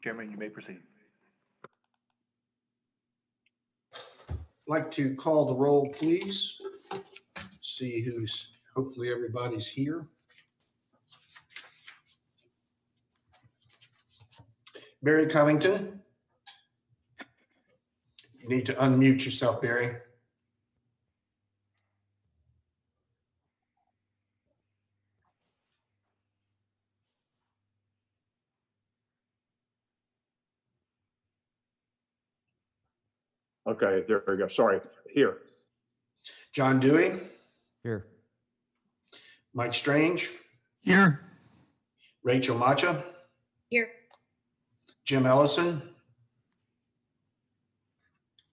Chairman, you may proceed. I'd like to call the roll, please. See who's, hopefully everybody's here. Barry Covington. You need to unmute yourself, Barry. Okay, there we go. Sorry, here. John Dewey. Here. Mike Strange. Here. Rachel Macha. Here. Jim Ellison.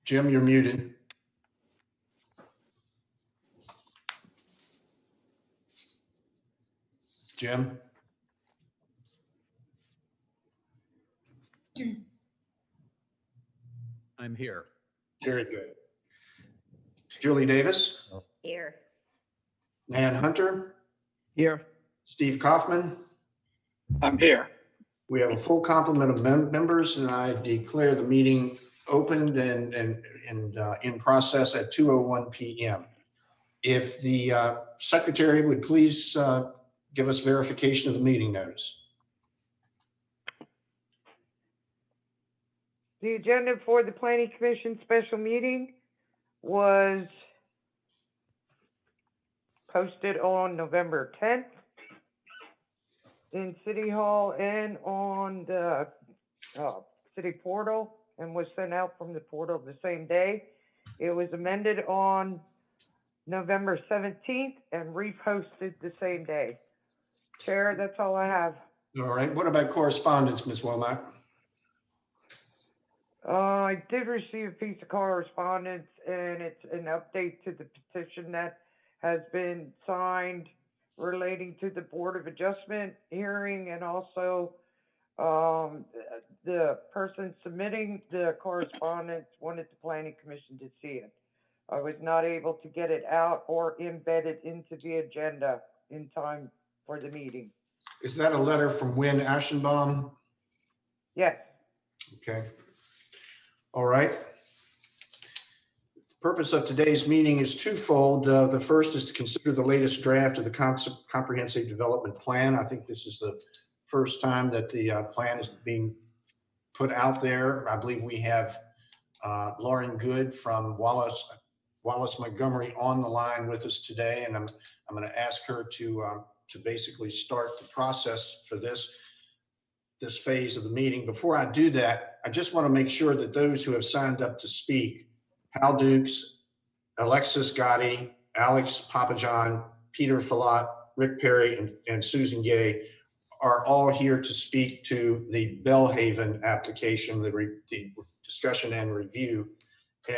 Jim, you're muted. Jim. I'm here. Very good. Julie Davis. Here. Nan Hunter. Here. Steve Kaufman. I'm here. We have a full complement of members, and I declare the meeting opened and in process at 2:01 p.m. If the secretary would please give us verification of the meeting notice. The agenda for the Planning Commission special meeting was posted on November 10th in City Hall and on the city portal, and was sent out from the portal the same day. It was amended on November 17th and reposted the same day. Chair, that's all I have. All right. What about correspondence, Ms. Womack? I did receive a piece of correspondence, and it's an update to the petition that has been signed relating to the Board of Adjustment hearing, and also the person submitting the correspondence wanted the Planning Commission to see it. I was not able to get it out or embed it into the agenda in time for the meeting. Is that a letter from Wynn Ashenbaum? Yes. Okay. All right. The purpose of today's meeting is twofold. The first is to consider the latest draft of the comprehensive development plan. I think this is the first time that the plan is being put out there. I believe we have Lauren Good from Wallace Montgomery on the line with us today, and I'm going to ask her to basically start the process for this phase of the meeting. Before I do that, I just want to make sure that those who have signed up to speak, Hal Dukes, Alexis Gotti, Alex Papajohn, Peter Falat, Rick Perry, and Susan Gay, are all here to speak to the Belhaven application, the discussion and review,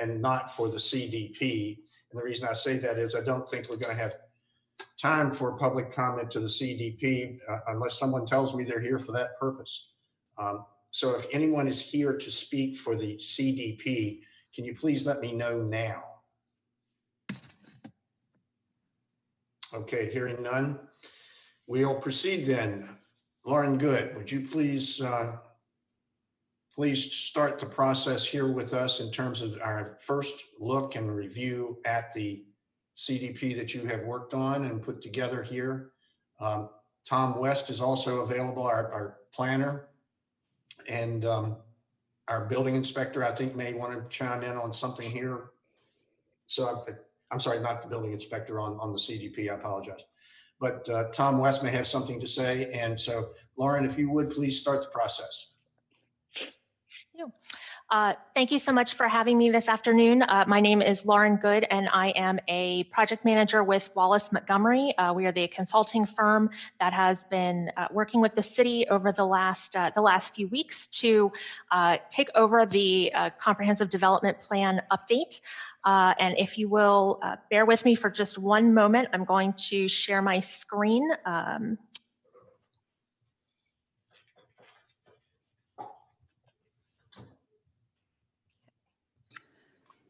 and not for the CDP. And the reason I say that is I don't think we're going to have time for public comment to the CDP unless someone tells me they're here for that purpose. So if anyone is here to speak for the CDP, can you please let me know now? Okay, hearing none, we'll proceed then. Lauren Good, would you please start the process here with us in terms of our first look and review at the CDP that you have worked on and put together here. Tom West is also available, our planner, and our building inspector, I think, may want to chime in on something here. So I'm sorry, not the building inspector on the CDP, I apologize. But Tom West may have something to say. And so, Lauren, if you would, please start the process. Thank you so much for having me this afternoon. My name is Lauren Good, and I am a project manager with Wallace Montgomery. We are the consulting firm that has been working with the city over the last few weeks to take over the comprehensive development plan update. And if you will bear with me for just one moment, I'm going to share my screen.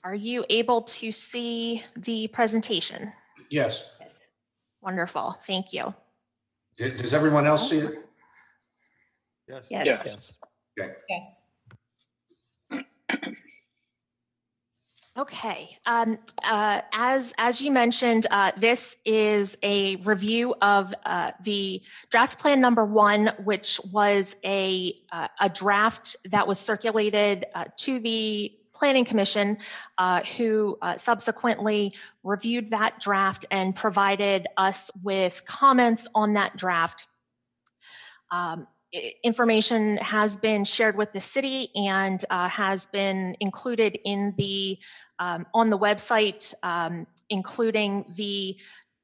Are you able to see the presentation? Yes. Wonderful, thank you. Does everyone else see it? Yes. Yes. Yes. Okay. Yes. Okay, as you mentioned, this is a review of the draft plan number 1, which was a draft that was circulated to the Planning Commission, who subsequently reviewed that draft and provided us with comments on that draft. Information has been shared with the city and has been included in the on the website, including the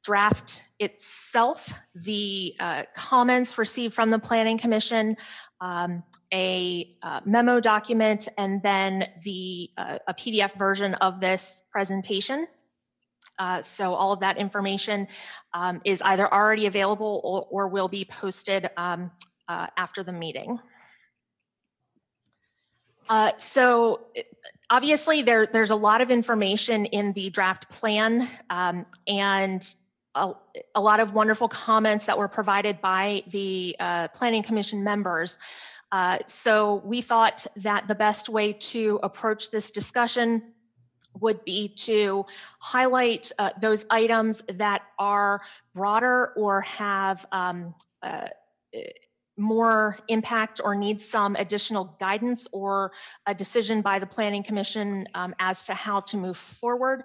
draft itself, the comments received from the Planning Commission, a memo document, and then a PDF version of this presentation. So all of that information is either already available or will be posted after the meeting. So obviously there's a lot of information in the draft plan and a lot of wonderful comments that were provided by the Planning Commission members. So we thought that the best way to approach this discussion would be to highlight those items that are broader or have more impact or need some additional guidance or a decision by the Planning Commission as to how to move forward.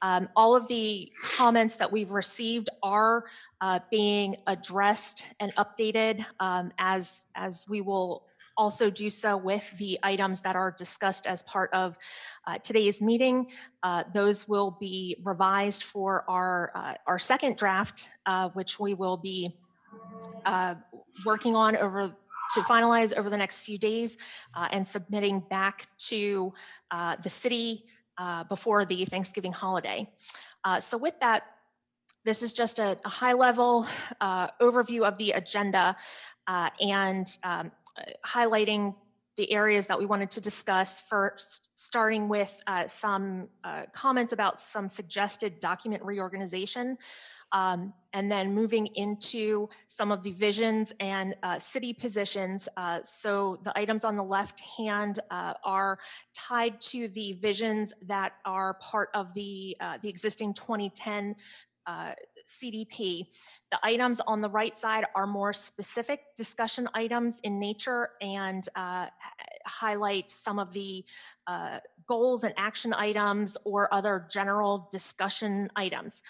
All of the comments that we've received are being addressed and updated as we will also do so with the items that are discussed as part of today's meeting. Those will be revised for our second draft, which we will be working on to finalize over the next few days and submitting back to the city before the Thanksgiving holiday. So with that, this is just a high-level overview of the agenda and highlighting the areas that we wanted to discuss. First, starting with some comments about some suggested document reorganization. And then moving into some of the visions and city positions. So the items on the left hand are tied to the visions that are part of the existing 2010 CDP. The items on the right side are more specific discussion items in nature and highlight some of the goals and action items or other general discussion items.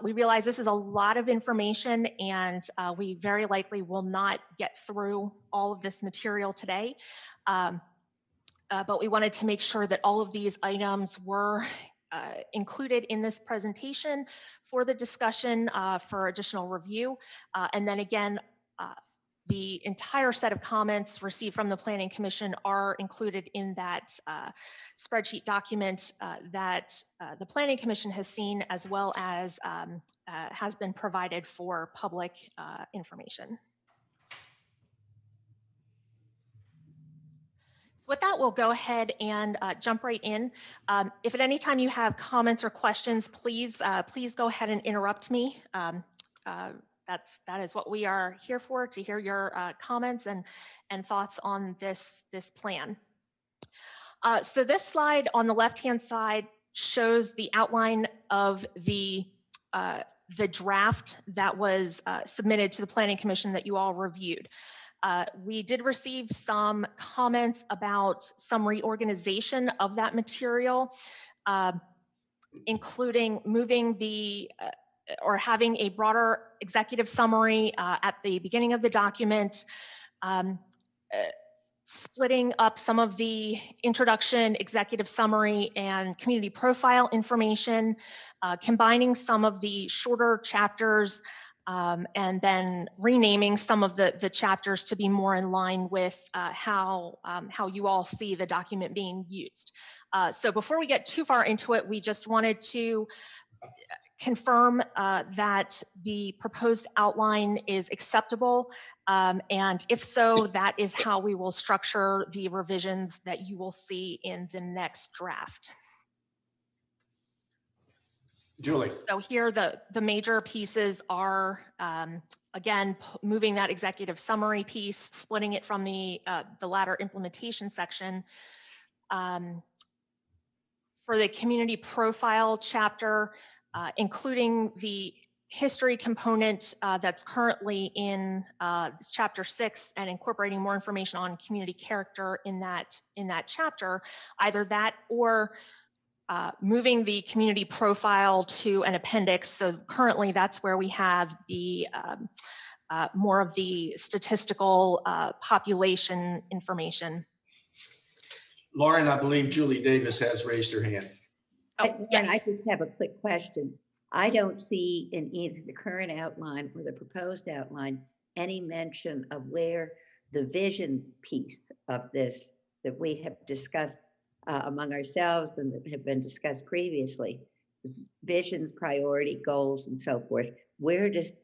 We realize this is a lot of information and we very likely will not get through all of this material today. But we wanted to make sure that all of these items were included in this presentation for the discussion for additional review. And then again, the entire set of comments received from the Planning Commission are included in that spreadsheet document that the Planning Commission has seen, as well as has been provided for public information. So with that, we'll go ahead and jump right in. If at any time you have comments or questions, please go ahead and interrupt me. That is what we are here for, to hear your comments and thoughts on this plan. So this slide on the left-hand side shows the outline of the draft that was submitted to the Planning Commission that you all reviewed. We did receive some comments about some reorganization of that material, including moving or having a broader executive summary at the beginning of the document, splitting up some of the introduction, executive summary, and community profile information, combining some of the shorter chapters, and then renaming some of the chapters to be more in line with how you all see the document being used. So before we get too far into it, we just wanted to confirm that the proposed outline is acceptable, and if so, that is how we will structure the revisions that you will see in the next draft. Julie. So here, the major pieces are, again, moving that executive summary piece, splitting it from the latter implementation section. For the community profile chapter, including the history component that's currently in chapter 6 and incorporating more information on community character in that chapter, either that or moving the community profile to an appendix. So currently that's where we have the more of the statistical population information. Lauren, I believe Julie Davis has raised her hand. Oh, And I yes. just have a quick question. I don't see in either the current outline or the proposed outline any mention of where the vision piece of this that we have discussed among ourselves and that have been discussed previously, visions, priority, goals, and so forth. Where does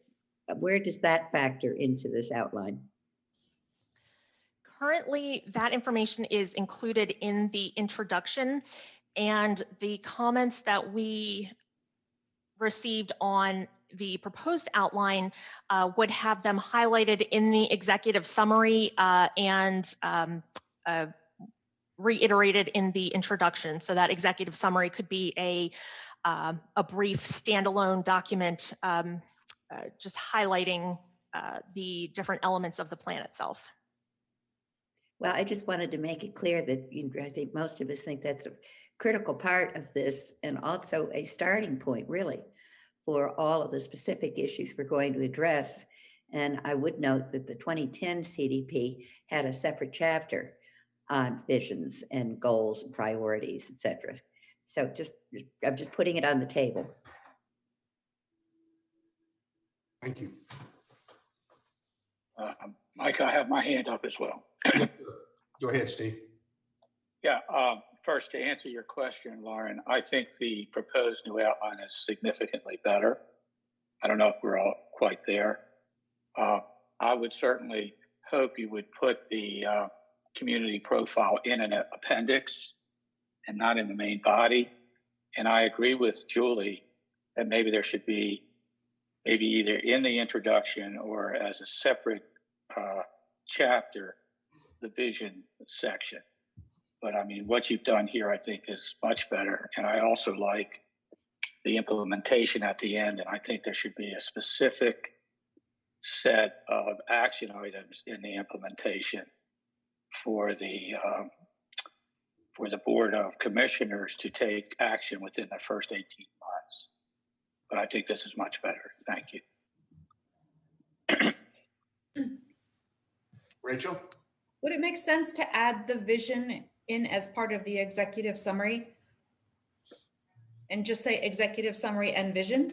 that factor into this outline? Currently, that information is included in the introduction, and the comments that we received on the proposed outline would have them highlighted in the executive summary and reiterated in the introduction. So that executive summary could be a brief standalone document just highlighting the different elements of the plan itself. Well, I just wanted to make it clear that I think most of us think that's a critical part of this and also a starting point, really, for all of the specific issues we're going to address. And I would note that the 2010 CDP had a separate chapter on visions and goals and priorities, et cetera. So I'm just putting it on the table. Thank you. Mike, I have my hand up as well. Go ahead, Steve. Yeah, first to answer your question, Lauren, I think the proposed new outline is significantly better. I don't know if we're all quite there. I would certainly hope you would put the community profile in an appendix and not in the main body. And I agree with Julie that maybe there should be maybe either in the introduction or as a separate chapter, the vision section. But I mean, what you've done here, I think, is much better. And I also like the implementation at the end. And I think there should be a specific set of action items in the implementation for the Board of Commissioners to take action within the first 18 months. But I think this is much better. Thank you. Rachel? Would it make sense to add the vision in as part of the executive summary? And just say executive summary and vision?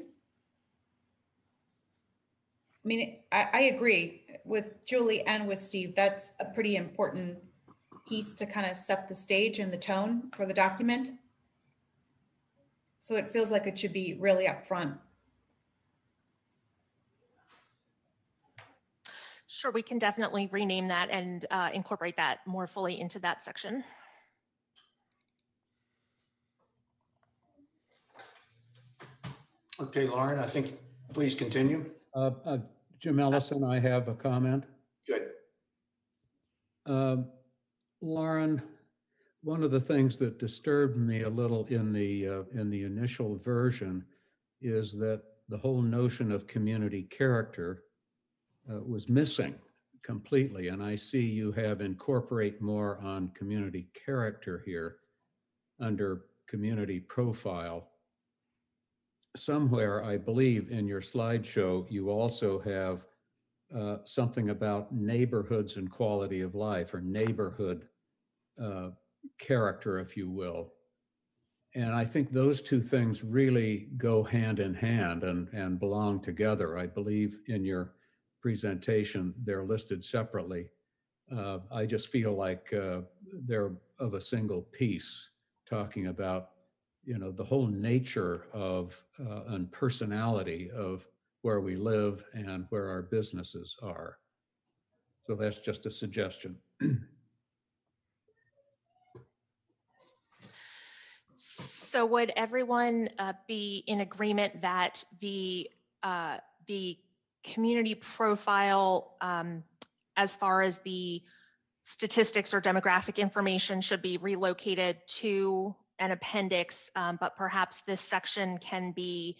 I mean, I agree with Julie and with Steve. That's a pretty important piece to kind of set the stage and the tone for the document. So it feels like it should be really upfront. Sure, we can definitely rename that and incorporate that more fully into that section. Okay, Lauren, I think, please continue. Jim Ellison, I have a comment. Good. Lauren, one of the things that disturbed me a little in the initial version is that the whole notion of community character was missing completely. And I see you have incorporate more on community character here under community profile. Somewhere, I believe in your slideshow, you also have something about neighborhoods and quality of life, or neighborhood character, if you will. And I think those two things really go hand in hand and belong together. I believe in your presentation, they're listed separately. I just feel like they're of a single piece, talking about, you know, the whole nature of and personality of where we live and where our businesses are. So that's just a suggestion. So would everyone be in agreement that the community profile, as far as the statistics or demographic information, should be relocated to an appendix, but perhaps this section can be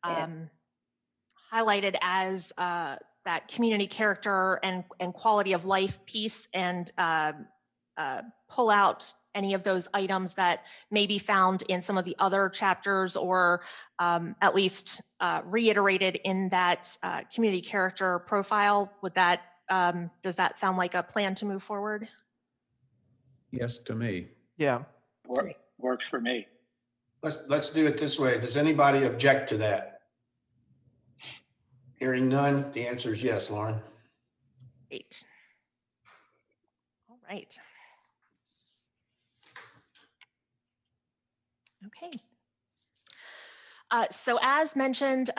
highlighted as that community character and quality of life piece, and pull out any of those items that may be found in some of the other chapters, or at least reiterated in that community character profile? Would that, does that sound like a plan to move forward? Yes, to me. Yeah. Works for me. Let's do it this way. Does anybody object to that? Hearing none, the answer is yes, Lauren. Great. All right. Okay. So as mentioned,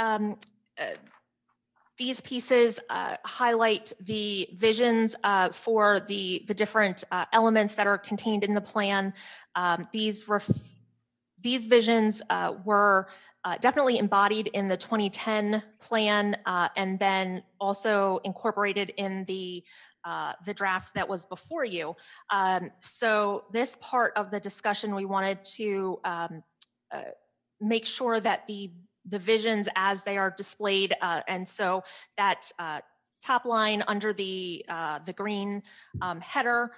these pieces highlight the visions for the different elements that are contained in the plan. These visions were definitely embodied in the 2010 plan, and then also incorporated in the draft that was before you. So this part of the discussion, we wanted to make sure that the visions as they are displayed, and so that top line under the green header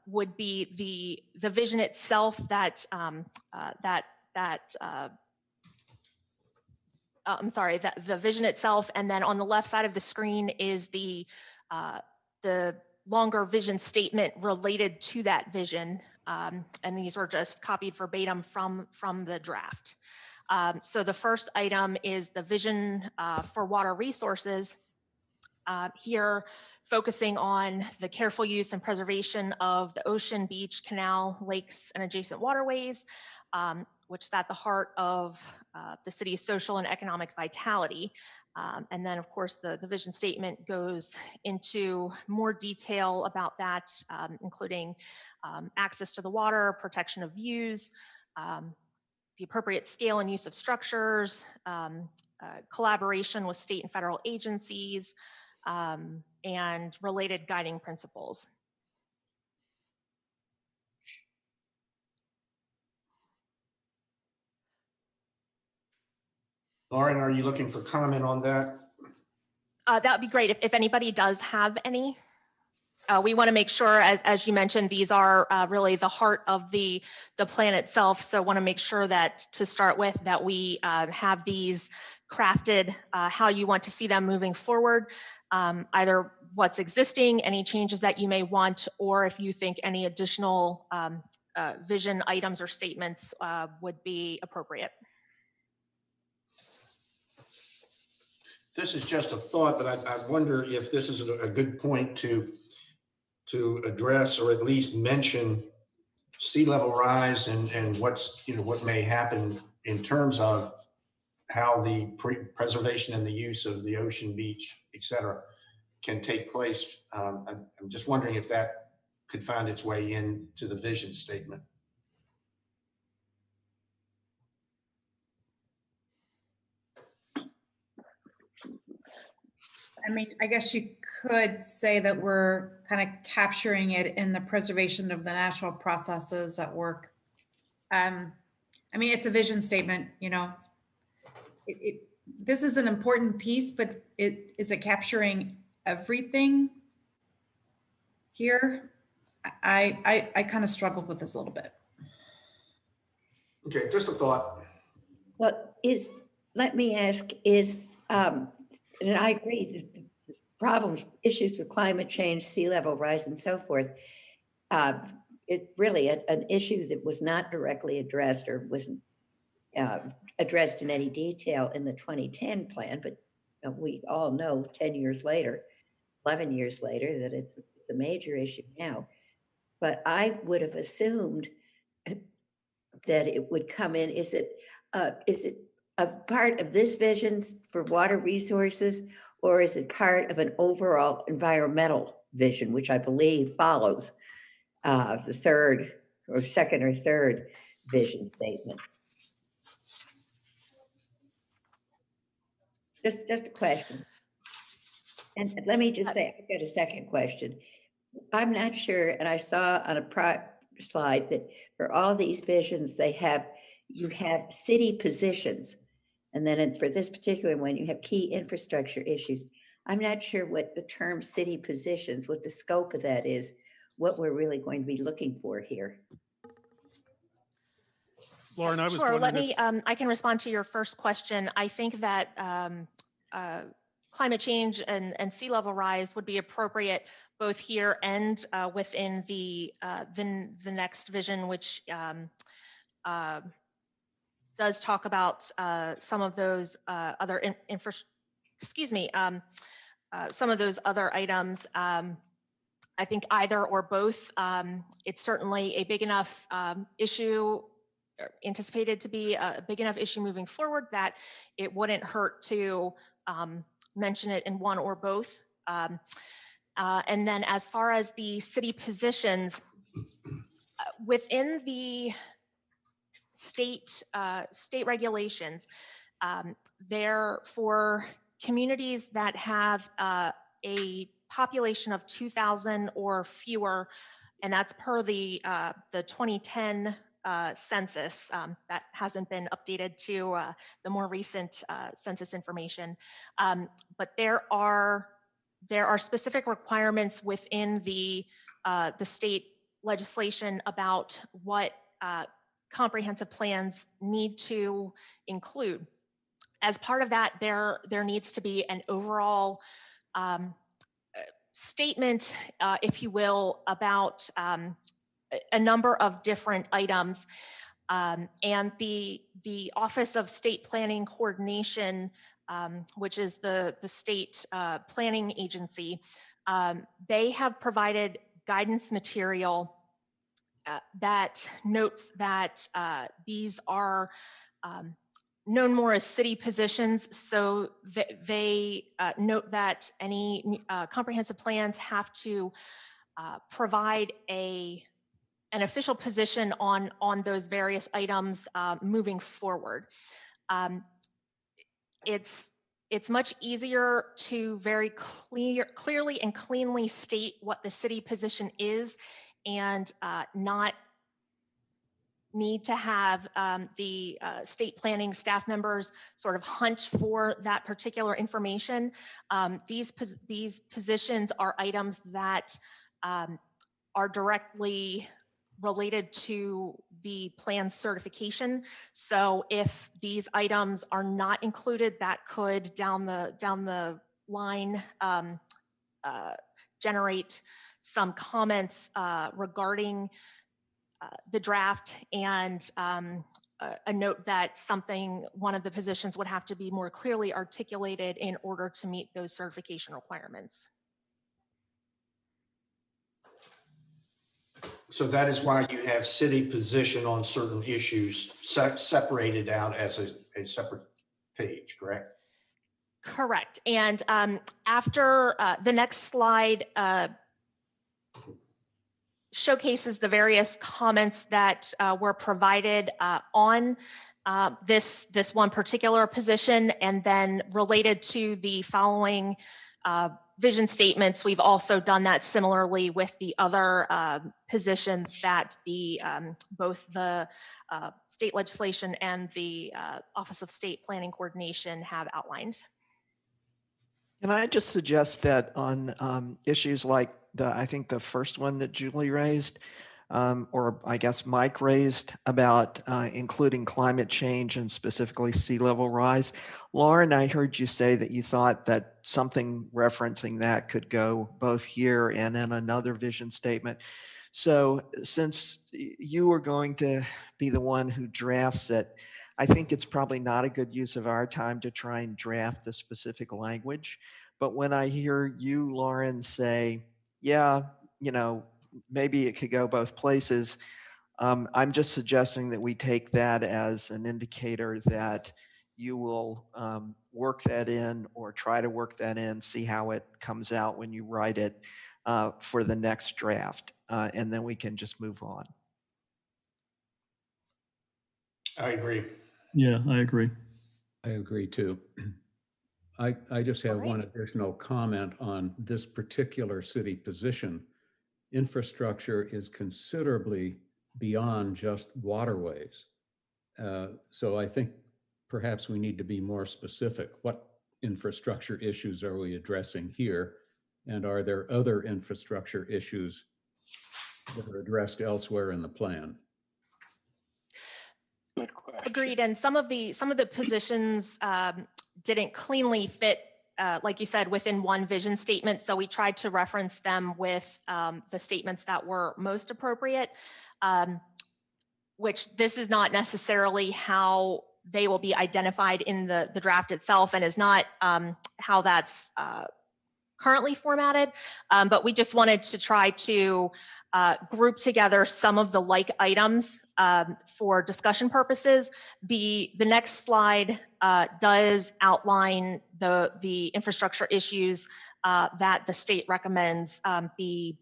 would be the vision itself, that I'm sorry, that the vision itself, and then on the left side of the screen is the longer vision statement related to that vision, and these were just copied verbatim from the draft. So the first item is the vision for water resources. Here, focusing on the careful use and preservation of the ocean, beach, canal, lakes, and adjacent waterways, which is at the heart of the city's social and economic vitality. And then, of course, the vision statement goes into more detail about that, including access to the water, protection of views, the appropriate scale and use of structures, collaboration with state and federal agencies, and related guiding principles. Lauren, are you looking for comment on that? That would be great if anybody does have any. We want to make sure, as you mentioned, these are really the heart of the plan itself. So want to make sure that, to start with, that we have these crafted how you want to see them moving forward, either what's existing, any changes that you may want, or if you think any additional vision items or statements would be appropriate. This is just a thought, but I wonder if this is a good point to address, or at least mention, sea level rise and what's, what may happen in terms of how the preservation and the use of the ocean, beach, et cetera, can take place. I'm just wondering if that could find its way into the vision statement. I mean, I guess you could say that we're kind of capturing it in the preservation of the natural processes at work. I mean, it's a vision statement, this is an important piece, but is it capturing everything here? I kind of struggled with this a little bit. Okay, just a thought. Well, let me ask, and I agree, the problems, issues with climate change, sea level rise, and so forth, it's really an issue that was not directly addressed, or wasn't addressed in any detail in the 2010 plan, but we all know 10 years later, 11 years later, that it's a major issue now. But I would have assumed that it would come in. Is it a part of this vision for water resources, or is it part of an overall environmental vision, which I believe follows the third or second or third vision statement? Just a question. And let me just say, I've got a second question. I'm not sure, and I saw on a slide that for all these visions, you have city positions. And then for this particular one, you have key infrastructure issues. I'm not sure what the term city positions, what the scope of that is, what we're really going to be looking for here. Lauren, I was Sure, let wondering me, I can respond to your first question. I think that climate change and sea level rise would be appropriate both here and within the next vision, which does talk about some of those other some of those other items. I think either or both. It's certainly a big enough issue, anticipated to be a big enough issue moving forward, that it wouldn't hurt to mention it in one or both. And then as far as the city positions, within the state regulations, there for communities that have a population of 2,000 or fewer, and that's per the 2010 census, that hasn't been updated to the more recent census information. But there are specific requirements within the state legislation about what comprehensive plans need to include. As part of that, there needs to be an overall statement, if you will, about a number of different items. And the Office of State Planning Coordination, which is the state planning agency, they have provided guidance material that notes that these are known more as city positions. So they note that any comprehensive plans have to provide an official position on those various items moving forward. It's much easier to very clearly and cleanly state what the city position is, and not need to have the state planning staff members sort of hunt for that particular information. These positions are items that are directly related to the plan certification. So if these items are not included, that could down the line generate some comments regarding the draft, and a note that one of the positions would have to be more clearly articulated in order to meet those certification requirements. So that is why you have city position on certain issues separated out as a separate page, correct? Correct. And after the next slide showcases the various comments that were provided on this one particular position, and then related to the following vision statements. We've also done that similarly with the other positions that both the state legislation and the Office of State Planning Coordination have outlined. Can I just suggest that on issues like I think the first one that Julie raised, or I guess Mike raised about including climate change and specifically sea level rise. Lauren, I heard you say that you thought that something referencing that could go both here and in another vision statement. So since you are going to be the one who drafts it, I think it's probably not a good use of our time to try and draft the specific language. But when I hear you, Lauren, say, yeah, maybe it could go both places, I'm just suggesting that we take that as an indicator that you will work that in, or try to work that in, see how it comes out when you write it for the next draft. And then we can just move on. I agree. Yeah, I agree. I agree too. I just have All right. one additional comment on this particular city position. Infrastructure is considerably beyond just waterways. So I think perhaps we need to be more specific. What infrastructure issues are we addressing here? And are there other infrastructure issues that are addressed elsewhere in the plan? Good question. Agreed. And some of the positions didn't cleanly fit, like you said, within one vision statement. So we tried to reference them with the statements that were most appropriate, which this is not necessarily how they will be identified in the draft itself, and is not how that's currently formatted. But we just wanted to try to group together some of the like items for discussion purposes. The next slide does outline the infrastructure issues that the state recommends be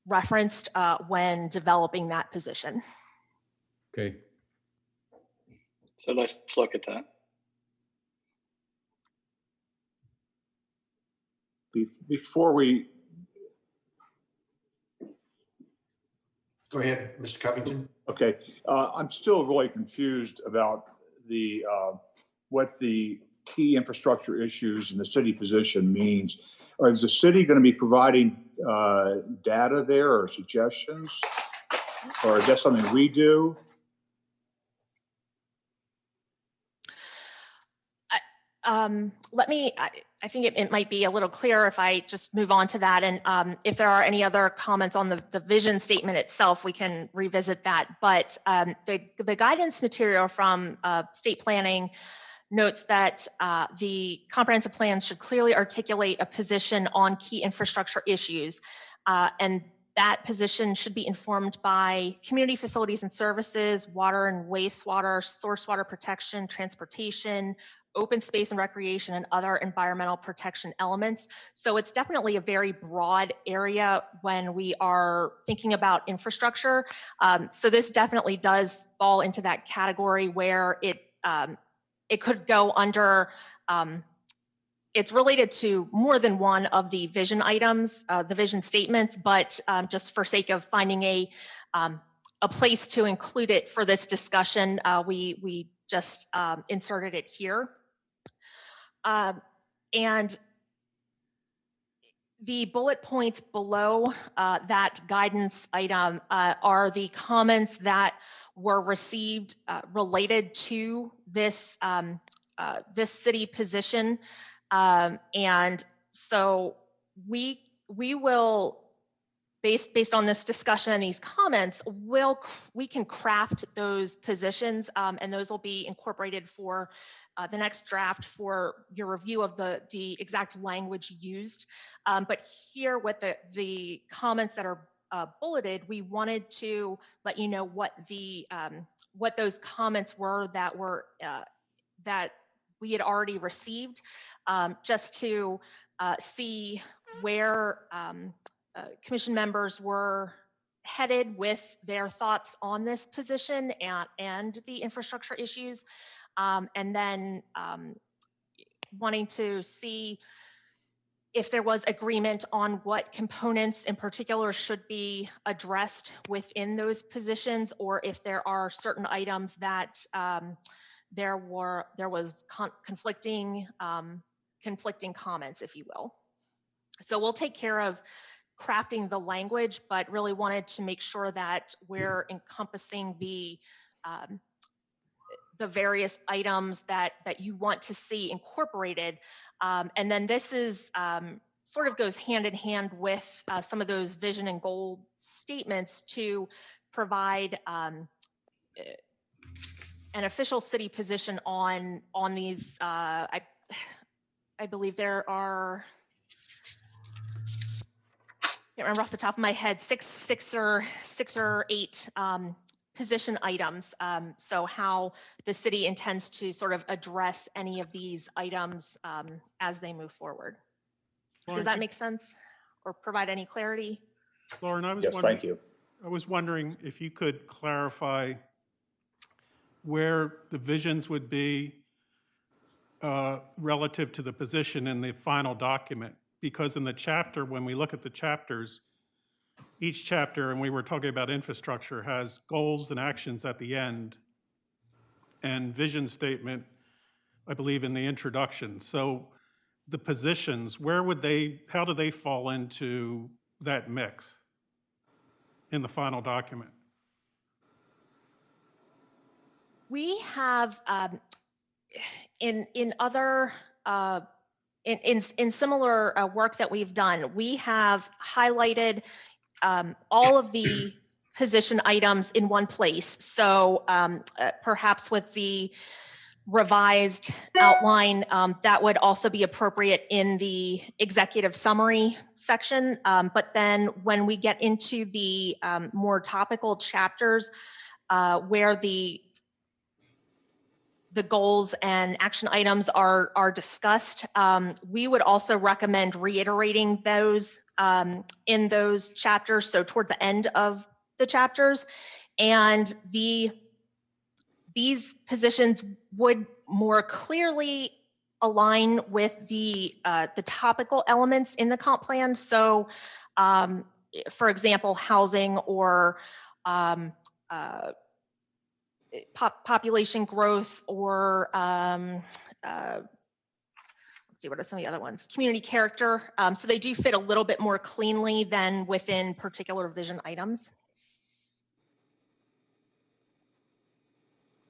referenced when developing that position. Okay. So let's look at that. Before we, Go ahead, Mr. Covington. okay, I'm still really confused about the what the key infrastructure issues in the city position means. Or is the city going to be providing data there or suggestions? Or is that something we do? I think it might be a little clearer if I just move on to that. And if there are any other comments on the vision statement itself, we can revisit that. But the guidance material from state planning notes that the comprehensive plan should clearly articulate a position on key infrastructure issues. And that position should be informed by community facilities and services, water and wastewater, source water protection, transportation, open space and recreation, and other environmental protection elements. So it's definitely a very broad area when we are thinking about infrastructure. So this definitely does fall into that category where it could go under, it's related to more than one of the vision items, the vision statements, but just for sake of finding a place to include it for this discussion, we just inserted it here. And the bullet points below that guidance item are the comments that were received related to this this city position. And so we will, based on this discussion and these comments, we can craft those positions, and those will be incorporated for the next draft for your review of the exact language used. But here with the comments that are bulleted, we wanted to let you know what those comments were that we had already received, just to see where commission members were headed with their thoughts on this position and the infrastructure issues, and then wanting to see if there was agreement on what components in particular should be addressed within those positions, or if there are certain items that there was conflicting comments, if you will. So we'll take care of crafting the language, but really wanted to make sure that we're encompassing the various items that you want to see incorporated. And then this is sort of goes hand in hand with some of those vision and goal statements to provide an official city position on these. I believe there are, I can't remember off the top of my head, six or eight position items. So how the city intends to sort of address any of these items as they move forward. Lauren, Does that make sense or provide any clarity? Lauren, Yes, thank you. I was wondering if you could clarify where the visions would be relative to the position in the final document. Because in the chapter, when we look at the chapters, each chapter, and we were talking about infrastructure, has goals and actions at the end and vision statement, I believe, in the introduction. So the positions, where would they, how do they fall into that mix in the final document? We have in other in similar work that we've done, we have highlighted all of the position items in one place. So perhaps with the revised outline, that would also be appropriate in the executive summary section. But then when we get into the more topical chapters where the goals and action items are discussed, we would also recommend reiterating those in those chapters, so toward the end of the chapters. And these positions would more clearly align with the topical elements in the comp plan. So, for example, housing or population growth, or let's see, what are some of the other ones? Community character. So they do fit a little bit more cleanly than within particular vision items.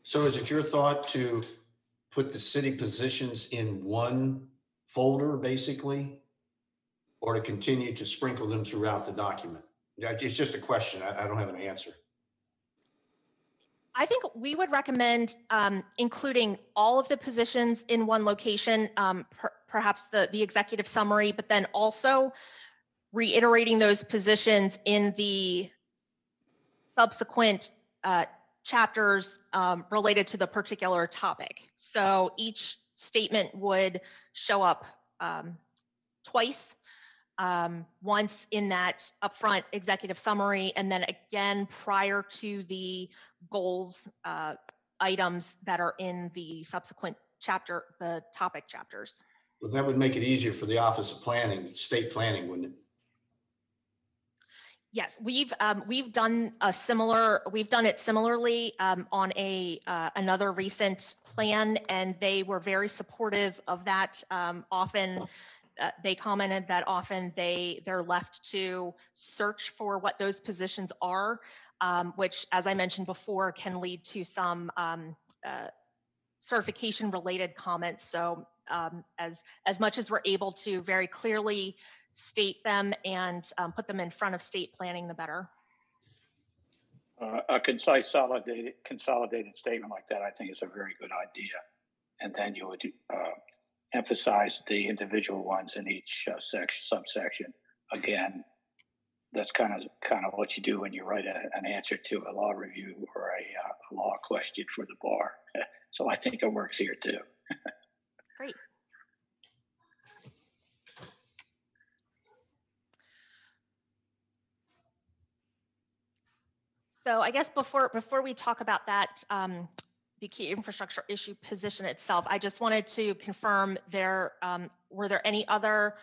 So is it your thought to put the city positions in one folder, basically, or to continue to sprinkle them throughout the document? It's just a question. I don't have an answer. I think we would recommend including all of the positions in one location, perhaps the executive summary, but then also reiterating those positions in the subsequent chapters related to the particular topic. So each statement would show up twice, once in that upfront executive summary, and then again prior to the goals items that are in the subsequent chapter, the topic chapters. Well, that would make it easier for the Office of Planning, state planning, wouldn't it? Yes, we've done a similar, we've done it similarly on another recent plan, and they were very supportive of that. Often they commented that often they're left to search for what those positions are, which, as I mentioned before, can lead to some certification related comments. So as much as we're able to very clearly state them and put them in front of state planning, the better. A concise, consolidated statement like that, I think, is a very good idea. And then you would emphasize the individual ones in each subsection. Again, that's kind of what you do when you write an answer to a law review or a law question for the bar. So I think it works here too. Great. So I guess before we talk about that, the key infrastructure issue position itself, I just wanted to confirm were there any other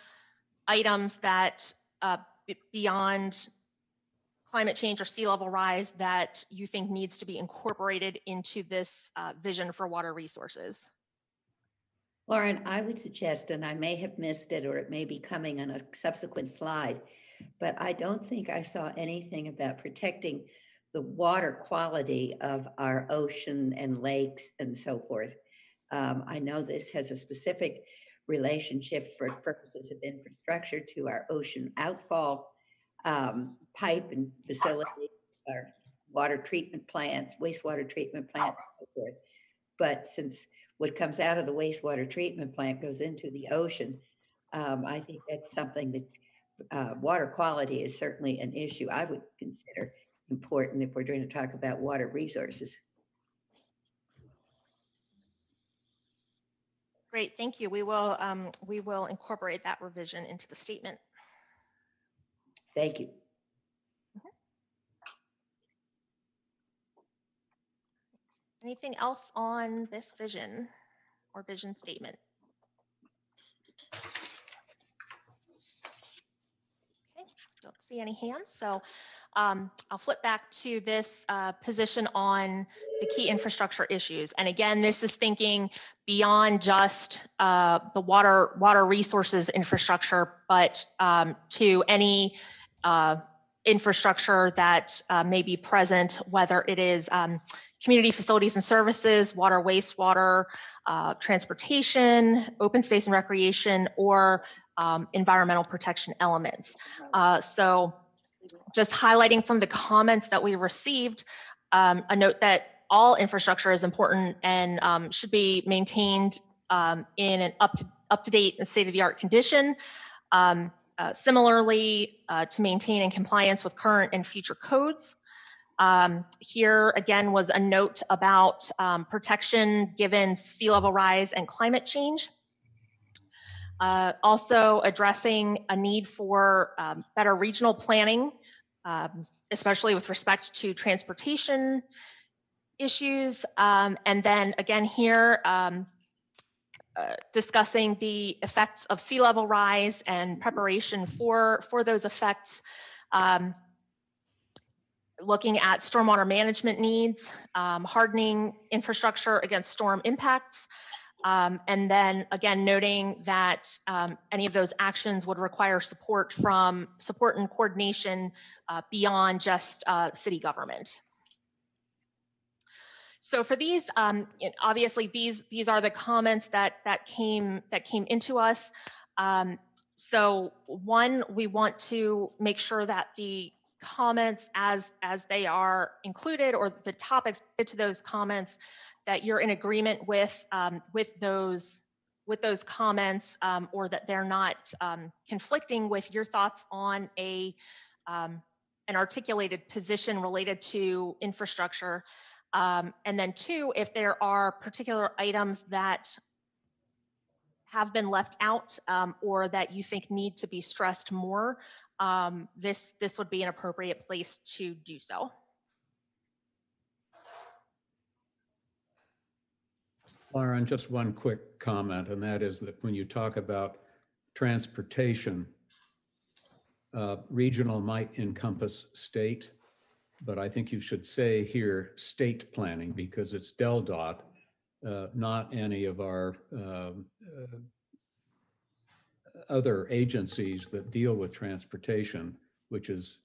items that beyond climate change or sea level rise that you think needs to be incorporated into this vision for water resources? Lauren, I would suggest, and I may have missed it, or it may be coming on a subsequent slide, but I don't think I saw anything about protecting the water quality of our ocean and lakes and so forth. I know this has a specific relationship for purposes of infrastructure to our ocean outfall pipe and facility, our water treatment plants, wastewater treatment plants, and so forth. But since what comes out of the wastewater treatment plant goes into the ocean, I think that's something that water quality is certainly an issue I would consider important if we're going to talk about water resources. Great, thank you. We will incorporate that revision into the statement. Thank you. Anything else on this vision or vision statement? Okay, don't see any hands. So I'll flip back to this position on the key infrastructure issues. And again, this is thinking beyond just the water resources infrastructure, but to any infrastructure that may be present, whether it is community facilities and services, water, wastewater, transportation, open space and recreation, or environmental protection elements. So just highlighting some of the comments that we received, a note that all infrastructure is important and should be maintained in an up-to-date and state-of-the-art condition. Similarly, to maintain in compliance with current and future codes. Here again was a note about protection given sea level rise and climate change. Also addressing a need for better regional planning, especially with respect to transportation issues. And then again here, discussing the effects of sea level rise and preparation for those effects. Looking at stormwater management needs, hardening infrastructure against storm impacts, and then again noting that any of those actions would require support and coordination beyond just city government. So for these, obviously these are the comments that came into us. So one, we want to make sure that the comments as they are included, or the topics to those comments, that you're in agreement with those comments, or that they're not conflicting with your thoughts on an articulated position related to infrastructure. And then two, if there are particular items that have been left out or that you think need to be stressed more, this would be an appropriate place to do so. Lauren, just one quick comment, and that is that when you talk about transportation, regional might encompass state, but I think you should say here state planning, because it's DelDOT, not any of our other agencies that deal with transportation, which is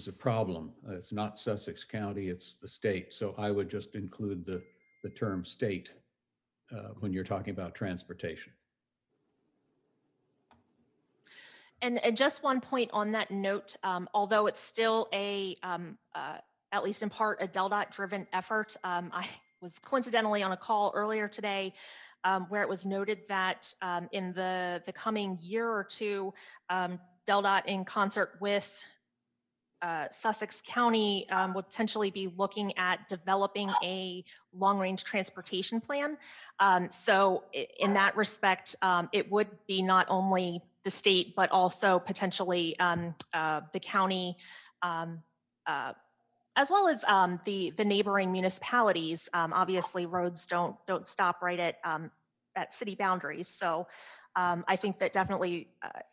a problem. It's not Sussex County, it's the state. So I would just include the term state when you're talking about transportation. And just one point on that note, although it's still at least in part, a DelDOT-driven effort. I was coincidentally on a call earlier today where it was noted that in the coming year or two, DelDOT, in concert with Sussex County, would potentially be looking at developing a long-range transportation plan. So in that respect, it would be not only the state, but also potentially the county, as well as the neighboring municipalities. Obviously, roads don't stop right at city boundaries. So I think that definitely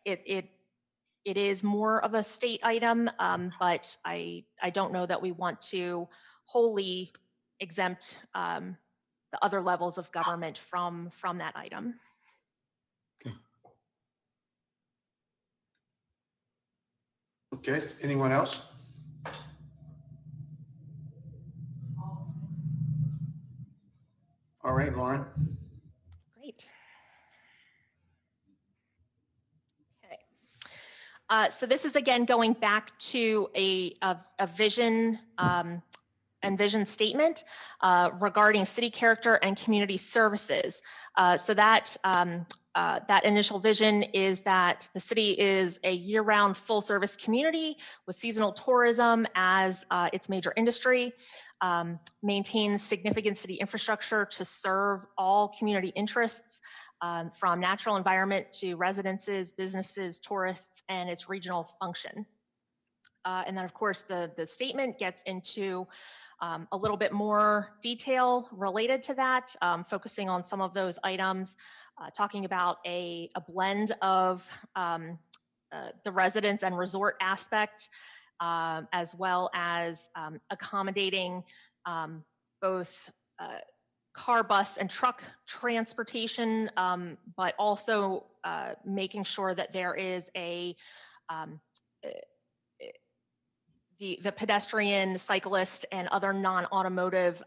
it is more of a state item, but I don't know that we want to wholly exempt the other levels of government from that item. Okay, anyone else? All right, Lauren. Great. Okay. So this is again going back to a vision and vision statement regarding city character and community services. So that that initial vision is that the city is a year-round full-service community with seasonal tourism as its major industry, maintains significant city infrastructure to serve all community interests, from natural environment to residences, businesses, tourists, and its regional function. And then, of course, the statement gets into a little bit more detail related to that, focusing on some of those items, talking about a blend of the residence and resort aspect, as well as accommodating both car, bus, and truck transportation, but also making sure that there is the pedestrian, cyclist, and other non-automotive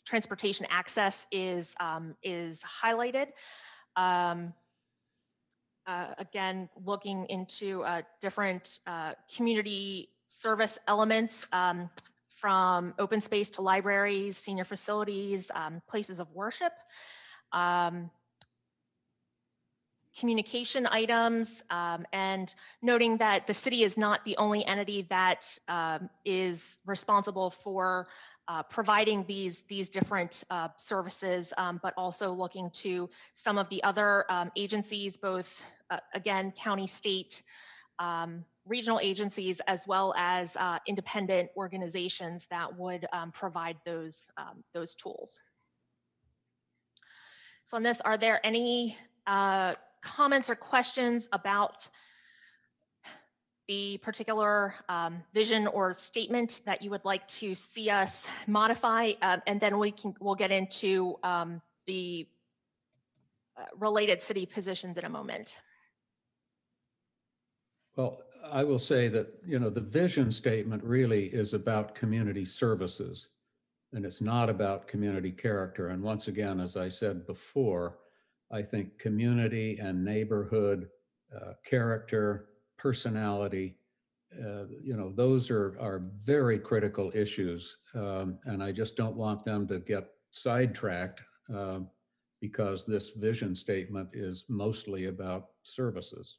transportation access is highlighted. Again, looking into different community service elements, from open space to libraries, senior facilities, places of worship, communication items, and noting that the city is not the only entity that is responsible for providing these different services, but also looking to some of the other agencies, both again, county, state, regional agencies, as well as independent organizations that would provide those tools. So on this, are there any comments or questions about the particular vision or statement that you would like to see us modify? And then we'll get into the related city positions in a moment. Well, I will say that, you know, the vision statement really is about community services, and it's not about community character. And once again, as I said before, I think community and neighborhood character, personality, you know, those are very critical issues. And I just don't want them to get sidetracked because this vision statement is mostly about services.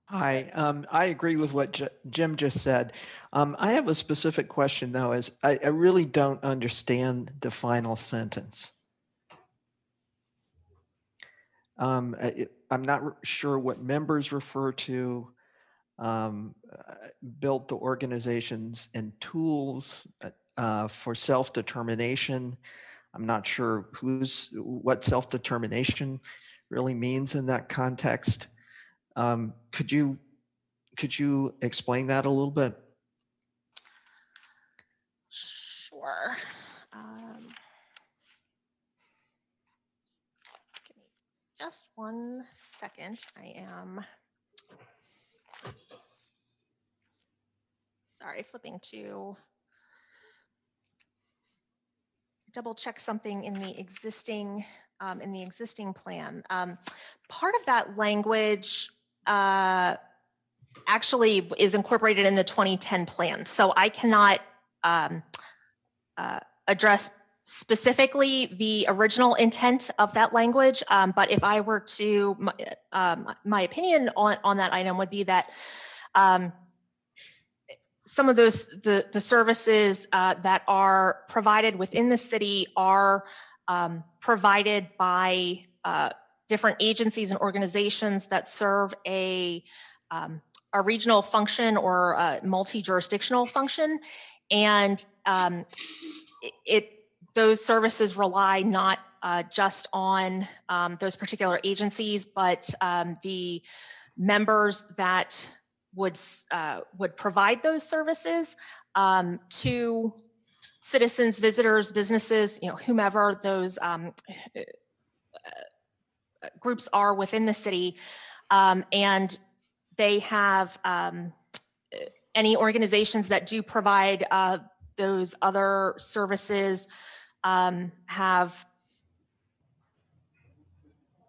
Hi, I agree with what Jim just said. I have a specific question though, is I really don't understand the final sentence. I'm not sure what members refer to, built the organizations and tools for self-determination. I'm not sure what self-determination really means in that context. Could you explain that a little bit? Sure. Give me just 1 second. I am flipping to double check something in the existing plan. Part of that language actually is incorporated in the 2010 plan, so I cannot address specifically the original intent of that language. But if I were to, my opinion on that item would be that some of those the services that are provided within the city are provided by different agencies and organizations that serve a regional function or a multi-jurisdictional function, and those services rely not just on those particular agencies, but the members that would provide those services to citizens, visitors, businesses, you know, whomever those groups are within the city, and they have any organizations that do provide those other services have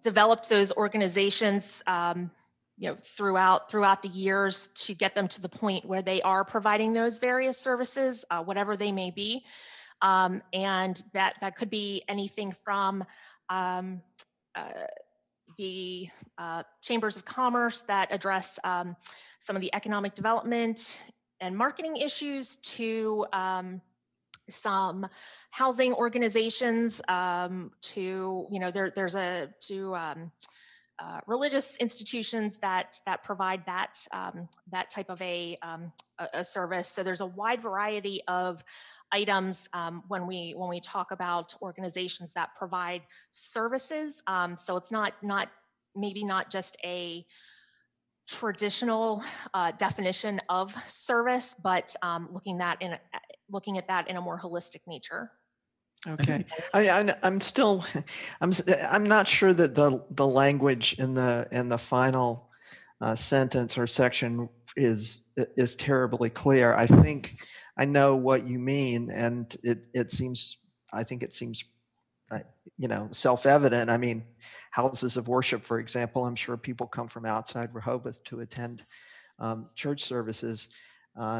developed those organizations you know, throughout the years to get them to the point where they are providing those various services, whatever they may be. And that could be anything from the chambers of commerce that address some of the economic development and marketing issues to some housing organizations to, you know, religious institutions that provide that that type of a service. So there's a wide variety of items when we talk about organizations that provide services. So it's not maybe not just a traditional definition of service, but looking at that in a more holistic nature. Okay, I'm still, I'm not sure that the language in the final sentence or section is terribly clear. I think I know what you mean, and it seems, I think it seems, self-evident. I mean, houses of worship, for example, I'm sure people come from outside Rehoboth to attend church services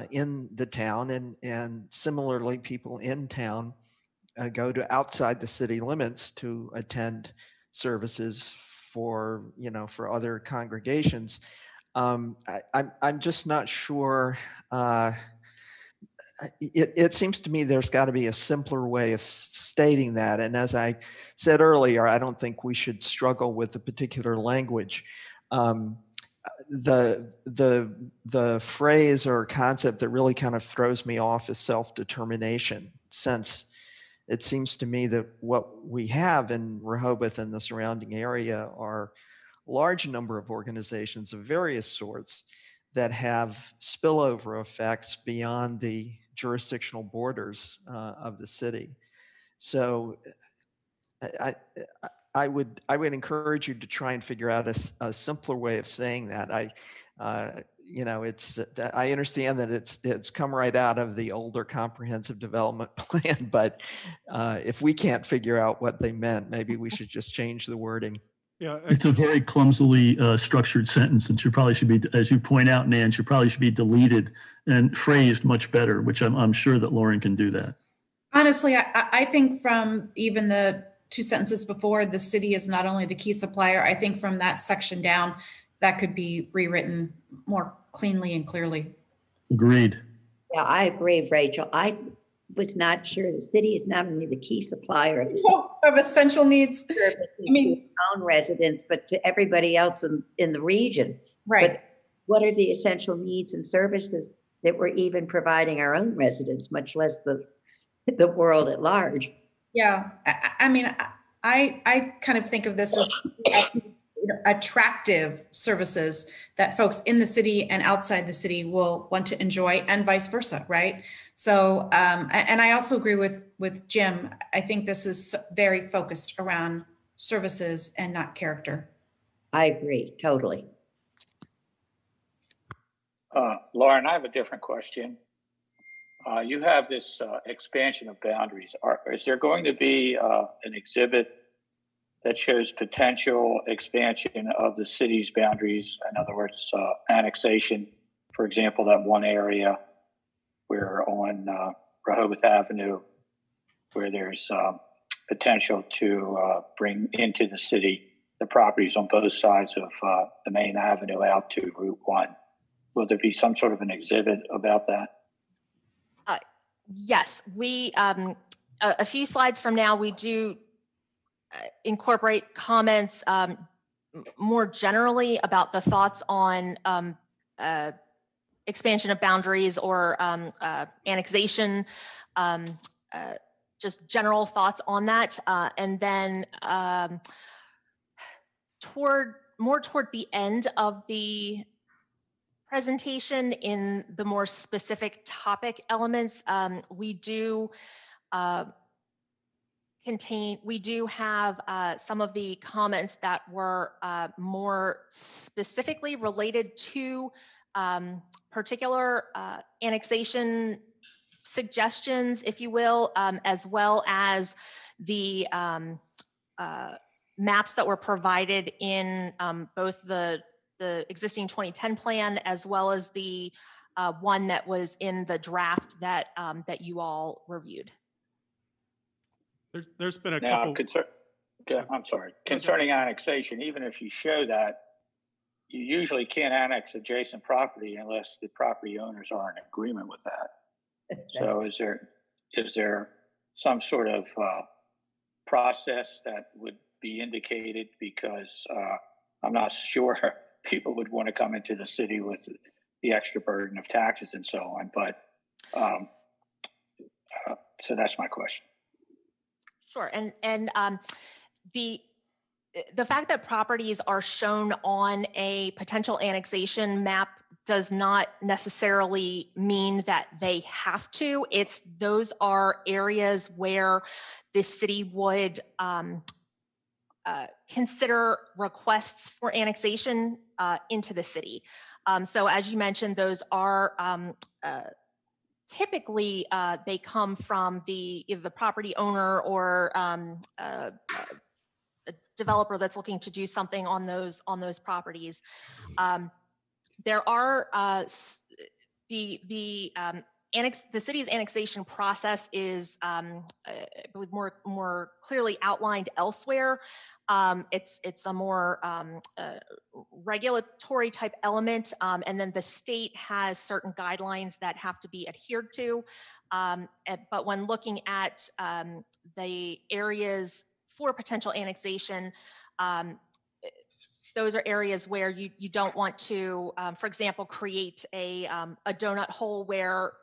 in the town, and similarly, people in town go to outside the city limits to attend services for other congregations. I'm just not sure. It seems to me there's got to be a simpler way of stating that. And as I said earlier, I don't think we should struggle with the particular language. The phrase or concept that really kind of throws me off is self-determination, since it seems to me that what we have in Rehoboth and the surrounding area are a large number of organizations of various sorts that have spillover effects beyond the jurisdictional borders of the city. So I would encourage you to try and figure out a simpler way of saying that. I understand that it's come right out of the older comprehensive development plan, but if we can't figure out what they meant, maybe we should just change the wording. Yeah, It's a very clumsily structured sentence, and should be, as you point out, Nan, should be deleted and phrased much better, which I'm sure that Lauren can do that. Honestly, I think from even the two sentences before, the city is not only the key supplier, I think from that section down, that could be rewritten more cleanly and clearly. Agreed. Yeah, I agree, Rachel. I was not sure the city is not only the key supplier of essential needs. I mean, to own residents, but to everybody else in the region. Right. But what are the essential needs and services that we're even providing our own residents, much less the world at large? Yeah, I mean, I kind of think of this as attractive services that folks in the city and outside the city will want to enjoy, and vice versa, right? So, and I also agree with Jim. I think this is very focused around services and not character. I agree, totally. Lauren, I have a different question. You have this expansion of boundaries. Is there going to be an exhibit that shows potential expansion of the city's boundaries? In other words, annexation, for example, that one area where on Rehoboth Avenue, where there's potential to bring into the city the properties on both sides of the main avenue out to Route 1. Will there be some sort of an exhibit about that? Yes, we a few slides from now, we do incorporate comments more generally about the thoughts on expansion of boundaries or annexation, just general thoughts on that. And then toward the end of the presentation, in the more specific topic elements, we do have some of the comments that were more specifically related to particular annexation suggestions, if you will, as well as the maps that were provided in both the existing 2010 plan as well as the one that was in the draft that that you all reviewed. There's been a now, couple. I'm sorry. Concerning annexation, even if you show that, you usually can't annex adjacent property unless the property owners are in agreement with that. So is there some sort of process that would be indicated? Because I'm not sure people would want to come into the city with the extra burden of taxes and so on. But so that's my question. Sure, and the fact that properties are shown on a potential annexation map does not necessarily mean that they have to. Those are areas where the city would consider requests for annexation into the city. So as you mentioned, those are typically they come from either the property owner or a developer that's looking to do something on those properties. There are the city's annexation process is I believe more clearly outlined elsewhere. It's a more regulatory type element, and then the state has certain guidelines that have to be adhered to. But when looking at the areas for potential annexation, those are areas where you don't want to, for example, create a donut hole where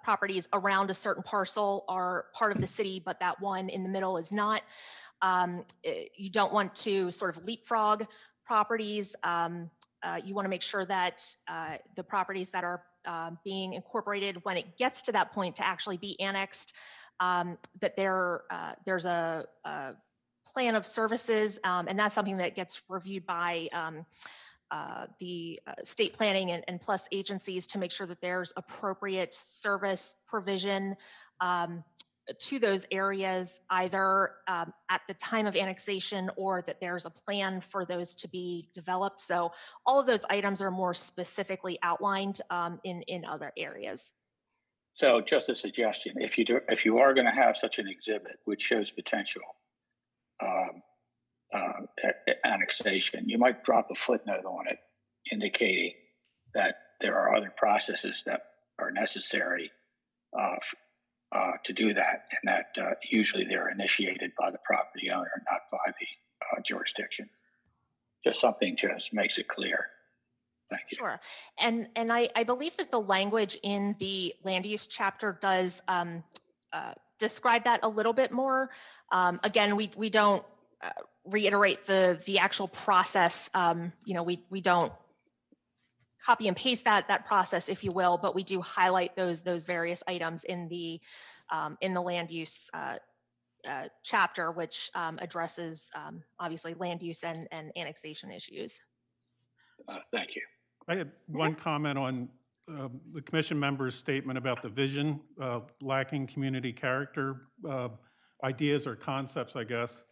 properties around a certain parcel are part of the city, but that one in the middle is not. You don't want to sort of leapfrog properties. You want to make sure that the properties that are being incorporated when it gets to that point to actually be annexed, that there's a plan of services, and that's something that gets reviewed by the state planning and plus agencies to make sure that there's appropriate service provision to those areas, either at the time of annexation or that there's a plan for those to be developed. So all of those items are more specifically outlined in other areas. So just a suggestion, if you are going to have such an exhibit which shows potential annexation, you might drop a footnote on it indicating that there are other processes that are necessary to do that, and that usually they're initiated by the property owner, not by the jurisdiction. Just something just makes it clear. Thank you. Sure, and I believe that the language in the land use chapter does describe that a little bit more. Again, we don't reiterate the actual process. We don't copy and paste that process, if you will, but we do highlight those various items in the land use chapter, which addresses obviously land use and annexation issues. Thank you. I had one comment on the commission member's statement about the vision lacking community character, ideas or concepts, I guess.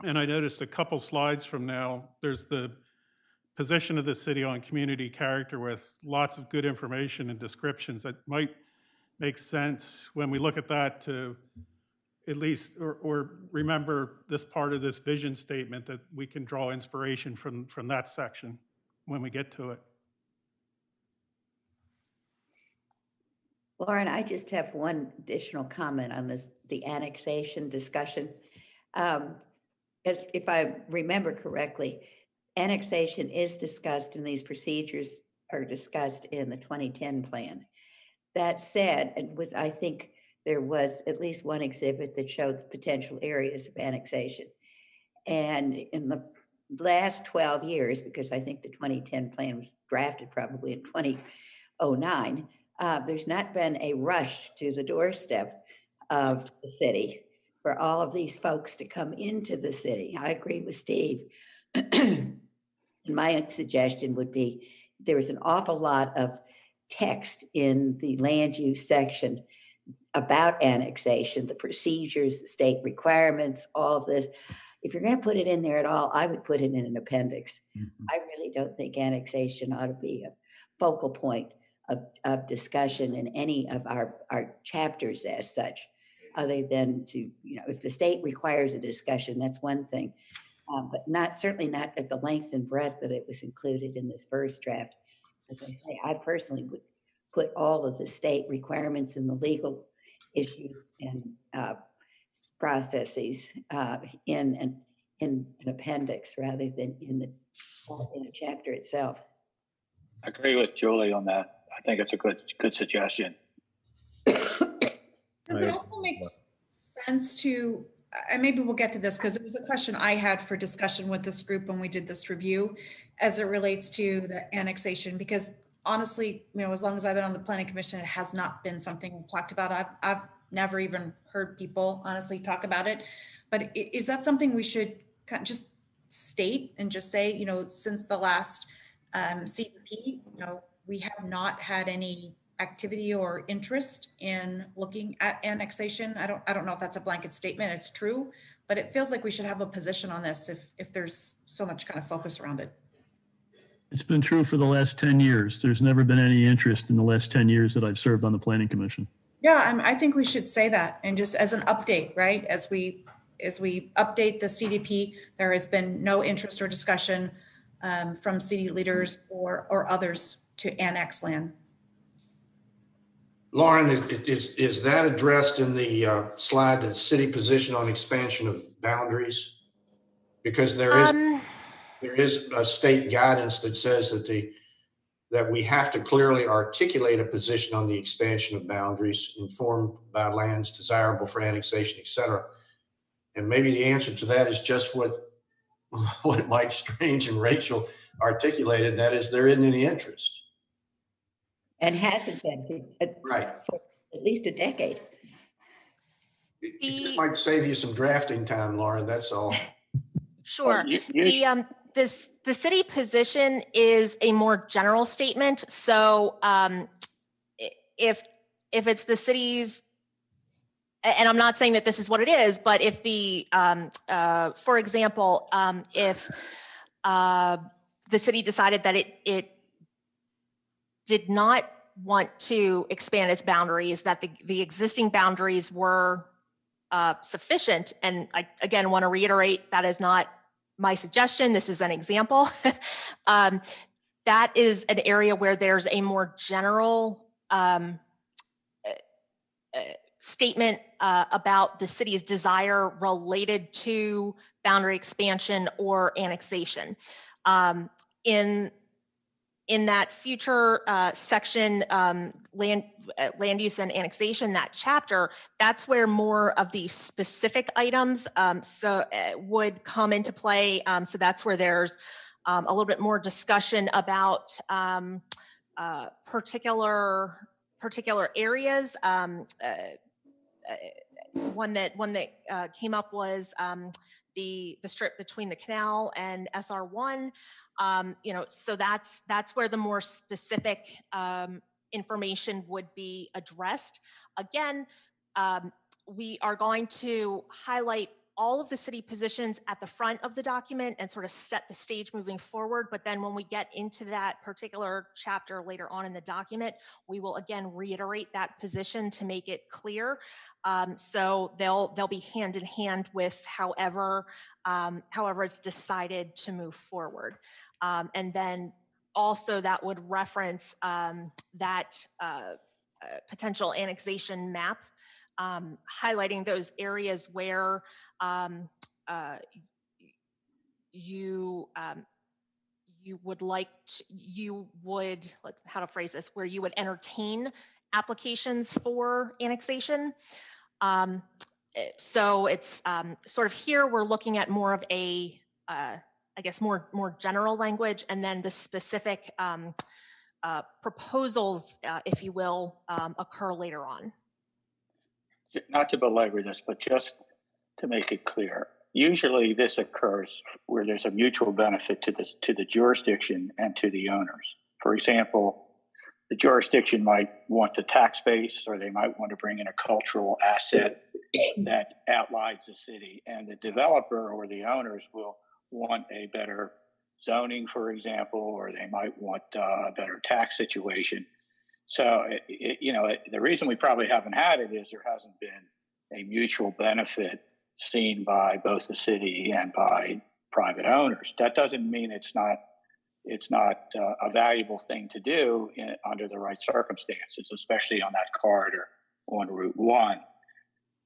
And I noticed a couple slides from now, there's the position of the city on community character with lots of good information and descriptions that might make sense when we look at that to at least, or remember this part of this vision statement, that we can draw inspiration from that section when we get to it. Lauren, I just have one additional comment on the annexation discussion. As if I remember correctly, annexation is discussed and these procedures are discussed in the 2010 plan. That said, and I think there was at least one exhibit that showed the potential areas of annexation. And in the last 12 years, because I think the 2010 plan was drafted probably in 2009, there's not been a rush to the doorstep of the city for all of these folks to come into the city. I agree with Steve. And my suggestion would be there's an awful lot of text in the land use section about annexation, the procedures, the state requirements, all of this. If you're going to put it in there at all, I would put it in an appendix. Mm-hmm. I really don't think annexation ought to be a focal point of discussion in any of our chapters as such, other than to, if the state requires a discussion, that's one thing, but certainly not at the length and breadth that it was included in this first draft. As I say, I personally would put all of the state requirements and the legal issues and processes in in an appendix rather than in a chapter itself. I agree with Julie on that. I think it's a good suggestion. Does it also make sense to, and maybe we'll get to this because it was a question I had for discussion with this group when we did this review as it relates to the annexation, because honestly, as long as I've been on the planning commission, it has not been something we've talked about. I've never even heard people honestly talk about it. But is that something we should just state and just say, since the last CDP, we have not had any activity or interest in looking at annexation? I don't know if that's a blanket statement. It's true, but it feels like we should have a position on this if there's so much kind of focus around it. It's been true for the last 10 years. There's never been any interest in the last 10 years that I've served on the planning commission. Yeah, I think we should say that, and just as an update, right? As we update the CDP, there has been no interest or discussion from city leaders or others to annex land. Lauren, is that addressed in the slide, that city position on expansion of boundaries? Because there is a state guidance that says that we have to clearly articulate a position on the expansion of boundaries informed by lands desirable for annexation, et cetera. And maybe the answer to that is just what Mike Strange and Rachel articulated, that is, there isn't any interest. And hasn't been for at least a decade. It just might save you some drafting time, Lauren, that's all. Sure. The city position is a more general statement. So if it's the city's, and I'm not saying that this is what it is, but if for example, if the city decided that it did not want to expand its boundaries, that the existing boundaries were sufficient, and I again want to reiterate that is not my suggestion, this is an example. That is an area where there's a more general statement about the city's desire related to boundary expansion or annexation. In that future section, land use and annexation, that chapter, that's where more of the specific items would come into play. So that's where there's a little bit more discussion about particular areas. One that came up was the strip between the canal and SR1. So that's where the more specific information would be addressed. Again, we are going to highlight all of the city positions at the front of the document and sort of set the stage moving forward. But then when we get into that particular chapter later on in the document, we will again reiterate that position to make it clear. So they'll be hand in hand with however it's decided to move forward. And then also that would reference that potential annexation map, highlighting those areas where you would like to, how to phrase this, where you would entertain applications for annexation. So it's sort of here we're looking at more of a, I guess more general language, and then the specific proposals, if you will, occur later on. Not to belabor this, but just to make it clear, usually this occurs where there's a mutual benefit to the jurisdiction and to the owners. For example, the jurisdiction might want the tax base, or they might want to bring in a cultural asset that outlines the city, and the developer or the owners will want a better zoning, for example, or they might want a better tax situation. So, the reason we probably haven't had it is there hasn't been a mutual benefit seen by both the city and by private owners. That doesn't mean it's not a valuable thing to do under the right circumstances, especially on that corridor on Route 1.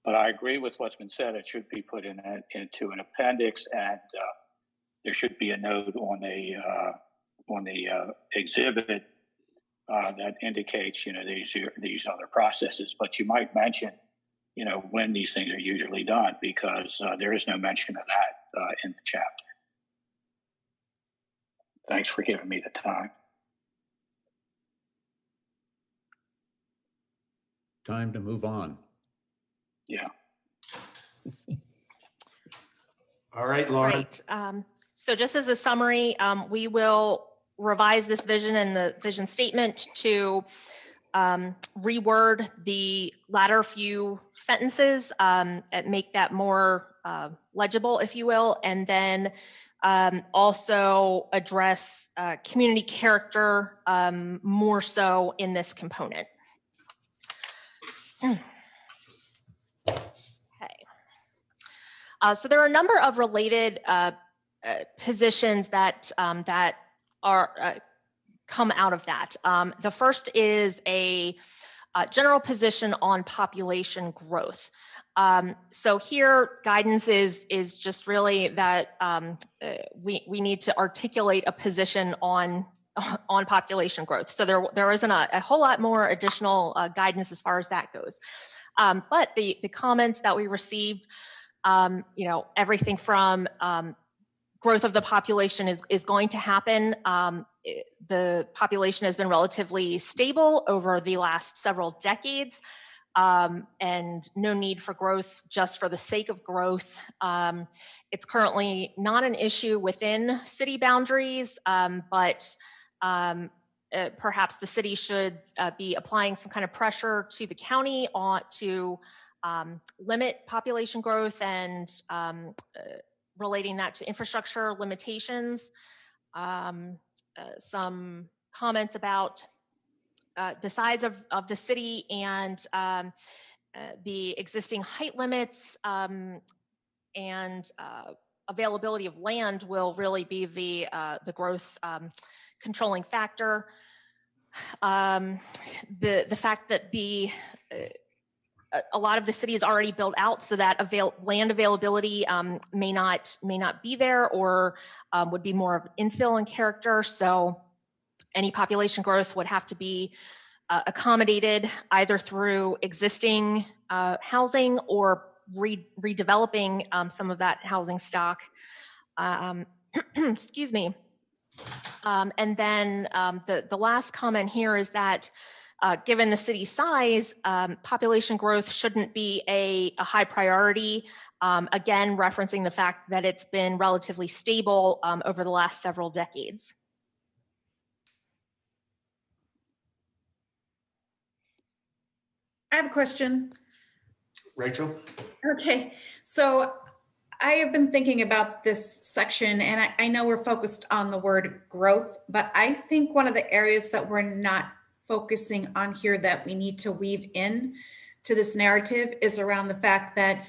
But I agree with what's been said. It should be put into an appendix, and there should be a note on the exhibit that indicates, these other processes. But you might mention, when these things are usually done, because there is no mention of that in the chapter. Thanks for giving me the time. Time to move on. Yeah. All right, Lauren. Right. So just as a summary, we will revise this vision and the vision statement to reword the latter few sentences and make that more legible, if you will, and then also address community character more so in this component. Okay. So there are a number of related positions that are come out of that. The first is a general position on population growth. So here, guidance is just really that we need to articulate a position on population growth. So there isn't a whole lot more additional guidance as far as that goes. But the comments that we received, everything from growth of the population is going to happen. The population has been relatively stable over the last several decades, and no need for growth just for the sake of growth. It's currently not an issue within city boundaries, but perhaps the city should be applying some kind of pressure to the county to limit population growth and relating that to infrastructure limitations. Some comments about the size of the city and the existing height limits and availability of land will really be the growth controlling factor. The fact that a lot of the city is already built out, so that land availability may not be there, or would be more of infill in character. So any population growth would have to be accommodated either through existing housing or redeveloping some of that housing stock. Excuse me. And then the last comment here is that given the city size, population growth shouldn't be a high priority. Again, referencing the fact that it's been relatively stable over the last several decades. I have a question. Rachel? Okay, so I have been thinking about this section, and I know we're focused on the word growth, but I think one of the areas that we're not focusing on here that we need to weave in to this narrative is around the fact that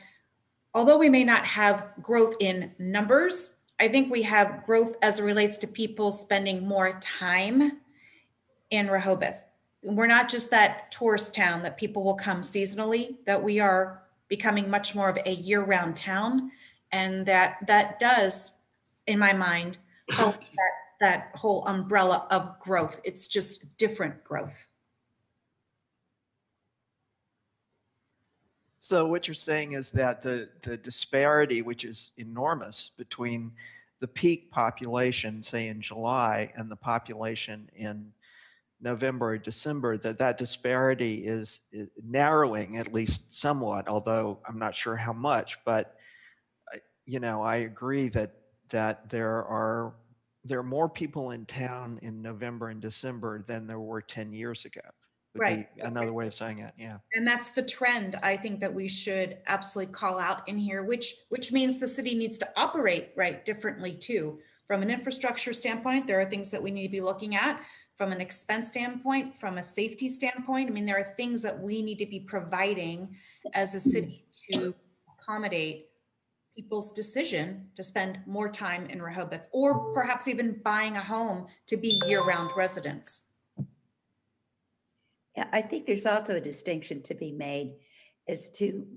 although we may not have growth in numbers, I think we have growth as it relates to people spending more time in Rehoboth. We're not just that tourist town that people will come seasonally, that we are becoming much more of a year-round town. And that does, in my mind, help that whole umbrella of growth. It's just different growth. So what you're saying is that the disparity, which is enormous, between the peak population, say in July, and the population in November or December, that disparity is narrowing, at least somewhat, although I'm not sure how much. But I agree that there are more people in town in November and December than there were 10 years ago. Would Right. be another way of saying it. Yeah. And that's the trend I think that we should absolutely call out in here, which means the city needs to operate differently too. From an infrastructure standpoint, there are things that we need to be looking at. From an expense standpoint, from a safety standpoint, I mean, there are things that we need to be providing as a city to accommodate people's decision to spend more time in Rehoboth, or perhaps even buying a home to be year-round residents. Yeah, I think there's also a distinction to be made as to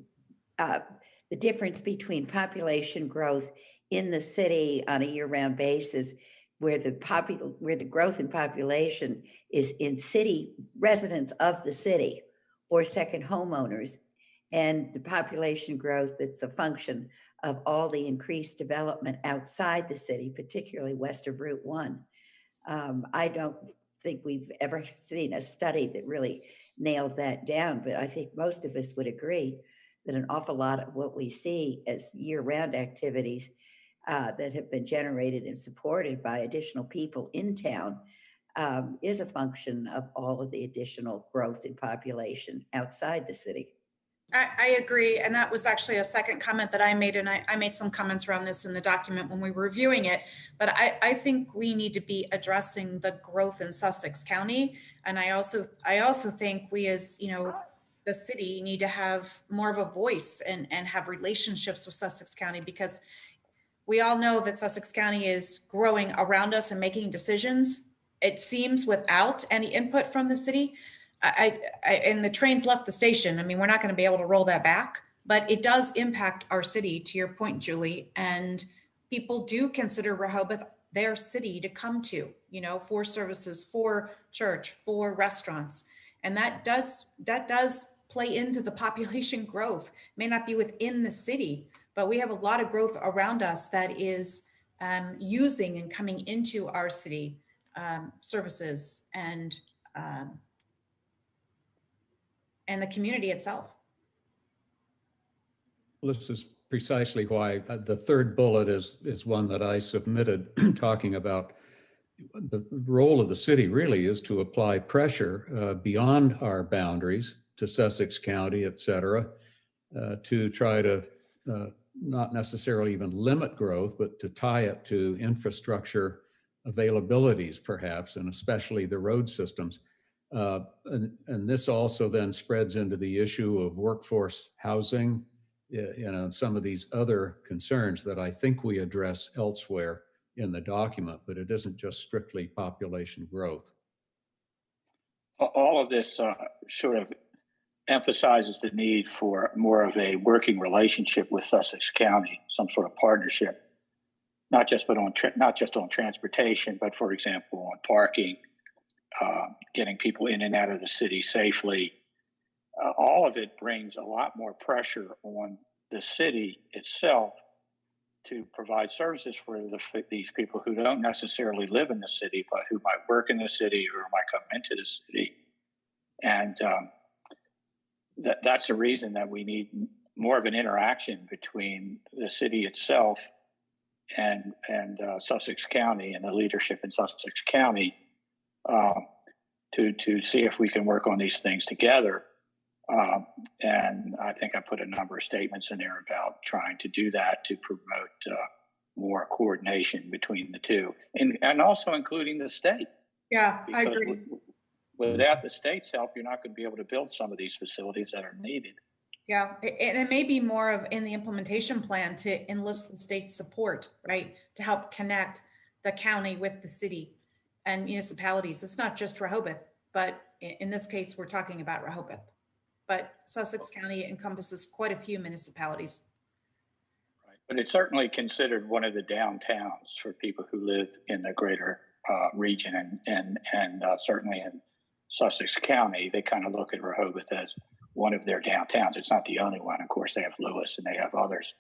the difference between population growth in the city on a year-round basis, where the growth in population is in city residents of the city or second homeowners, and the population growth that's a function of all the increased development outside the city, particularly west of Route 1. I don't think we've ever seen a study that really nailed that down, but I think most of us would agree that an awful lot of what we see as year-round activities that have been generated and supported by additional people in town is a function of all of the additional growth in population outside the city. I agree. And that was actually a second comment that I made. And I made some comments around this in the document when we were reviewing it. But I think we need to be addressing the growth in Sussex County. And I also think we, as the city, need to have more of a voice and have relationships with Sussex County, because we all know that Sussex County is growing around us and making decisions, it seems, without any input from the city. And the trains left the station. I mean, we're not going to be able to roll that back, but it does impact our city, to your point, Julie. And people do consider Rehoboth their city to come to, for services, for church, for restaurants. And that does play into the population growth. It may not be within the city, but we have a lot of growth around us that is using and coming into our city services and the community itself. Well, this is precisely why the third bullet is one that I submitted, talking about the role of the city really is to apply pressure beyond our boundaries to Sussex County, et cetera, to try to not necessarily even limit growth, but to tie it to infrastructure availabilities, perhaps, and especially the road systems. And this also then spreads into the issue of workforce housing, and some of these other concerns that I think we address elsewhere in the document, but it isn't just strictly population growth. All of this sort of emphasizes the need for more of a working relationship with Sussex County, some sort of partnership, not just on transportation, but for example on parking, getting people in and out of the city safely. All of it brings a lot more pressure on the city itself to provide services for these people who don't necessarily live in the city, but who might work in the city or might come into the city. And that's the reason that we need more of an interaction between the city itself and Sussex County and the leadership in Sussex County to see if we can work on these things together. And I think I put a number of statements in there about trying to do that to promote more coordination between the two, and also including the state. Yeah, because I agree. Without the state's help, you're not going to be able to build some of these facilities that are needed. Yeah, and it may be more of in the implementation plan to enlist the state's support, right? To help connect the county with the city and municipalities. It's not just Rehoboth, but in this case, we're talking about Rehoboth. But Sussex County encompasses quite a few municipalities. Right. But it's certainly considered one of the downtowns for people who live in the greater region, and certainly in Sussex County, they kind of look at Rehoboth as one of their downtowns. It's not the only one. Of course, they have Lewis and they have others,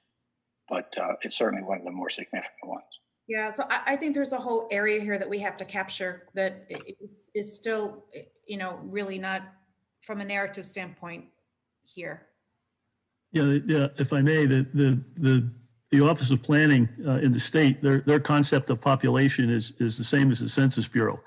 but it's certainly one of the more significant ones. Yeah, so I think there's a whole area here that we have to capture that is still, really not from a narrative standpoint here. Yeah. If I may, the Office of Planning in the state, their concept of population is the same as the Census Bureau.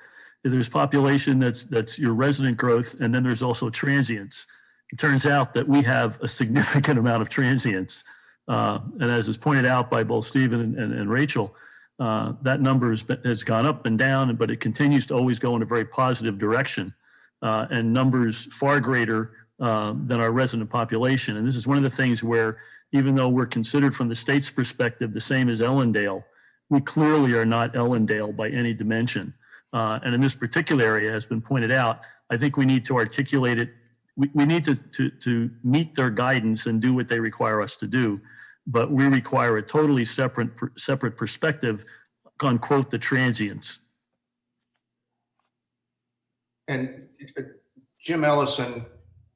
There's population that's your resident growth, and then there's also transients. It turns out that we have a significant amount of transients, and as is pointed out by both Stephen and Rachel, that number has gone up and down, but it continues to always go in a very positive direction, and numbers far greater than our resident population. And this is one of the things where, even though we're considered from the state's perspective the same as Ellendale, we clearly are not Ellendale by any dimension. And in this particular area, has been pointed out, I think we need to articulate it we need to meet their guidance and do what they require us to do. But we require a totally separate perspective on, quote, the transients. And Jim Ellison,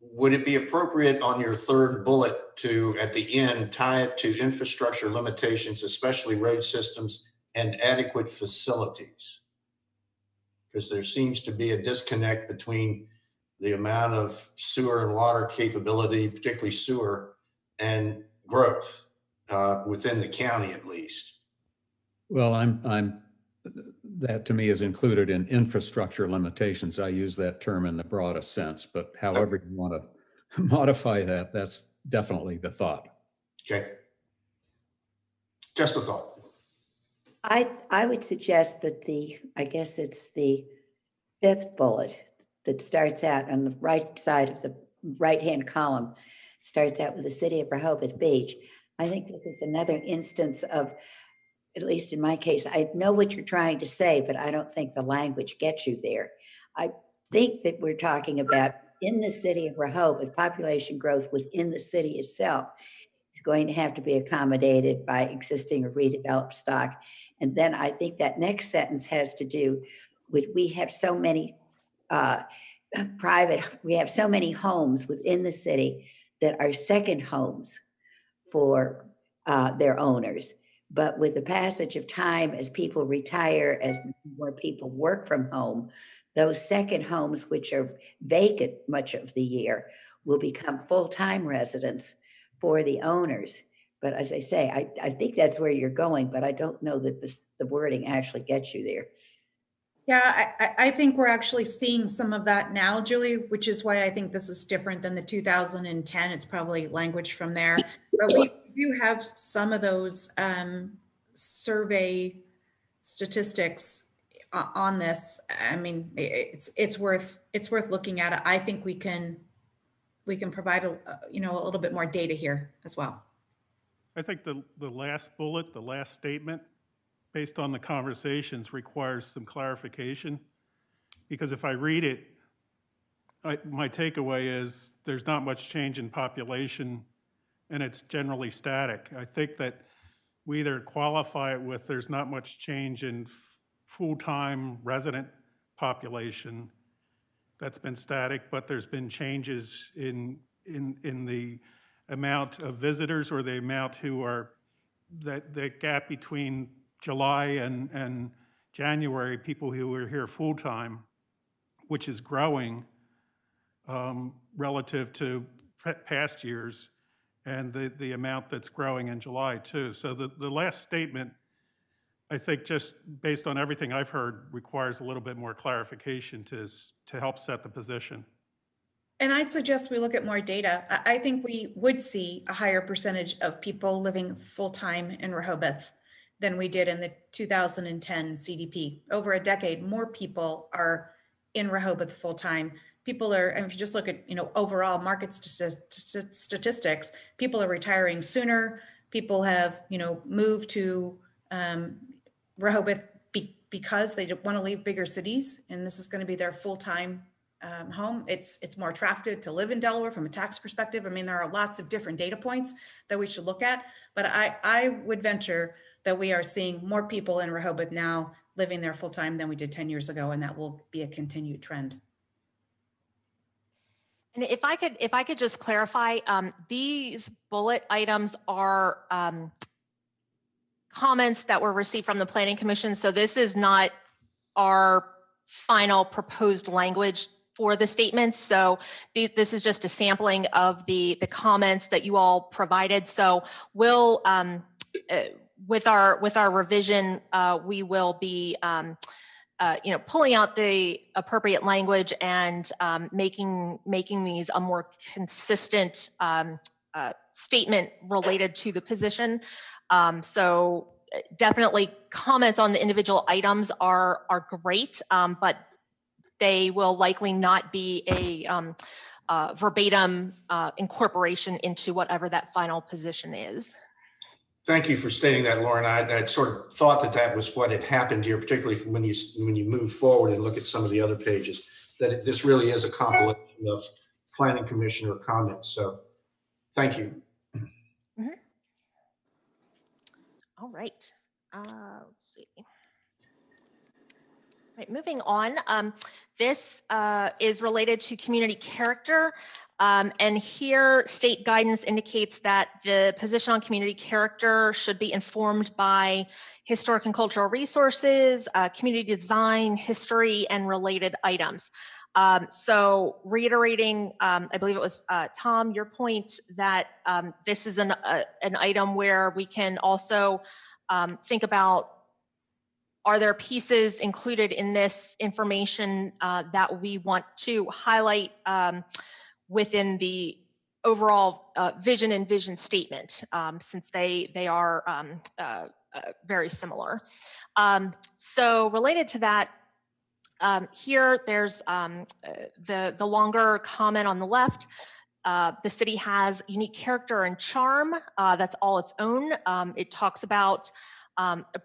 would it be appropriate on your third bullet to, at the end, tie it to infrastructure limitations, especially road systems and adequate facilities? Because there seems to be a disconnect between the amount of sewer and water capability, particularly sewer, and growth within the county, at least. Well, that to me is included in infrastructure limitations. I use that term in the broadest sense, but however you want to modify that, that's definitely the thought. Okay. Just a thought. I would suggest that I guess it's the fifth bullet that starts out on the right side of the right-hand column, starts out with the city of Rehoboth Beach. I think this is another instance of, at least in my case, I know what you're trying to say, but I don't think the language gets you there. I think that we're talking about in the city of Rehoboth, population growth within the city itself is going to have to be accommodated by existing or redeveloped stock. And then I think that next sentence has to do with, we have so many we have so many homes within the city that are second homes for their owners. But with the passage of time, as people retire, as more people work from home, those second homes, which are vacant much of the year, will become full-time residents for the owners. But as I say, I think that's where you're going, but I don't know that the wording actually gets you there. Yeah, I think we're actually seeing some of that now, Julie, which is why I think this is different than the 2010. It's probably language from there. But we do have some of those survey statistics on this. I mean, it's worth looking at it. I think we can provide a little bit more data here as well. I think the last bullet, the last statement, based on the conversations, requires some clarification, because if I read it, my takeaway is there's not much change in population and it's generally static. I think that we either qualify it with there's not much change in full-time resident population that's been static, but there's been changes in the amount of visitors, or the amount who are, that gap between July and January, people who are here full-time, which is growing relative to past years, and the amount that's growing in July too. So the last statement, I think, just based on everything I've heard, requires a little bit more clarification to help set the position. And I'd suggest we look at more data. I think we would see a higher percentage of people living full-time in Rehoboth than we did in the 2010 CDP. Over a decade, more people are in Rehoboth full-time. People are, and if you just look at, overall market statistics, people are retiring sooner. People have, moved to Rehoboth because they want to leave bigger cities, and this is going to be their full-time home. It's more attractive to live in Delaware from a tax perspective. I mean, there are lots of different data points that we should look at, but I would venture that we are seeing more people in Rehoboth now living there full time than we did 10 years ago, and that will be a continued trend. And if I could just clarify, these bullet items are comments that were received from the Planning Commission. So this is not our final proposed language for the statements. So this is just a sampling of the comments that you all provided. So we'll, with our revision, we will be pulling out the appropriate language and making these a more consistent statement related to the position. So definitely comments on the individual items are great, but they will likely not be a verbatim incorporation into whatever that final position is. Thank you for stating that, Lauren. I sort of thought that was what had happened here, particularly when you move forward and look at some of the other pages, that this really is a compilation of planning commissioner comments. So thank you. All right. Let's see. Right, moving on. This is related to community character. And here state guidance indicates that the position on community character should be informed by historic and cultural resources, community design, history, and related items. So reiterating, I believe it was Tom, your point that this is an item where we can also think about, are there pieces included in this information that we want to highlight within the overall vision and vision statement, since they are very similar. So related to that, here there's the longer comment on the left. The city has unique character and charm that's all its own. It talks about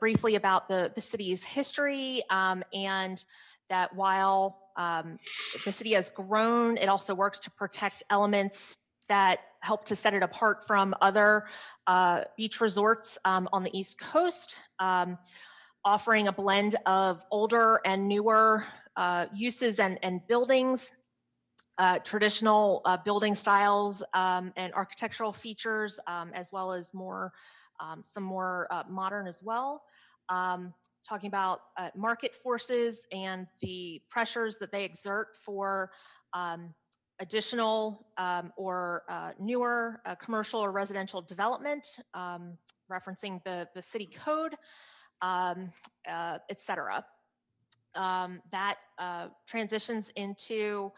briefly about the city's history, and that while the city has grown, it also works to protect elements that help to set it apart from other beach resorts on the East Coast, offering a blend of older and newer uses and buildings, traditional building styles and architectural features, as well as some more modern as well. Talking about market forces and the pressures that they exert for additional or newer commercial or residential development, referencing the city code, et cetera. That transitions into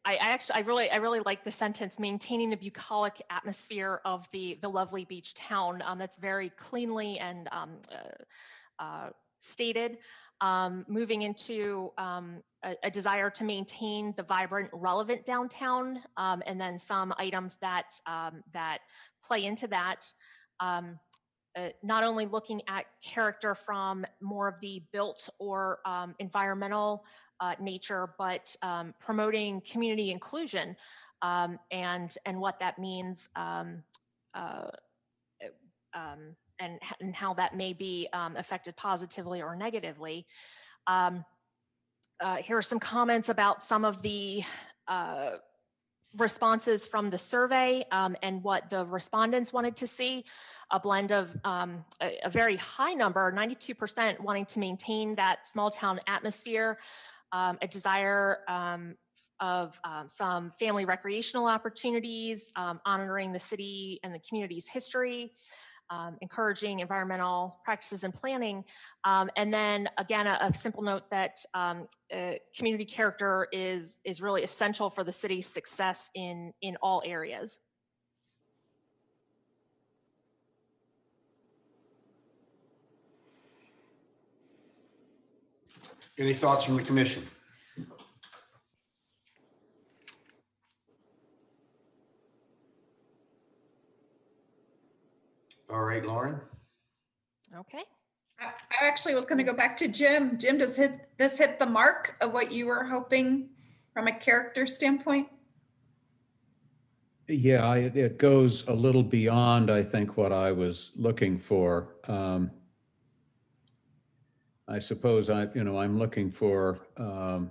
I really like the sentence, maintaining the bucolic atmosphere of the lovely beach town. That's very cleanly and stated. Moving into a desire to maintain the vibrant, relevant downtown, and then some items that that play into that. Not only looking at character from more of the built or environmental nature, but promoting community inclusion and what that means, and how that may be affected positively or negatively. Here are some comments about some of the responses from the survey and what the respondents wanted to see. A blend of a very high number, 92% wanting to maintain that small town atmosphere, a desire of some family recreational opportunities, honoring the city and the community's history, encouraging environmental practices and planning. And then again, a simple note that community character is really essential for the city's success in all areas. Any thoughts from the commission? All right, Lauren. Okay. I actually was going to go back to Jim. Jim, does this hit the mark of what you were hoping from a character standpoint? Yeah, it goes a little beyond, I think, what I was looking for. I suppose I'm looking for, again,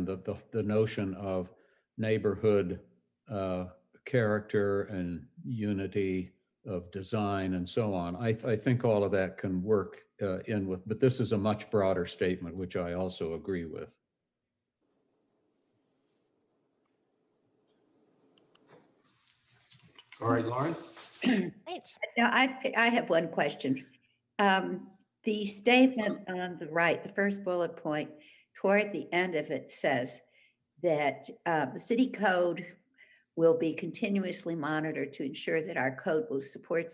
the notion of neighborhood character and unity of design and so on. I think all of that can work in with, but this is a much broader statement, which I also agree with. All right, Lauren. Right. Now, I have one question. The statement on the right, the first bullet point, toward the end of it says that the city code will be continuously monitored to ensure that our code will support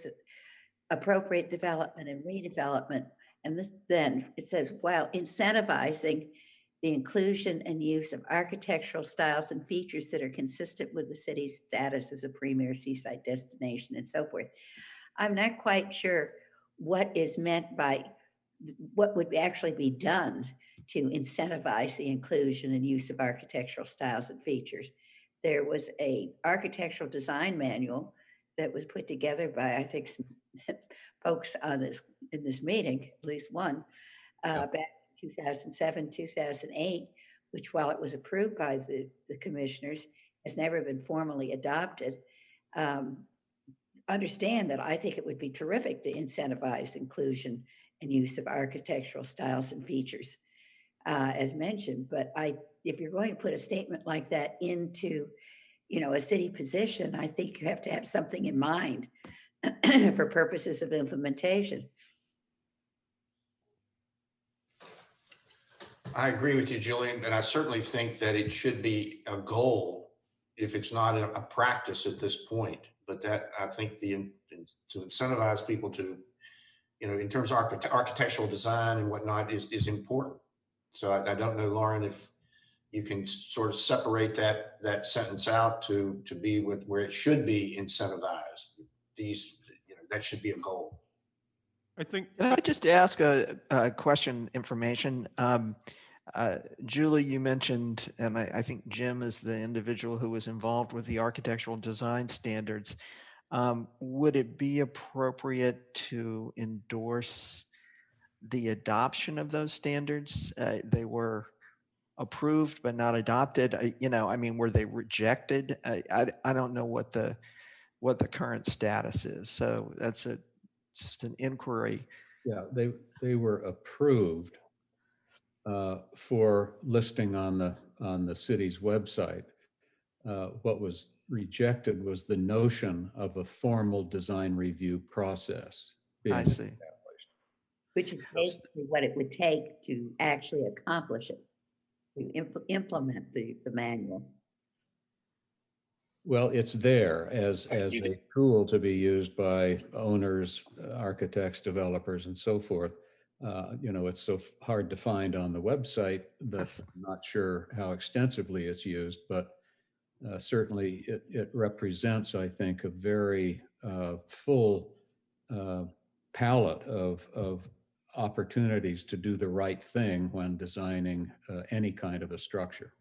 appropriate development and redevelopment. And this, then it says, while incentivizing the inclusion and use of architectural styles and features that are consistent with the city's status as a premier seaside destination and so forth. I'm not quite sure what is meant by what would actually be done to incentivize the inclusion and use of architectural styles and features. There was a architectural design manual that was put together by, I think, some folks on this in this meeting, at least one, back in 2007, 2008, which, while it was approved by the commissioners, has never been formally adopted. Understand that I think it would be terrific to incentivize inclusion and use of architectural styles and features, as mentioned. But if you're going to put a statement like that into, a city position, I think you have to have something in mind for purposes of implementation. I agree with you, Julian, and I certainly think that it should be a goal if it's not a practice at this point. But that, I think, to incentivize people to, in terms of architectural design and whatnot is important. So I don't know, Lauren, if you can sort of separate that sentence out to be with where it should be incentivized. That should be a goal. I think. Can I just ask a question, information? Julie, you mentioned, and I think Jim is the individual who was involved with the architectural design standards. Would it be appropriate to endorse the adoption of those standards? They were approved but not adopted. Were they rejected? I don't know what the current status is. So that's just an inquiry. Yeah, they were approved for listing on the city's website. What was rejected was the notion of a formal design review process. I see. Which is basically what it would take to actually accomplish it, to implement the manual. Well, it's there as a tool to be used by owners, architects, developers, and so forth. It's so hard to find on the website that I'm not sure how extensively it's used, but certainly it represents, I think, a very full palette of opportunities to do the right thing when designing any kind of a structure.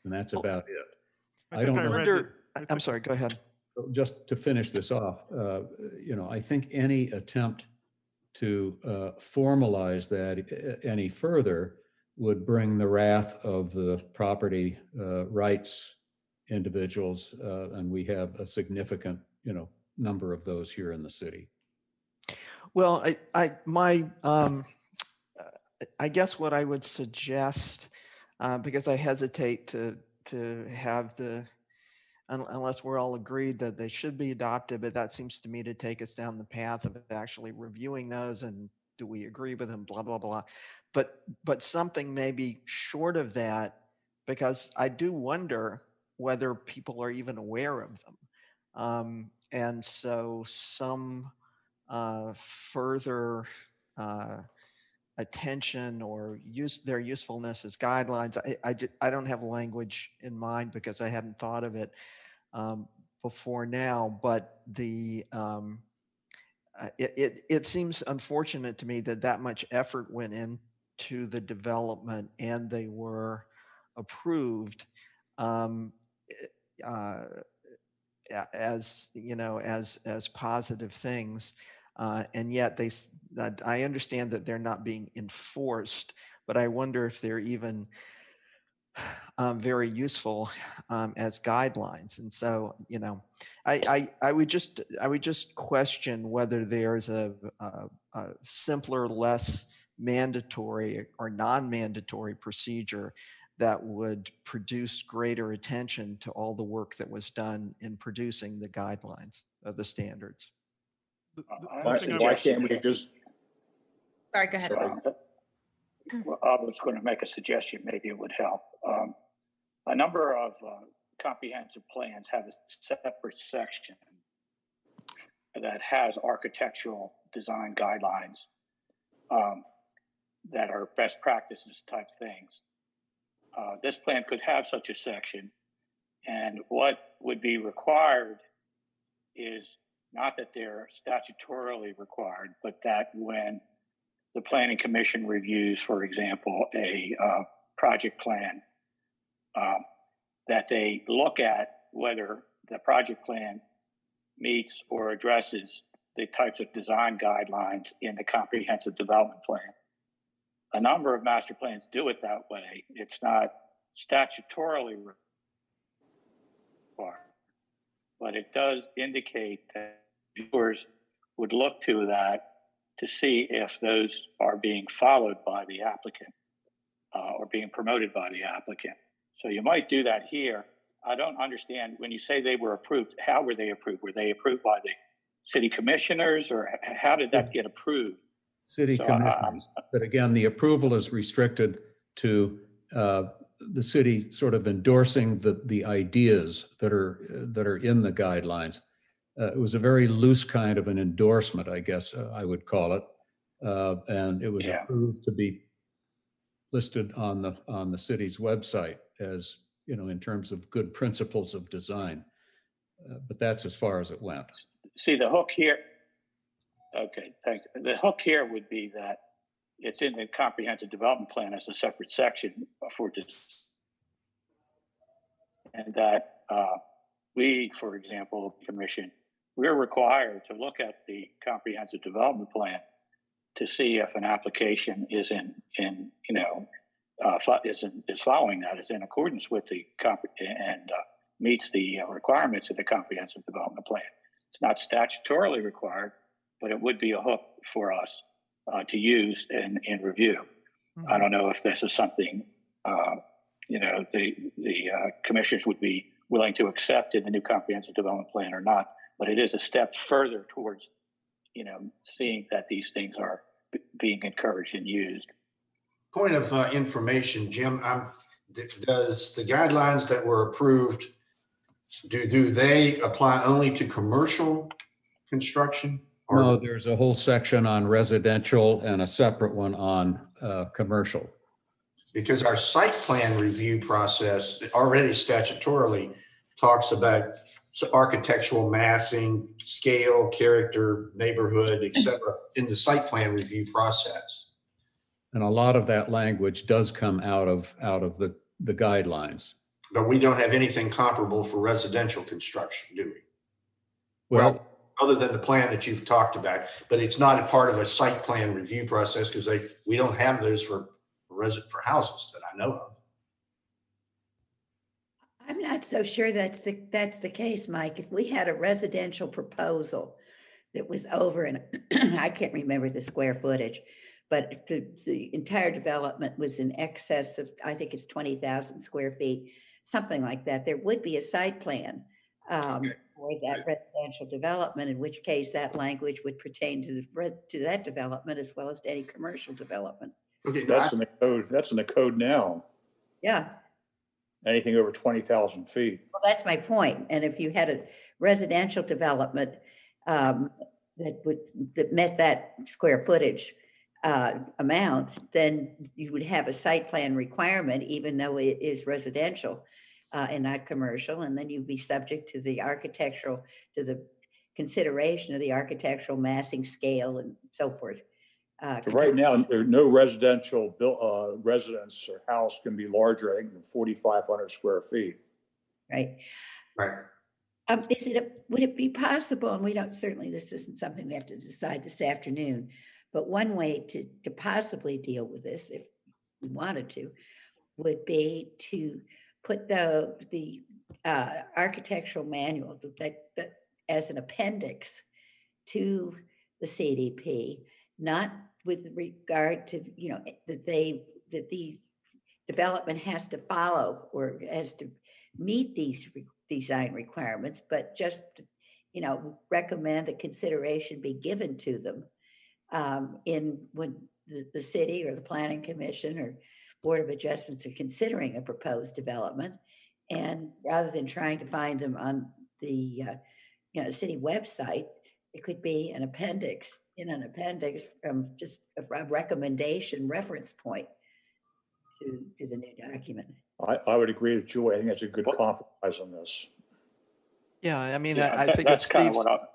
And that's about it. I don't know. I'm sorry, go ahead. Just to finish this off, I think any attempt to formalize that any further would bring the wrath of the property rights individuals, and we have a significant, number of those here in the city. Well, I guess what I would suggest, because I hesitate to have unless we're all agreed that they should be adopted, but that seems to me to take us down the path of actually reviewing those and do we agree with them, blah, blah, blah. But something maybe short of that, because I do wonder whether people are even aware of them. And so some further attention or their usefulness as guidelines. I don't have language in mind because I hadn't thought of it before now, but it seems unfortunate to me that much effort went into the development and they were approved as positive things. And yet I understand that they're not being enforced, but I wonder if they're even very useful as guidelines. And so, I would just question whether there's a simpler, less mandatory or non-mandatory procedure that would produce greater attention to all the work that was done in producing the guidelines of the standards. Why can't we just? Sorry, go ahead. Well, I was going to make a suggestion. Maybe it would help. A number of comprehensive plans have a separate section that has architectural design guidelines that are best practices type things. This plan could have such a section, and what would be required is not that they're statutorily required, but that when the Planning Commission reviews, for example, a project plan, that they look at whether the project plan meets or addresses the types of design guidelines in the comprehensive development plan. A number of master plans do it that way. It's not statutorily required, but it does indicate that viewers would look to that to see if those are being followed by the applicant or being promoted by the applicant. So you might do that here. I don't understand when you say they were approved, how were they approved? Were they approved by the city commissioners, or how did that get approved? City commissioners. But again, the approval is restricted to the city sort of endorsing the ideas that are in the guidelines. It was a very loose kind of an endorsement, I guess I would call it. And it was approved to be listed on the city's website as, you know, in terms of good principles of design. But that's as far as it went. See, the hook here, okay, thanks. The hook here would be that it's in the comprehensive development plan as a separate section for this. And that we, for example, the commission, we're required to look at the comprehensive development plan to see if an application is is following that, is in accordance with the meets the requirements of the comprehensive development plan. It's not statutorily required, but it would be a hook for us to use in review. I don't know if this is something the commissioners would be willing to accept in the new comprehensive development plan or not, but it is a step further towards seeing that these things are being encouraged and used. Point of information, Jim, does the guidelines that were approved, do they apply only to commercial construction? Or? No, there's a whole section on residential and a separate one on commercial. Because our site plan review process already statutorily talks about architectural massing, scale, character, neighborhood, et cetera, in the site plan review process. And a lot of that language does come out of the guidelines. But we don't have anything comparable for residential construction, do we? Well, other than the plan that you've talked about, but it's not a part of a site plan review process because we don't have those for houses that I know of. I'm not so sure that's the case, Mike. If we had a residential proposal that was over, and I can't remember the square footage, but the entire development was in excess of, I think it's 20,000 square feet, something like that, there would be a site plan for that residential development, in which case that language would pertain to that development as well as to any commercial development. Okay, That's in the code. That's in the code now. Yeah. Anything over 20,000 feet. Well, that's my point. And if you had a residential development that met that square footage amount, then you would have a site plan requirement, even though it is residential and not commercial. And then you'd be subject to the consideration of the architectural massing scale and so forth. So right now, there's no residential residence or house can be larger, I think, than 4,500 square feet. Right. Right. Would it be possible, and we don't, certainly this isn't something we have to decide this afternoon, but one way to possibly deal with this, if we wanted to, would be to put the architectural manual that as an appendix to the CDP, not with regard to, that the development has to follow or has to meet these design requirements, but just, recommend a consideration be given to them when the city or the planning commission or board of adjustments are considering a proposed development. And rather than trying to find them on the city website, it could be an appendix from just a recommendation reference point to the new document. I would agree with Joy. I think that's a good compromise on this. Yeah, I mean, Yeah, I think that's it's kind of Steve's. what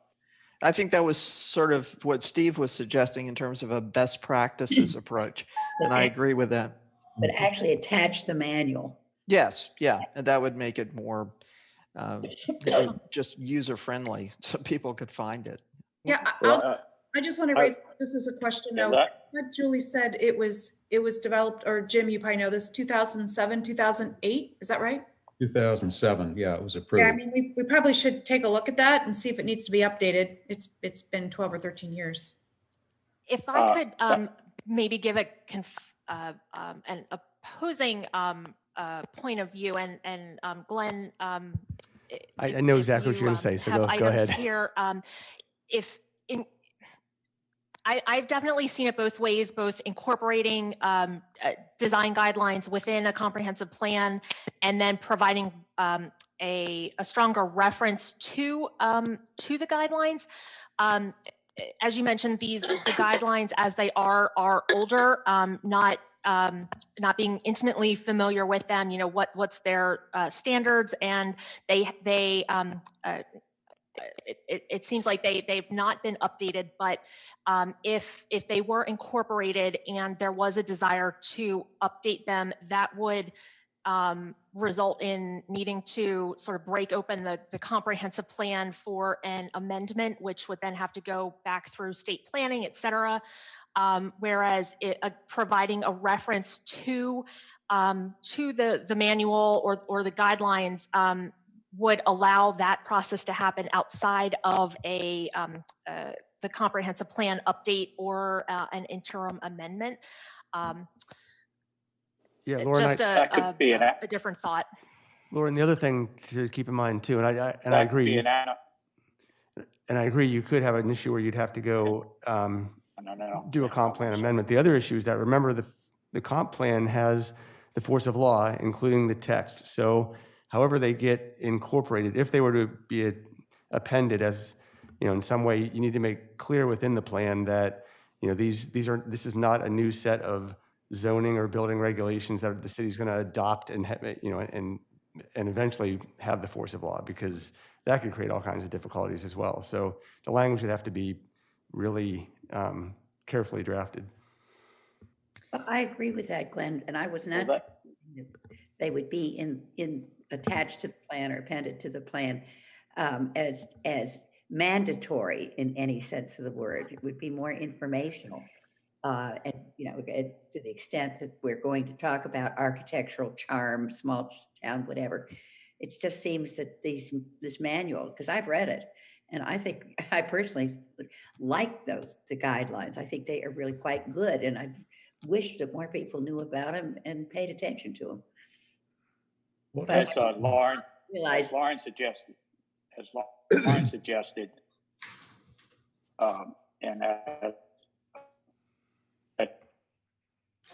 I think that was sort of what Steve was suggesting in terms of a best practices approach. And I agree with that. But actually attach the manual. Yes, yeah, and that would make it more just user friendly so people could find it. Yeah, Well, I just want to raise this as a question though. What Julie said it was developed, or Jim, you probably know this, 2007, 2008, is that right? 2007, yeah, it was approved. Yeah, I mean, we probably should take a look at that and see if it needs to be updated. It's been 12 or 13 years. If I could maybe give an opposing point of view, and Glenn, I know exactly what you're going to say, so go ahead. Here, I've definitely seen it both ways, both incorporating design guidelines within a comprehensive plan and then providing a stronger reference to the guidelines. As you mentioned, the guidelines as they are older, not being intimately familiar with them, you know, what's their standards, and it seems like they've not been updated, but if they were incorporated and there was a desire to update them, that would result in needing to sort of break open the comprehensive plan for an amendment, which would then have to go back through state planning, et cetera. Whereas providing a reference to the manual or the guidelines would allow that process to happen outside of the comprehensive plan update or an interim amendment. Yeah, Lauren, just a different thought. Lauren, the other thing to keep in mind too, and I agree, and I agree, you could have an issue where you'd have to go do a comp plan amendment. The other issue is that, remember, the comp plan has the force of law, including the text. So however they get incorporated, if they were to be appended as, you know, in some way, you need to make clear within the plan that, you know, this is not a new set of zoning or building regulations that the city's going to adopt and you know, and eventually have the force of law, because that could create all kinds of difficulties as well. So the language would have to be really carefully drafted. I agree with that, Glenn, and I was not saying they would be in attached to the plan or appended to the plan as mandatory in any sense of the word. It would be more informational. And, you know, to the extent that we're going to talk about architectural charm, small town, whatever, it just seems that this manual, because I've read it, and I think I personally like the guidelines. I think they are really quite good, and I wish that more people knew about them and paid attention to them. As Lauren suggested,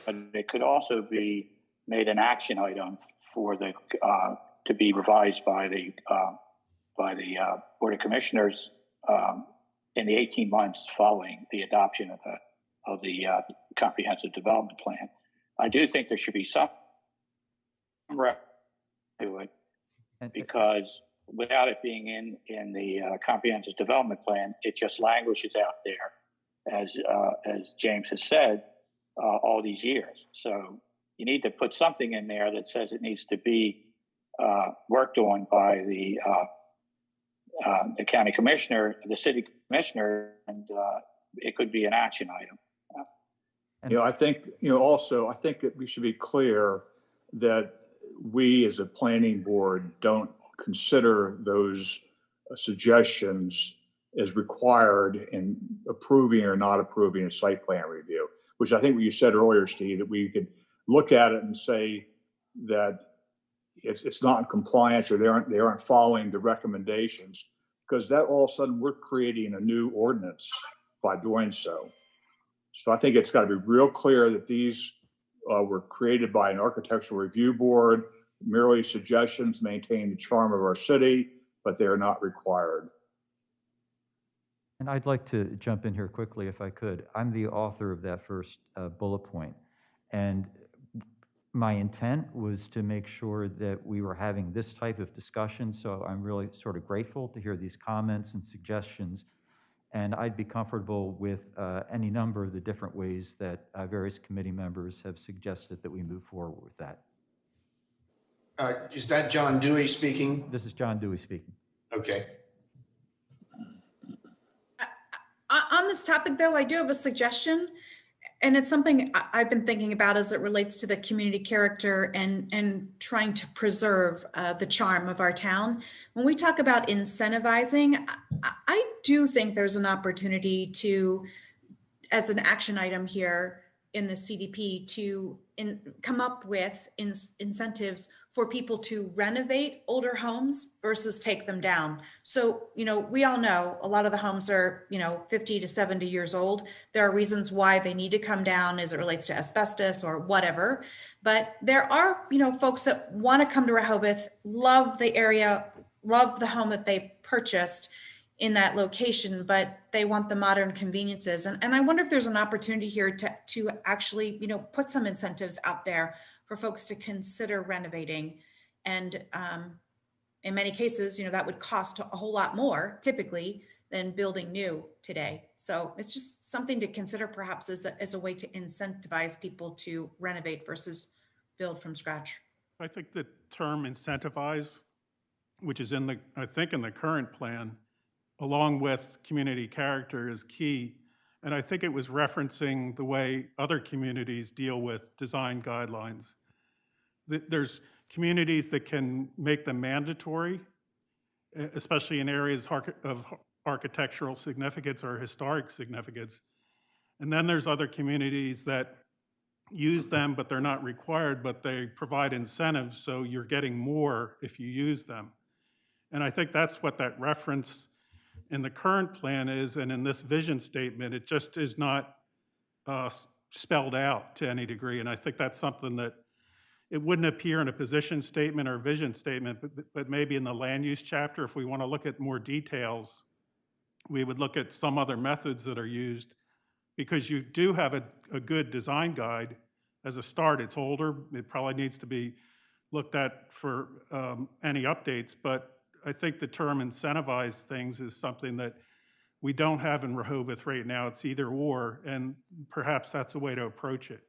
and it could also be made an action item for the to be revised by the Board of Commissioners in the 18 months following the adoption of the comprehensive development plan. I do think there should be some to it, because without it being in the comprehensive development plan, it just languishes out there, as James has said, all these years. So you need to put something in there that says it needs to be worked on by the county commissioner, the city commissioner, and it could be an action item. You know, I think, you know, also, I think that we should be clear that we as a planning board don't consider those suggestions as required in approving or not approving a site plan review, which I think what you said earlier, Steve, that we could look at it and say that it's not in compliance, or they aren't following the recommendations, because that all of a sudden we're creating a new ordinance by doing so. So I think it's got to be real clear that these were created by an architectural review board, merely suggestions, maintain the charm of our city, but they are not required. And I'd like to jump in here quickly if I could. I'm the author of that first bullet point. And my intent was to make sure that we were having this type of discussion. So I'm really sort of grateful to hear these comments and suggestions. And I'd be comfortable with any number of the different ways that various committee members have suggested that we move forward with that. Is that John Dewey speaking? This is John Dewey speaking. Okay. On this topic, though, I do have a suggestion, and it's something I've been thinking about as it relates to the community character and trying to preserve the charm of our town. When we talk about incentivizing, I do think there's an opportunity to, as an action item here in the CDP, to come up with incentives for people to renovate older homes versus take them down. So, we all know a lot of the homes are, 50 to 70 years old. There are reasons why they need to come down as it relates to asbestos or whatever. But there are, folks that want to come to Rehoboth, love the area, love the home that they purchased in that location, but they want the modern conveniences. And I wonder if there's an opportunity here to actually, put some incentives out there for folks to consider renovating. And in many cases, that would cost a whole lot more typically than building new today. So it's just something to consider perhaps as a way to incentivize people to renovate versus build from scratch. I think the term incentivize, which is in the current plan, along with community character, is key. And I think it was referencing the way other communities deal with design guidelines. There's communities that can make them mandatory, especially in areas of architectural significance or historic significance. And then there's other communities that use them, but they're not required, but they provide incentives, so you're getting more if you use them. And I think that's what that reference in the current plan is, and in this vision statement, it just is not spelled out to any degree. And I think that's something that it wouldn't appear in a position statement or vision statement, but maybe in the land use chapter, if we want to look at more details, we would look at some other methods that are used, because you do have a good design guide as a start. It's older. It probably needs to be looked at for any updates, but I think the term incentivize things is something that we don't have in Rehoboth right now. It's either or, and perhaps that's a way to approach it.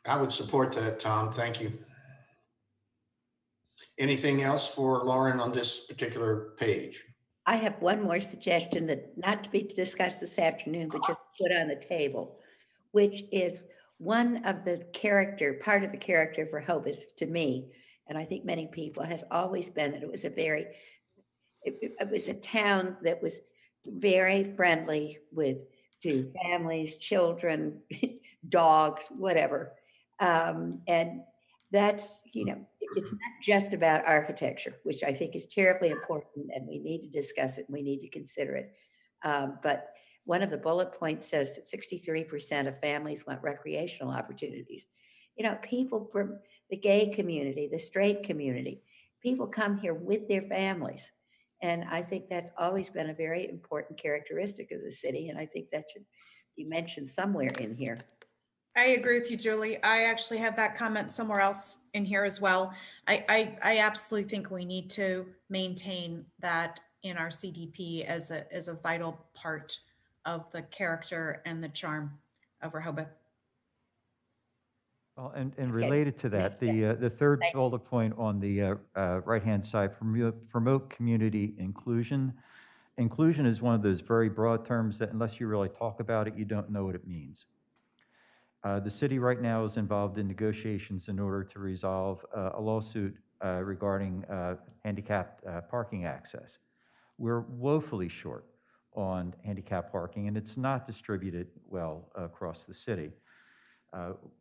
I would support that, Tom. Thank you. Anything else for Lauren on this particular page? I have one more suggestion that not to be discussed this afternoon, but just put on the table, which is one of the part of the character of Rehoboth to me, and I think many people, has always been that it was it was a town that was very friendly to families, children, dogs, whatever. And that's, it's not just about architecture, which I think is terribly important, and we need to discuss it and we need to consider it. But one of the bullet points says that 63% of families want recreational opportunities. People from the gay community, the straight community, people come here with their families. And I think that's always been a very important characteristic of the city. And I think that should be mentioned somewhere in here. I agree with you, Julie. I actually have that comment somewhere else in here as well. I absolutely think we need to maintain that in our CDP as a vital part of the character and the charm of Rehoboth. Well, and related to that, the third bullet point on the right-hand side, promote community inclusion. Inclusion is one of those very broad terms that unless you really talk about it, you don't know what it means. The city right now is involved in negotiations in order to resolve a lawsuit regarding handicapped parking access. We're woefully short on handicap parking, and it's not distributed well across the city.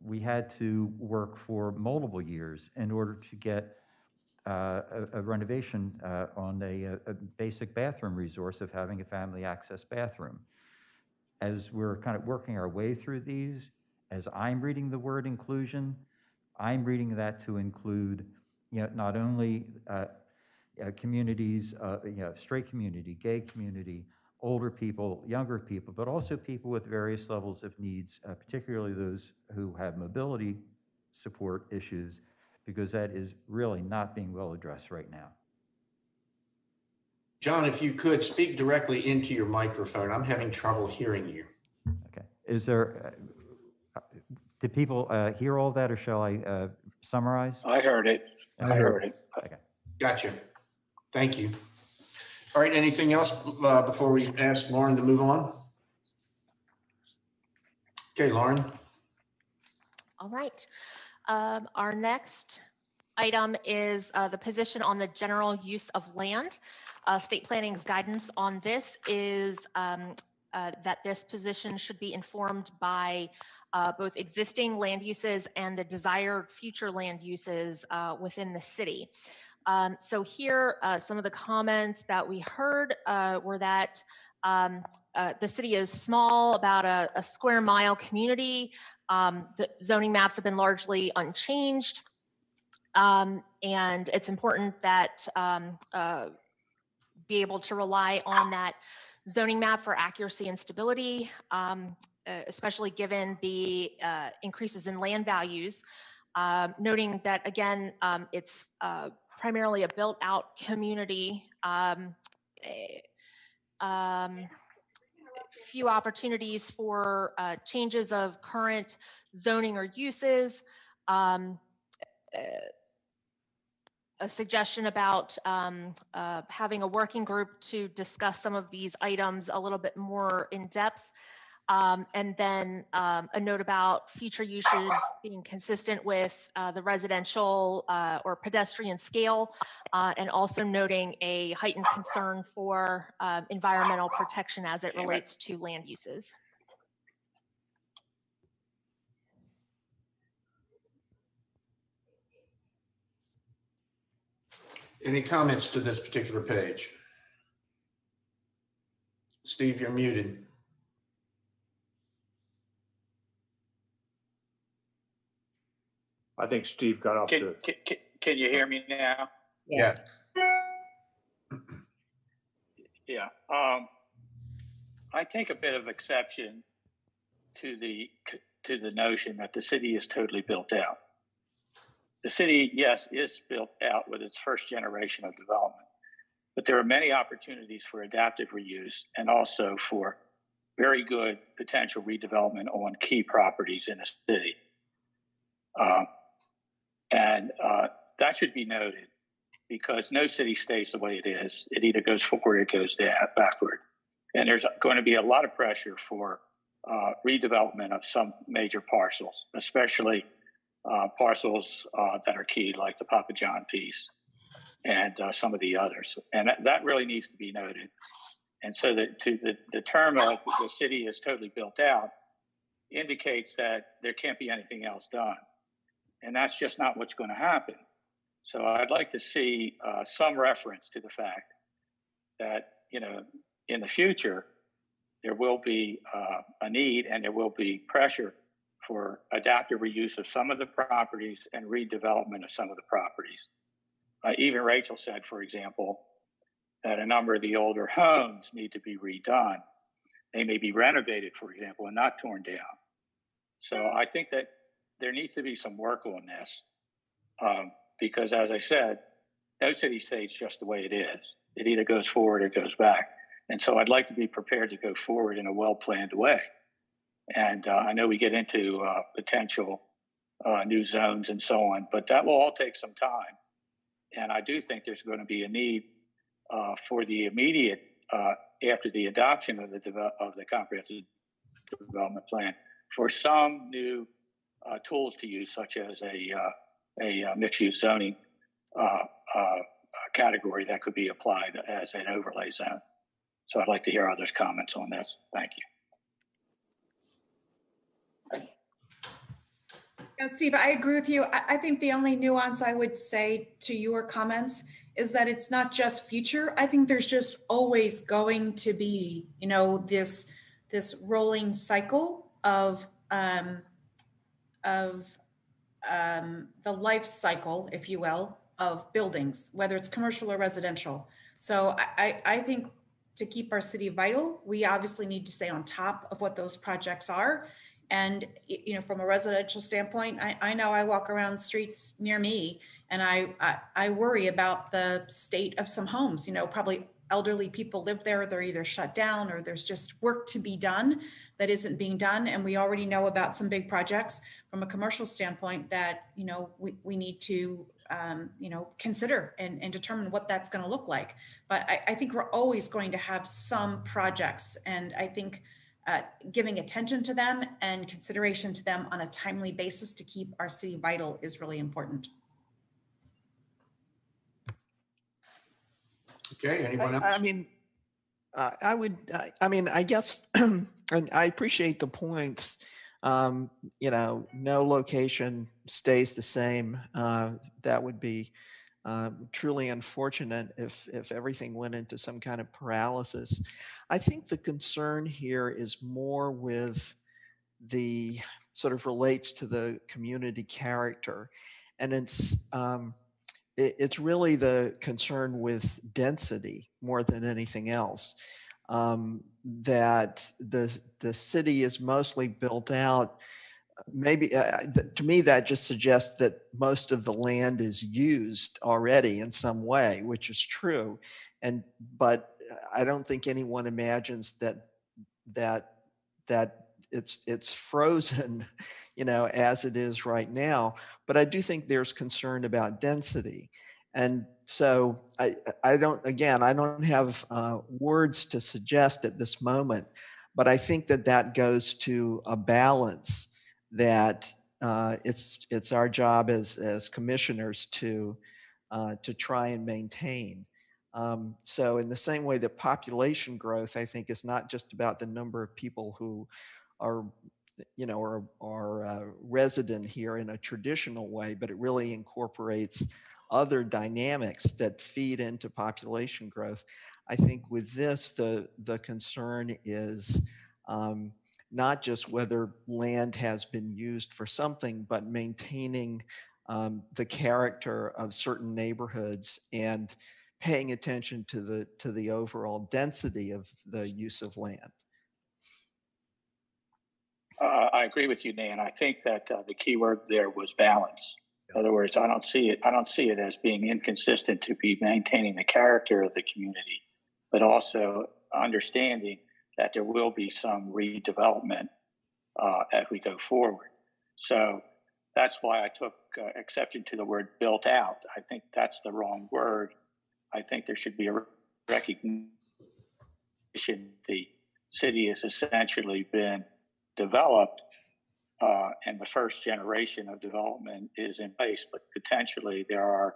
We had to work for multiple years in order to get a renovation on a basic bathroom resource of having a family access bathroom. As we're kind of working our way through these, as I'm reading the word inclusion, I'm reading that to include, not only communities, straight community, gay community, older people, younger people, but also people with various levels of needs, particularly those who have mobility support issues, because that is really not being well addressed right now. John, if you could speak directly into your microphone. I'm having trouble hearing you. Okay. Is there, did people hear all that, or shall I summarize? I heard it. I heard it. Okay. Gotcha. Thank you. All right, anything else before we ask Lauren to move on? Okay, Lauren. All right. Our next item is the position on the general use of land. State Planning's guidance on this is that this position should be informed by both existing land uses and the desired future land uses within the city. So here, some of the comments that we heard were that the city is small, about a square mile community. The zoning maps have been largely unchanged. And it's important that be able to rely on that zoning map for accuracy and stability, especially given the increases in land values. Noting that, again, it's primarily a built out community, few opportunities for changes of current zoning or uses, a suggestion about having a working group to discuss some of these items a little bit more in depth. And then a note about future uses being consistent with the residential or pedestrian scale, and also noting a heightened concern for environmental protection as it relates to land uses. Any comments to this particular page? Steve, you're muted. I think Steve got up to. Can you hear me now? Yeah. Yeah. I take a bit of exception to the notion that the city is totally built out. The city, yes, is built out with its first generation of development, but there are many opportunities for adaptive reuse and also for very good potential redevelopment on key properties in the city. And that should be noted, because no city stays the way it is. It either goes forward or it goes backward. And there's going to be a lot of pressure for redevelopment of some major parcels, especially parcels that are key, like the Papa John piece and some of the others. And that really needs to be noted. And so the term of the city is totally built out indicates that there can't be anything else done. And that's just not what's going to happen. So I'd like to see some reference to the fact that, you know, in the future, there will be a need and there will be pressure for adaptive reuse of some of the properties and redevelopment of some of the properties. Even Rachel said, for example, that a number of the older homes need to be redone. They may be renovated, for example, and not torn down. So I think that there needs to be some work on this because, as I said, no city stays just the way it is. It either goes forward or it goes back. And so I'd like to be prepared to go forward in a well-planned way. And I know we get into potential new zones and so on, but that will all take some time. And I do think there's going to be a need for the immediate, after the adoption of the comprehensive development plan, for some new tools to use, such as a mixed-use zoning category that could be applied as an overlay zone. So I'd like to hear others' comments on this. Thank you. Yeah, Steve, I agree with you. I think the only nuance I would say to your comments is that it's not just future. I think there's just always going to be, you know, this rolling cycle of the life cycle, if you will, of buildings, whether it's commercial or residential. So I think to keep our city vital, we obviously need to stay on top of what those projects are. And, you know, from a residential standpoint, I know I walk around streets near me and I worry about the state of some homes, you know, probably elderly people live there, they're either shut down or there's just work to be done that isn't being done. And we already know about some big projects from a commercial standpoint that, we need to, consider and determine what that's going to look like. But I think we're always going to have some projects. And I think giving attention to them and consideration to them on a timely basis to keep our city vital is really important. Okay, anyone else? I guess, and I appreciate the points. No location stays the same. That would be truly unfortunate if everything went into some kind of paralysis. I think the concern here is more with the sort of relates to the community character, and it's really the concern with density more than anything else. That the city is mostly built out. Maybe to me that just suggests that most of the land is used already in some way, which is true, but I don't think anyone imagines that it's frozen, as it is right now. But I do think there's concern about density. And so I don't have words to suggest at this moment, but I think that goes to a balance that it's our job as commissioners to try and maintain. So in the same way that population growth, I think, is not just about the number of people who are resident here in a traditional way, but it really incorporates other dynamics that feed into population growth. I think with this, the concern is not just whether land has been used for something, but maintaining the character of certain neighborhoods and paying attention to the overall density of the use of land. I agree with you, Nan. I think that the key word there was balance. In other words, I don't see it as being inconsistent to be maintaining the character of the community, but also understanding that there will be some redevelopment as we go forward. So that's why I took exception to the word built out. I think that's the wrong word. I think there should be a recognition the city has essentially been developed and the first generation of development is in place, but potentially there are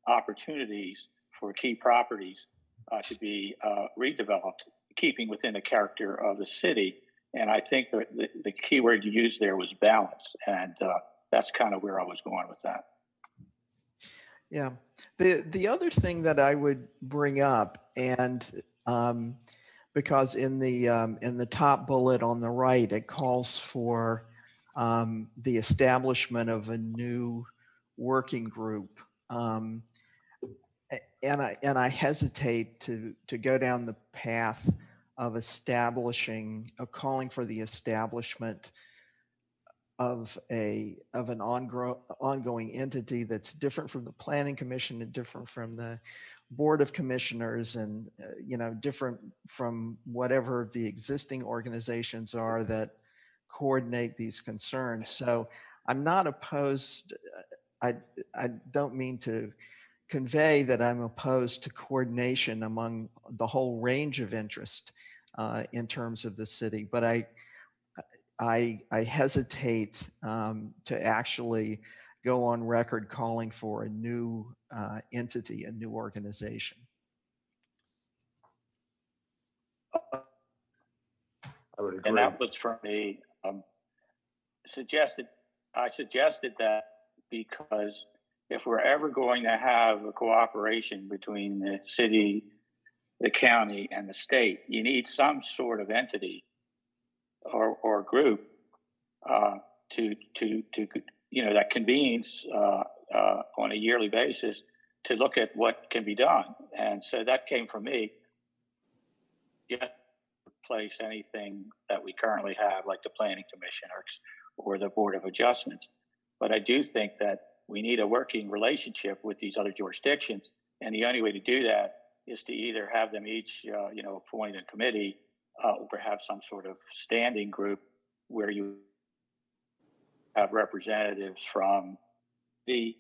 opportunities for key properties to be redeveloped, keeping within the character of the city. And I think the key word you used there was balance. And that's kind of where I was going with that. Yeah. The other thing that I would bring up, and because in the top bullet on the right, it calls for the establishment of a new working group. And I hesitate to go down the path of calling for the establishment of an ongoing entity that's different from the Planning Commission and different from the Board of Commissioners and different from whatever the existing organizations are that coordinate these concerns. So I'm not opposed. I don't mean to convey that I'm opposed to coordination among the whole range of interest in terms of the city, but I hesitate to actually go on record calling for a new entity, a new organization. I would agree. And that was from me. I suggested that because if we're ever going to have a cooperation between the city, the county, and the state, you need some sort of entity or group to that convenes on a yearly basis to look at what can be done. And so that came from me. Just replace anything that we currently have, like the Planning Commission or the Board of Adjustments. But I do think that we need a working relationship with these other jurisdictions, and the only way to do that is to either have them each, appoint a committee or perhaps some sort of standing group where you have representatives from the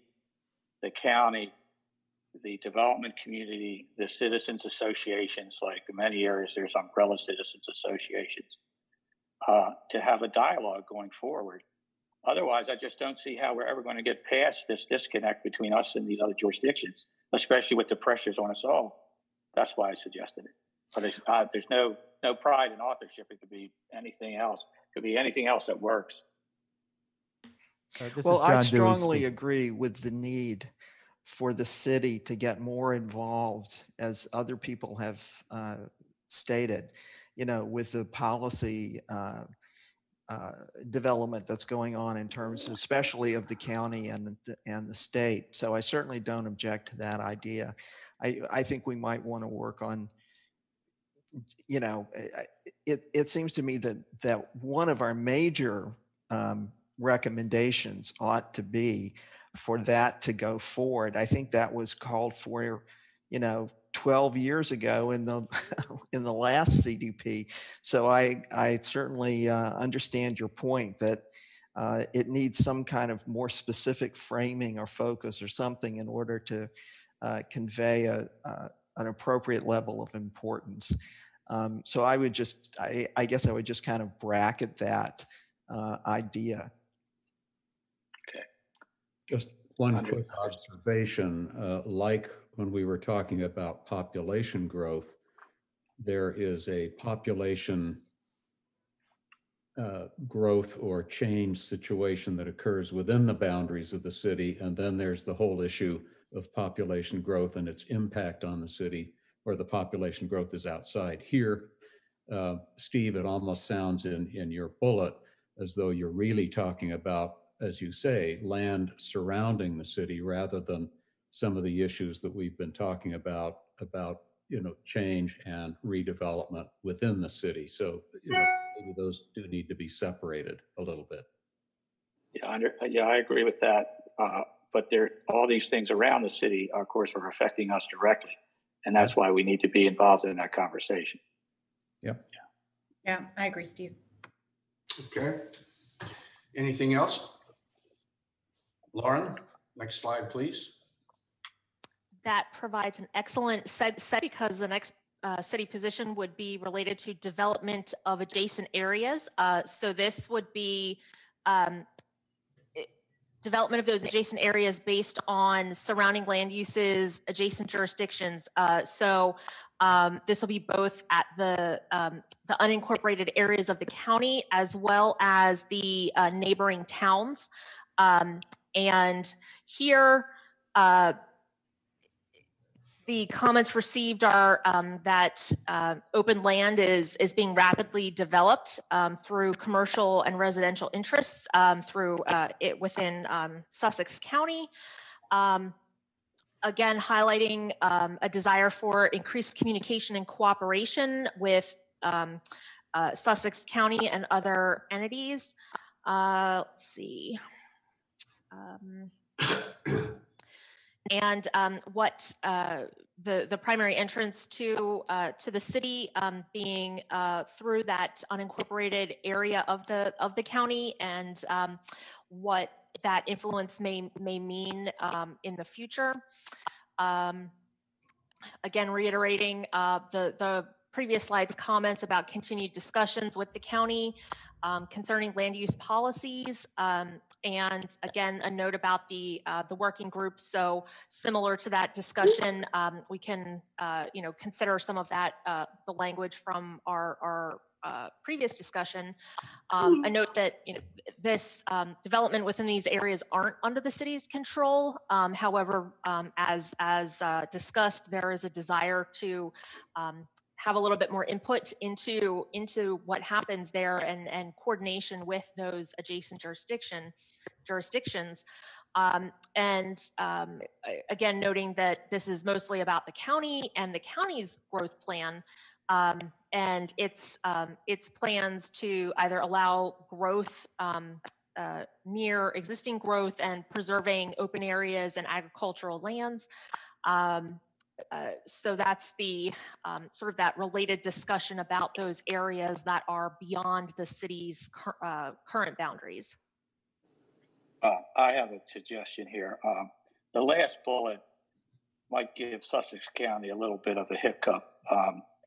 county, the development community, the citizens associations, like in many areas, there's umbrella citizens associations, to have a dialogue going forward. Otherwise, I just don't see how we're ever going to get past this disconnect between us and these other jurisdictions, especially with the pressures on us all. That's why I suggested it. But there's no pride in authorship. It could be anything else. It could be anything else that works. Well, I strongly agree with the need for the city to get more involved, as other people have stated, with the policy development that's going on in terms, especially of the county and the state. So I certainly don't object to that idea. I think we might want to work on, it seems to me that one of our major recommendations ought to be for that to go forward. I think that was called for, 12 years ago in the in the last CDP. So I certainly understand your point that it needs some kind of more specific framing or focus or something in order to convey an appropriate level of importance. So I would just, I guess I would just kind of bracket that idea. Okay. Just one quick observation, like when we were talking about population growth, there is a population growth or change situation that occurs within the boundaries of the city. And then there's the whole issue of population growth and its impact on the city, where the population growth is outside. Here, Steve, it almost sounds in your bullet as though you're really talking about, as you say, land surrounding the city rather than some of the issues that we've been talking about change and redevelopment within the city. So, maybe those do need to be separated a little bit. Yeah, I agree with that. But all these things around the city, of course, are affecting us directly. And that's why we need to be involved in that conversation. Yep. Yeah, I agree, Steve. Okay. Anything else? Lauren, next slide, please. That provides an excellent set because the next city position would be related to development of adjacent areas. So this would be development of those adjacent areas based on surrounding land uses, adjacent jurisdictions. So this will be both at the unincorporated areas of the county as well as the neighboring towns. And here, the comments received are that open land is being rapidly developed through commercial and residential interests through it within Sussex County. Again, highlighting a desire for increased communication and cooperation with Sussex County and other entities. Let's see. And what the primary entrance to the city being through that unincorporated area of the county, and what that influence may mean in the future. Again, reiterating the previous slide's comments about continued discussions with the county concerning land use policies, and again, a note about the working group. So similar to that discussion, we can consider some of that the language from our previous discussion. A note that this development within these areas aren't under the city's control. However, as discussed, there is a desire to have a little bit more input into what happens there and coordination with those adjacent jurisdictions. Again, noting that this is mostly about the county and the county's growth plan and its plans to either allow growth near existing growth and preserving open areas and agricultural lands. so that's the sort of that related discussion about those areas that are beyond the city's current boundaries. I have a suggestion here. The last bullet might give Sussex County a little bit of a hiccup.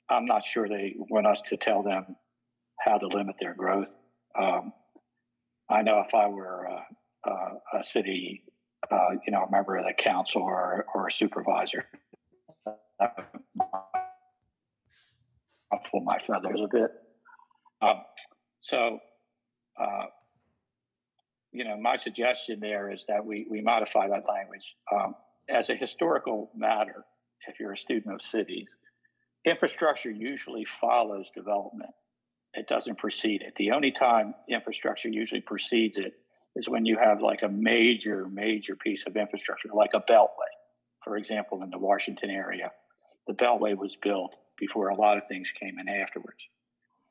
I'm not sure they want us to tell them how to limit their growth. I know if I were a city, a member of the council or a supervisor, I'll pull my feathers a bit. My suggestion there is that we modify that language. As a historical matter, if you're a student of cities, infrastructure usually follows development. It doesn't precede it. The only time infrastructure usually precedes it is when you have like a major piece of infrastructure, like a beltway. For example, in the Washington area, the beltway was built before a lot of things came in afterwards.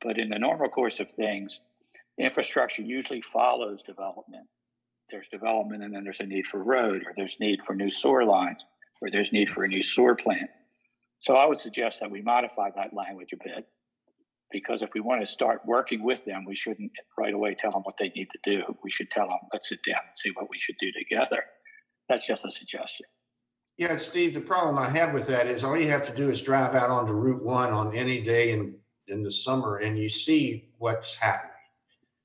But in the normal course of things, infrastructure usually follows development. There's development and then there's a need for road, or there's need for new sewer lines, or there's need for a new sewer plant. So I would suggest that we modify that language a bit, because if we want to start working with them, we shouldn't right away tell them what they need to do. We should tell them, let's sit down and see what we should do together. That's just a suggestion. Yeah, Steve, the problem I have with that is all you have to do is drive out onto Route 1 on any day in the summer and you see what's happening.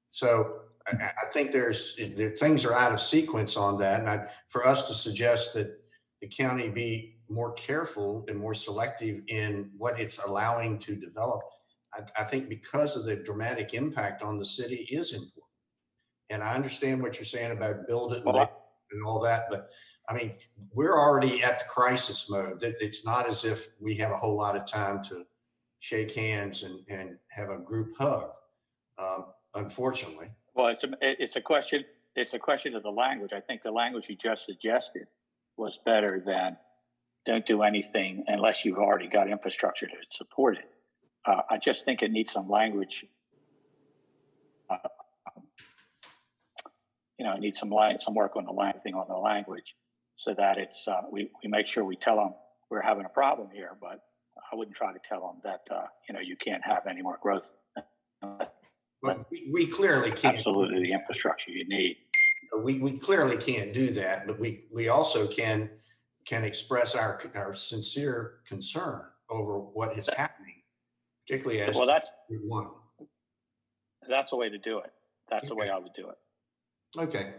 So I think things are out of sequence on that. And for us to suggest that the county be more careful and more selective in what it's allowing to develop, I think because of the dramatic impact on the city is important. And I understand what you're saying about build it and all that, but I mean, we're already at the crisis mode. It's not as if we have a whole lot of time to shake hands and have a group hug, unfortunately. Well, it's a question of the language. I think the language you just suggested was better than don't do anything unless you've already got infrastructure to support it. I just think it needs some language. It needs some work on the language, so that it's we make sure we tell them we're having a problem here, but I wouldn't try to tell them that you can't have any more growth. But we clearly can't. Absolutely, the infrastructure you need. We clearly can't do that, but we also can express our sincere concern over what is happening, particularly as that's one. That's the way to do it. That's the way I would do it. Okay.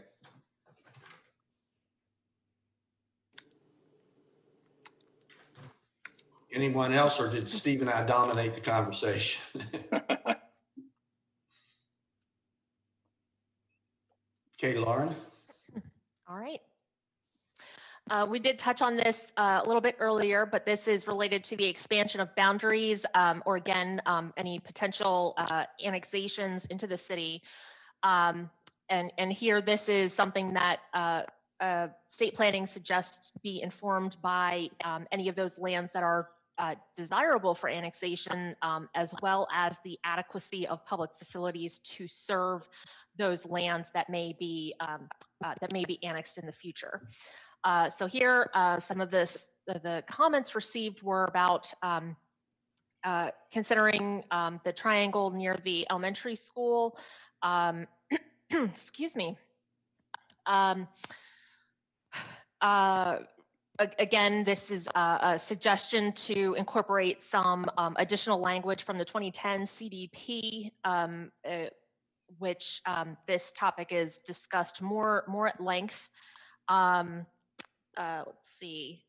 Anyone else, or did Steve and I dominate the conversation? Okay, Lauren. All right. We did touch on this a little bit earlier, but this is related to the expansion of boundaries, or again, any potential annexations into the city. And here, this is something that state planning suggests be informed by any of those lands that are desirable for annexation, as well as the adequacy of public facilities to serve those lands that may be annexed in the future. So here, some of the comments received were about considering the triangle near the elementary school. Excuse me. Again, this is a suggestion to incorporate some additional language from the 2010 CDP, which this topic is discussed more at length. Let's see.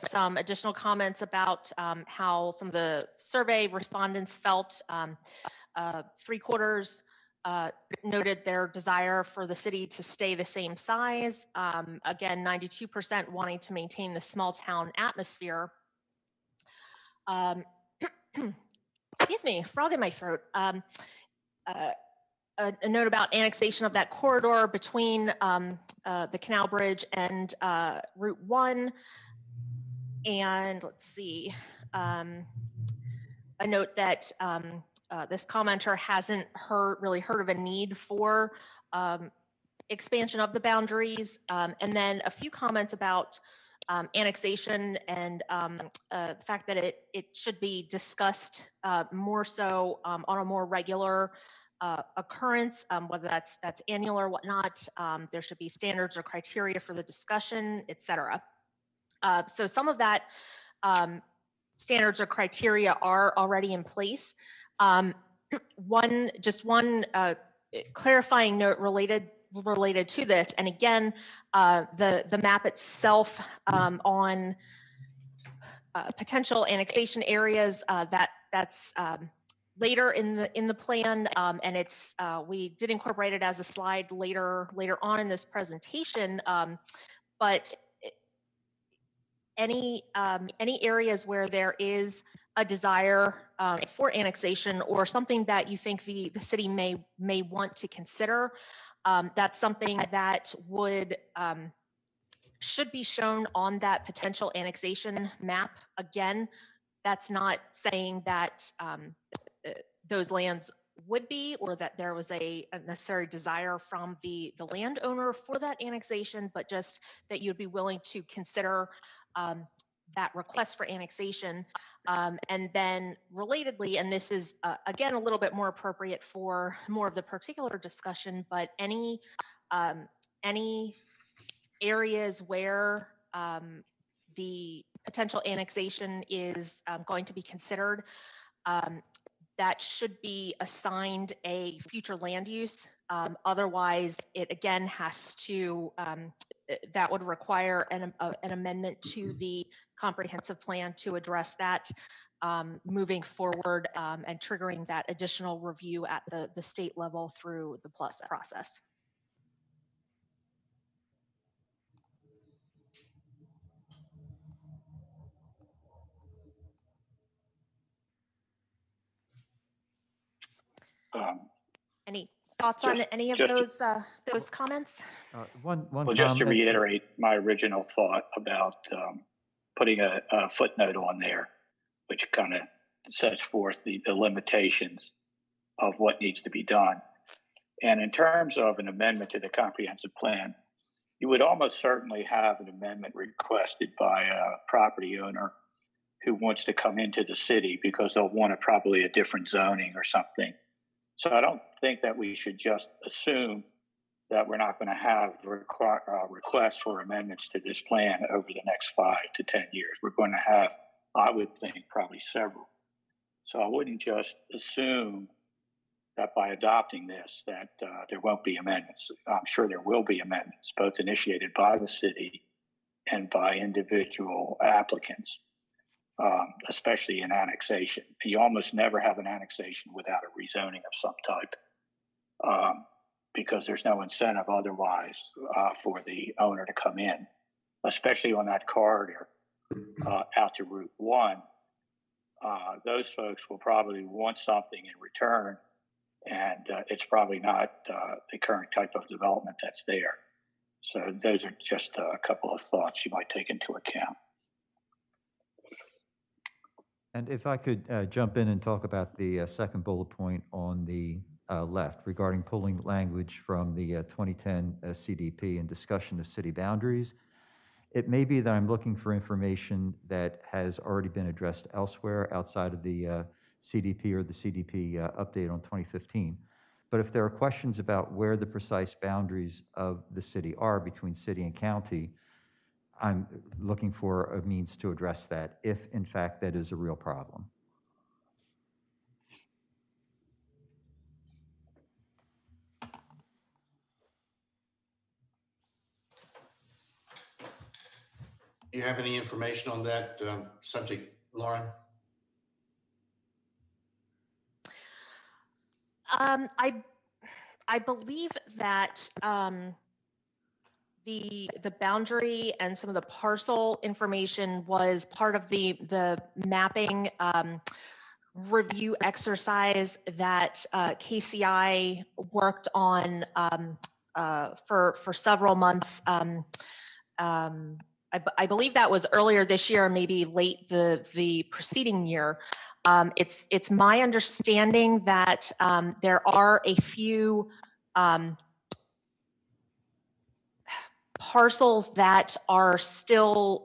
Some additional comments about how some of the survey respondents felt. 3/4 noted their desire for the city to stay the same size. Again, 92% wanting to maintain the small town atmosphere. Excuse me, frog in my throat. A note about annexation of that corridor between the Canal Bridge and Route 1. And let's see, a note that this commenter hasn't really heard of a need for expansion of the boundaries. And then a few comments about annexation and the fact that it should be discussed more so on a more regular occurrence, whether that's annual or whatnot. There should be standards or criteria for the discussion, et cetera. So some of that standards or criteria are already in place. One clarifying note related to this, and again, the map itself on potential annexation areas, that's later in the plan, and it's we did incorporate it as a slide later on in this presentation, but any areas where there is a desire for annexation or something that you think the city may want to consider, that's something that would should be shown on that potential annexation map. Again, that's not saying that those lands would be, or that there was a necessary desire from the landowner for that annexation, but just that you'd be willing to consider that request for annexation. And then relatedly, and this is again a little bit more appropriate for more of the particular discussion, but any areas where the potential annexation is going to be considered, that should be assigned a future land use. Otherwise, it again has to, that would require an amendment to the comprehensive plan to address that moving forward, and triggering that additional review at the state level through the PLUS process. Any thoughts on any of those comments? Well, just to reiterate my original thought about putting a footnote on there, which kind of sets forth the limitations of what needs to be done. And in terms of an amendment to the comprehensive plan, you would almost certainly have an amendment requested by a property owner who wants to come into the city because they'll want probably a different zoning or something. So I don't think that we should just assume that we're not going to have requests for amendments to this plan over the next 5 to 10 years. We're going to have, I would think, probably several. So I wouldn't just assume that by adopting this that there won't be amendments. I'm sure there will be amendments, both initiated by the city and by individual applicants. Especially in annexation. You almost never have an annexation without a rezoning of some type, because there's no incentive otherwise for the owner to come in, especially on that corridor out to Route 1. Those folks will probably want something in return, and it's probably not the current type of development that's there. So those are just a couple of thoughts you might take into account. And if I could jump in and talk about the second bullet point on the left regarding pulling language from the 2010 CDP and discussion of city boundaries. It may be that I'm looking for information that has already been addressed elsewhere outside of the CDP or the CDP update on 2015. But if there are questions about where the precise boundaries of the city are between city and county, I'm looking for a means to address that if, in fact, that is a real problem. Do you have any information on that subject, Lauren? I believe that the boundary and some of the parcel information was part of the mapping review exercise that KCI worked on for several months. I believe that was earlier this year, maybe late the preceding year. It's my understanding that there are a few parcels that are still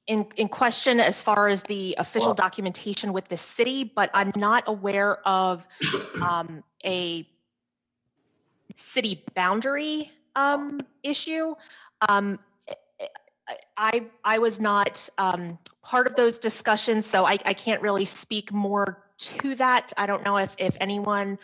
in question as far as the official documentation with the city, but I'm not aware of a city boundary issue. I was not part of those discussions, so I can't really speak more to that. I don't know if anyone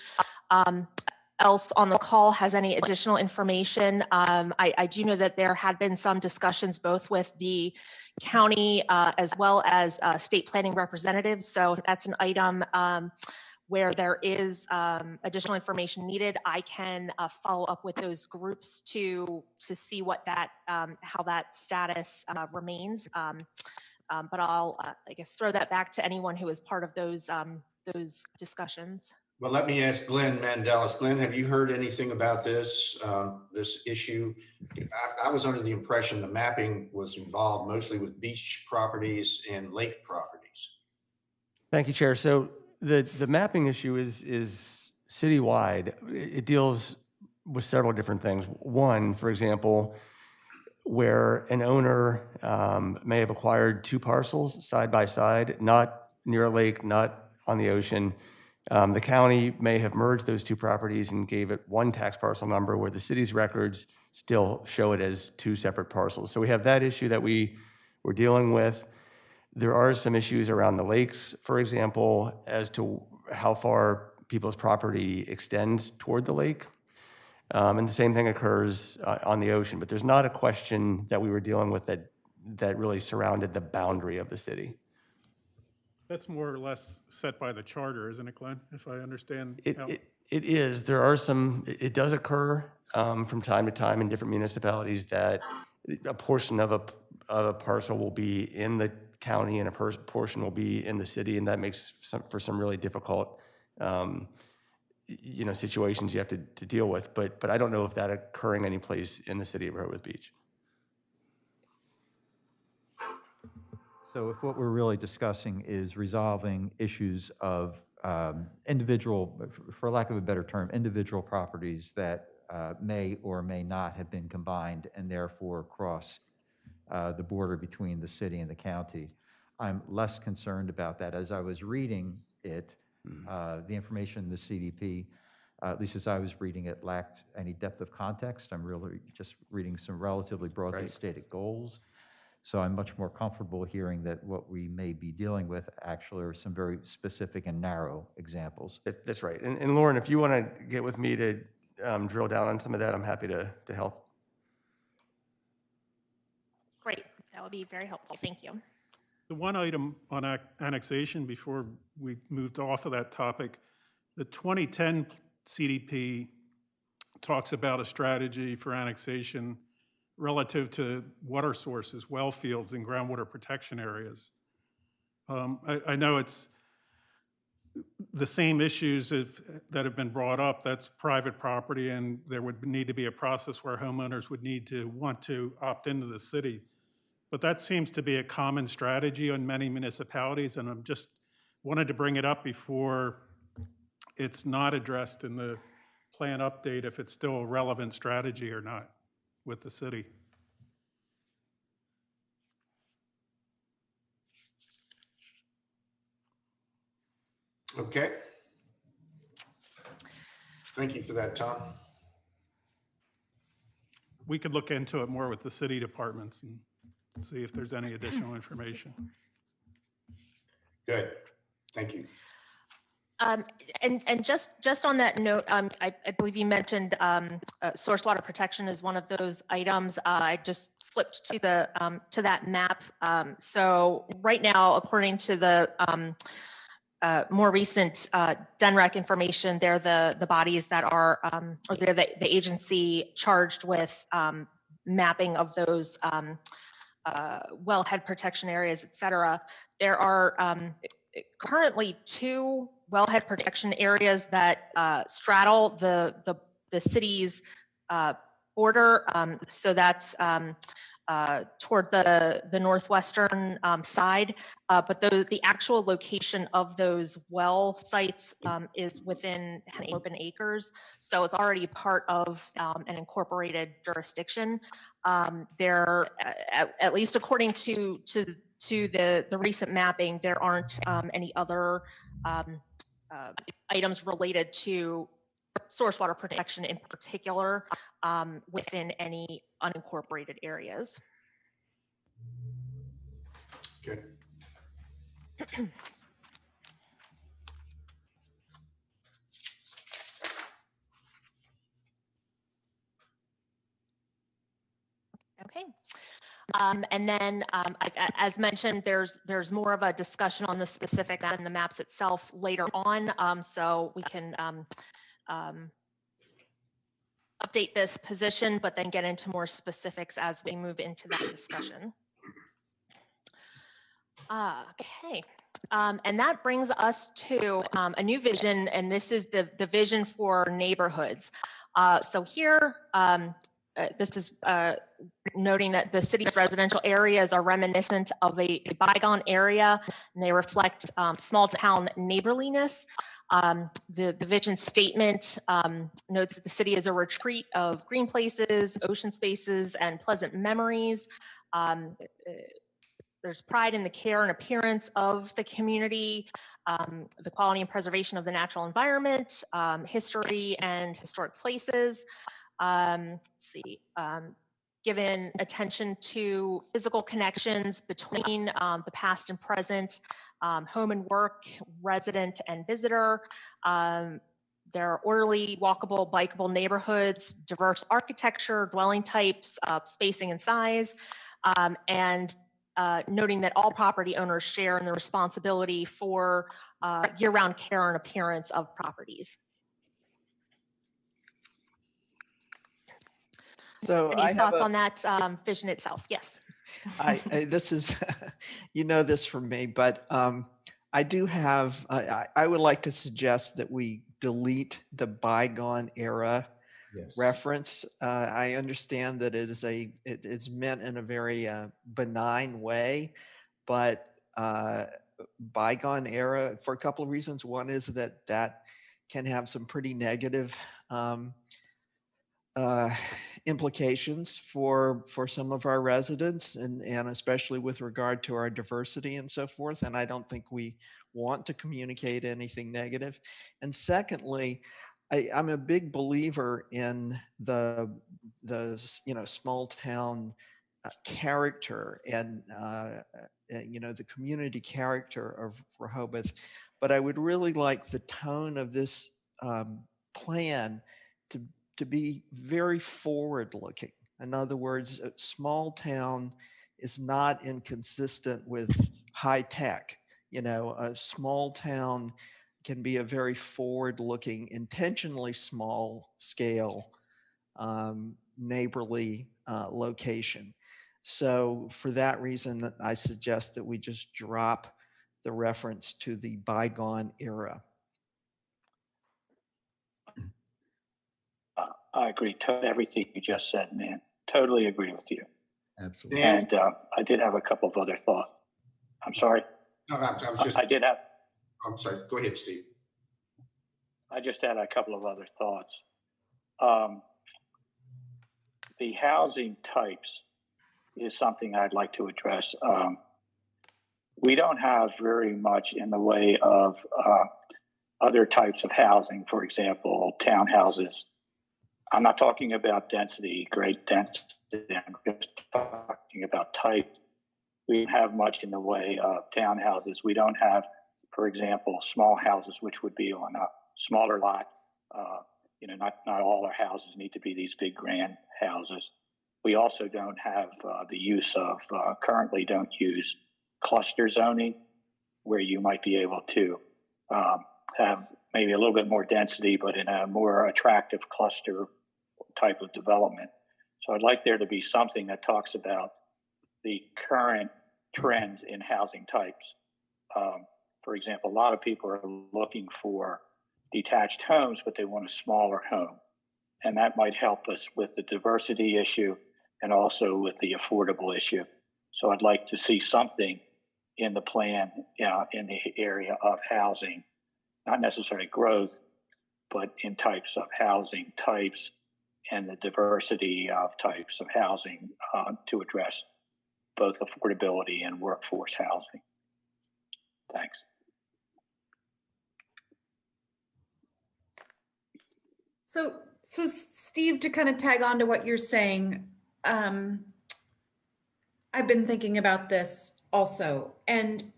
else on the call has any additional information. I do know that there had been some discussions both with the county as well as state planning representatives. So that's an item where there is additional information needed. I can follow up with those groups to see what that how that status remains. But I'll I guess throw that back to anyone who is part of those discussions. Well, let me ask Glenn Mandelis. Glenn, have you heard anything about this this issue? I was under the impression the mapping was involved mostly with beach properties and lake properties. Thank you, Chair. So the mapping issue is citywide. It deals with several different things. One, for example, where an owner may have acquired two parcels side by side, not near a lake, not on the ocean. The county may have merged those two properties and gave it one tax parcel number where the city's records still show it as two separate parcels. So we have that issue that we're dealing with. There are some issues around the lakes, for example, as to how far people's property extends toward the lake. And the same thing occurs on the ocean, but there's not a question that we were dealing with that really surrounded the boundary of the city. That's more or less set by the charter, isn't it, Glenn? If I understand. It is. There are some, it does occur from time to time in different municipalities that a portion of a parcel will be in the county and a portion will be in the city, and that makes for some really difficult situations you have to deal with. But I don't know if that occurring any place in the city of Rehoboth Beach. So if what we're really discussing is resolving issues of individual, for lack of a better term, individual properties that may or may not have been combined and therefore cross the border between the city and the county, I'm less concerned about that. As I was reading it, the information in the CDP, at least as I was reading it, lacked any depth of context. I'm really just reading some relatively broadly stated goals. So I'm much more comfortable hearing that what we may be dealing with actually are some very specific and narrow examples. That's right. And Lauren, if you want to get with me to drill down on some of that, I'm happy to help. Great. That would be very helpful. Thank you. The one item on annexation before we moved off of that topic, the 2010 CDP talks about a strategy for annexation relative to water sources, well fields, and groundwater protection areas. I know it's the same issues that have been brought up. That's private property, and there would need to be a process where homeowners would need to want to opt into the city. But that seems to be a common strategy on many municipalities, and I'm just wanted to bring it up before it's not addressed in the plan update, if it's still a relevant strategy or not with the city. Okay. Thank you for that, Tom. We could look into it more with the city departments and see if there's any additional information. Good. Thank you. And just on that note, I believe you mentioned source water protection is one of those items. I just flipped to that map. So right now, according to the more recent DNREC information, they're the bodies that are, or they're the agency charged with mapping of those wellhead protection areas, et cetera. There are currently 2 wellhead protection areas that straddle the city's border. So that's toward the northwestern side, but the actual location of those well sites is within open acres, so it's already part of an incorporated jurisdiction. There, at least according to the recent mapping, there aren't any other items related to source water protection in particular within any unincorporated areas. Okay. Okay. And then, as mentioned, there's more of a discussion on the specific in the maps itself later on, so we can update this position, but then get into more specifics as we move into that discussion. Okay. And that brings us to a new vision, and this is the vision for neighborhoods. So here, this is noting that the city's residential areas are reminiscent of a bygone area, and they reflect small town neighborliness. The vision statement notes that the city is a retreat of green places, ocean spaces, and pleasant memories. There's pride in the care and appearance of the community, the quality and preservation of the natural environment, history and historic places. Let's see, given attention to physical connections between the past and present, home and work, resident and visitor. There are orderly, walkable, bikeable neighborhoods, diverse architecture, dwelling types, spacing and size, and noting that all property owners share in the responsibility for year-round care and appearance of properties. So any I have thoughts on that vision itself? Yes. This is, you know this from me, but I do have, I would like to suggest that we delete the bygone era reference. I understand that it is meant in a very benign way, but bygone era for a couple of reasons. One is that can have some pretty negative implications for some of our residents, and especially with regard to our diversity and so forth. And I don't think we want to communicate anything negative. And secondly, I'm a big believer in the small town character and the community character of Rehoboth. But I would really like the tone of this plan to be very forward-looking. In other words, a small town is not inconsistent with high tech. A small town can be a very forward-looking, intentionally small scale, neighborly location. So for that reason, I suggest that we just drop the reference to the bygone era. I agree to everything you just said, man. Totally agree with you. Absolutely. And I did have a couple of other thoughts. I'm sorry. No, I was just. I did have. I'm sorry. Go ahead, Steve. I just had a couple of other thoughts. The housing types is something I'd like to address. We don't have very much in the way of other types of housing, for example, townhouses. I'm not talking about density, great density. I'm just talking about type. We don't have much in the way of townhouses. We don't have, for example, small houses, which would be on a smaller lot. Not all our houses need to be these big grand houses. We also don't have the use of, currently don't use cluster zoning, where you might be able to have maybe a little bit more density, but in a more attractive cluster type of development. So I'd like there to be something that talks about the current trends in housing types. For example, a lot of people are looking for detached homes, but they want a smaller home. And that might help us with the diversity issue. and also with the affordable issue. So I'd like to see something in the plan in the area of housing, not necessarily growth, but in types of housing types and the diversity of types of housing to address both affordability and workforce housing. Thanks. So Steve, to kind of tag on to what you're saying, I've been thinking about this also. And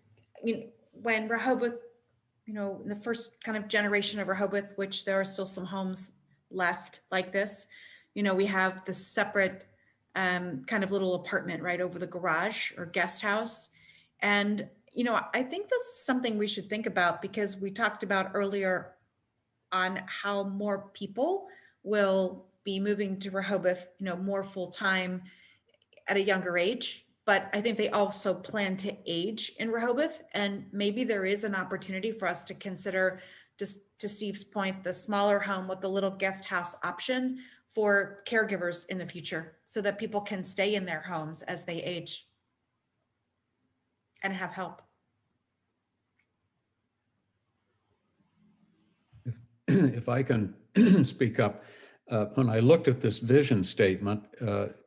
when Rehoboth, in the first kind of generation of Rehoboth, which there are still some homes left like this, we have the separate kind of little apartment right over the garage or guest house. And, I think this is something we should think about, because we talked about earlier on how more people will be moving to Rehoboth, more full-time at a younger age. But I think they also plan to age in Rehoboth. And maybe there is an opportunity for us to consider, just to Steve's point, the smaller home with the little guest house option for caregivers in the future, so that people can stay in their homes as they age and have help. If I can speak up, when I looked at this vision statement,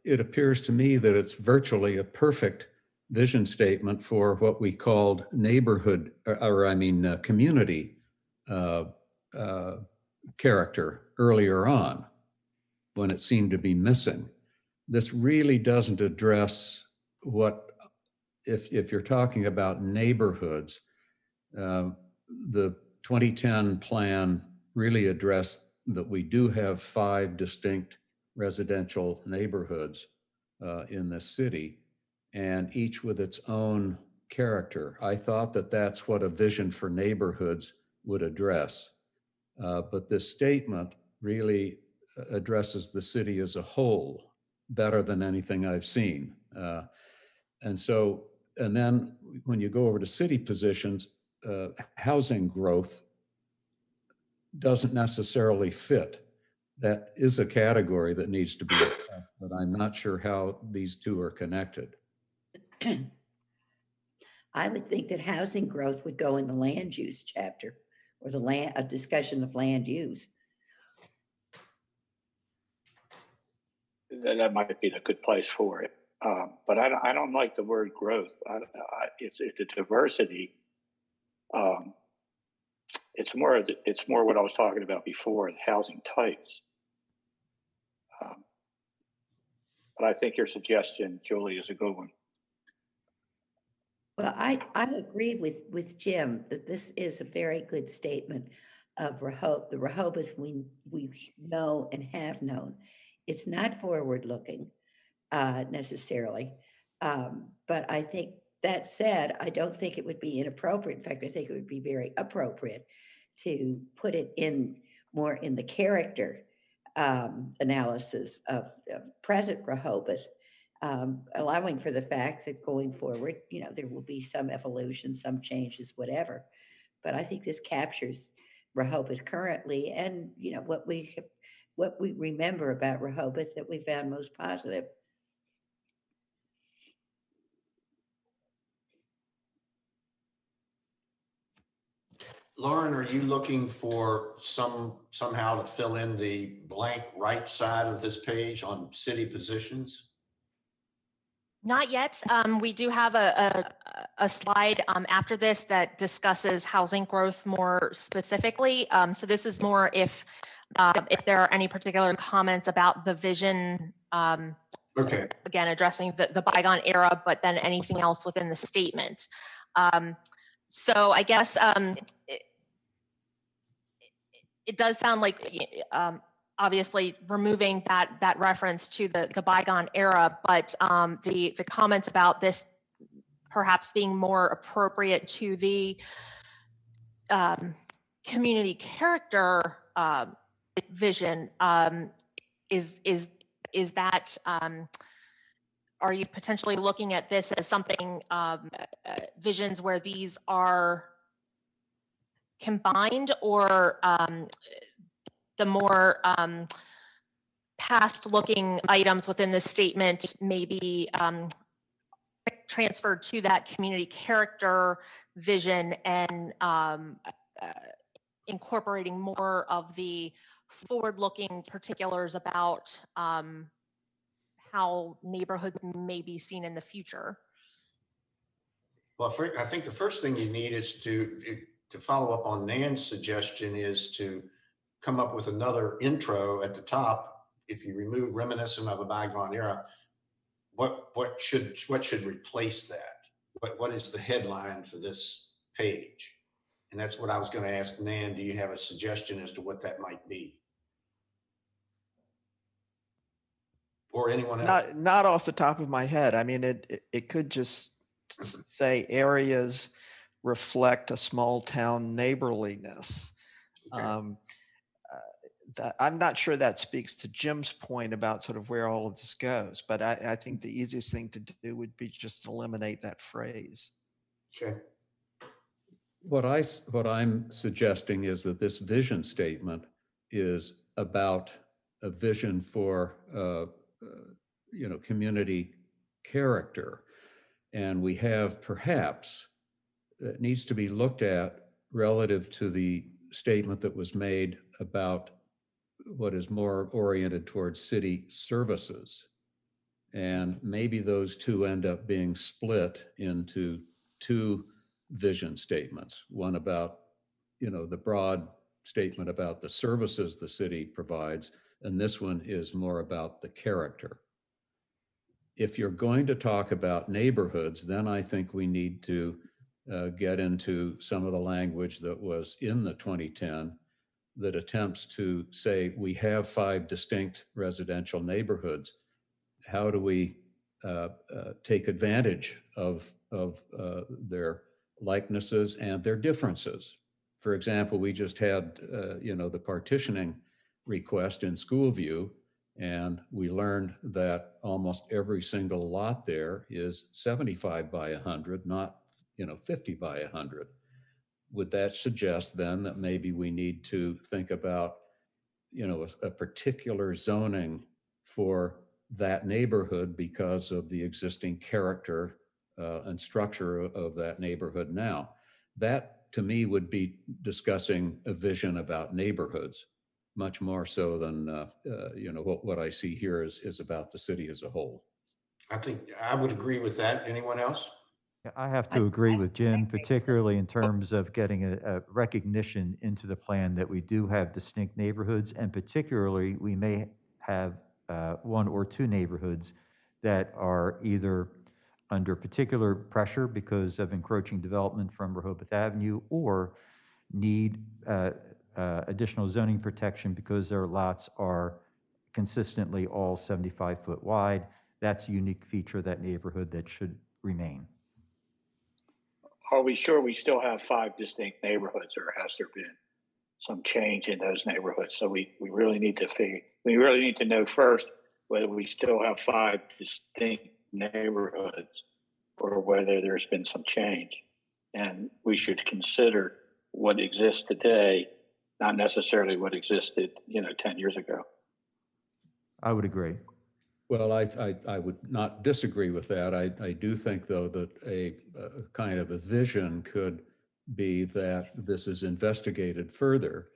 it appears to me that it's virtually a perfect vision statement for what we called neighborhood, community character earlier on, when it seemed to be missing. This really doesn't address what, if you're talking about neighborhoods, the 2010 plan really addressed that we do have 5 distinct residential neighborhoods in this city, and each with its own character. I thought that that's what a vision for neighborhoods would address. But this statement really addresses the city as a whole better than anything I've seen. And then when you go over to city positions, housing growth doesn't necessarily fit. That is a category that needs to be addressed, but I'm not sure how these two are connected. I would think that housing growth would go in the land use chapter, or a discussion of land use. That might be a good place for it. But I don't like the word growth. It's a diversity. It's more what I was talking about before, the housing types. But I think your suggestion, Julie, is a good one. Well, I agree with Jim that this is a very good statement of the Rehoboth we know and have known. It's not forward-looking necessarily, but I think that said, I don't think it would be inappropriate. In fact, I think it would be very appropriate to put it in more in the character analysis of present Rehoboth, allowing for the fact that going forward, there will be some evolution, some changes, whatever. But I think this captures Rehoboth currently, and what we remember about Rehoboth that we found most positive. Lauren, are you looking for somehow to fill in the blank right side of this page on city positions? Not yet. We do have a slide after this that discusses housing growth more specifically. So this is more if there are any particular comments about the vision, okay, again, addressing the bygone era, but then anything else within the statement. So I guess it does sound like obviously removing that reference to the bygone era, but the comments about this perhaps being more appropriate to the community character vision, is that are you potentially looking at this as something visions where these are combined, or the more past looking items within the statement may be transferred to that community character vision and incorporating more of the forward-looking particulars about how neighborhoods may be seen in the future. Well, I think the first thing you need is to follow up on Nan's suggestion is to come up with another intro at the top. If you remove reminiscent of a bygone era, what should replace that? What is the headline for this page? And that's what I was going to ask Nan. Do you have a suggestion as to what that might be? Or anyone else? Not off the top of my head. I mean, it could just say areas reflect a small town neighborliness. Okay. I'm not sure that speaks to Jim's point about sort of where all of this goes, but I think the easiest thing to do would be just eliminate that phrase. Okay. What I'm suggesting is that this vision statement is about a vision for community character, and we have perhaps it needs to be looked at relative to the statement that was made about what is more oriented towards city services, and maybe those two end up being split into two vision statements, one about the broad statement about the services the city provides, and this one is more about the character. If you're going to talk about neighborhoods, then I think we need to get into some of the language that was in the 2010 that attempts to say we have 5 distinct residential neighborhoods. How do we take advantage of their likenesses and their differences? For example, we just had the partitioning request in Schoolview, and we learned that almost every single lot there is 75 by 100, not 50 by 100. Would that suggest then that maybe we need to think about a particular zoning for that neighborhood because of the existing character and structure of that neighborhood now? That to me would be discussing a vision about neighborhoods, much more so than what I see here is about the city as a whole. I think I would agree with that. Anyone else? I have to agree with Jim, particularly in terms of getting a recognition into the plan that we do have distinct neighborhoods, and particularly we may have 1 or 2 neighborhoods that are either under particular pressure because of encroaching development from Rehoboth Avenue, or need additional zoning protection because their lots are consistently all 75-foot wide. That's a unique feature of that neighborhood that should remain. Are we sure we still have 5 distinct neighborhoods, or has there been some change in those neighborhoods? So we really need to know first whether we still have 5 distinct neighborhoods or whether there's been some change. And we should consider what exists today, not necessarily what existed 10 years ago. I would agree. Well, I would not disagree with that. I do think, though, that a kind of a vision could be that this is investigated further.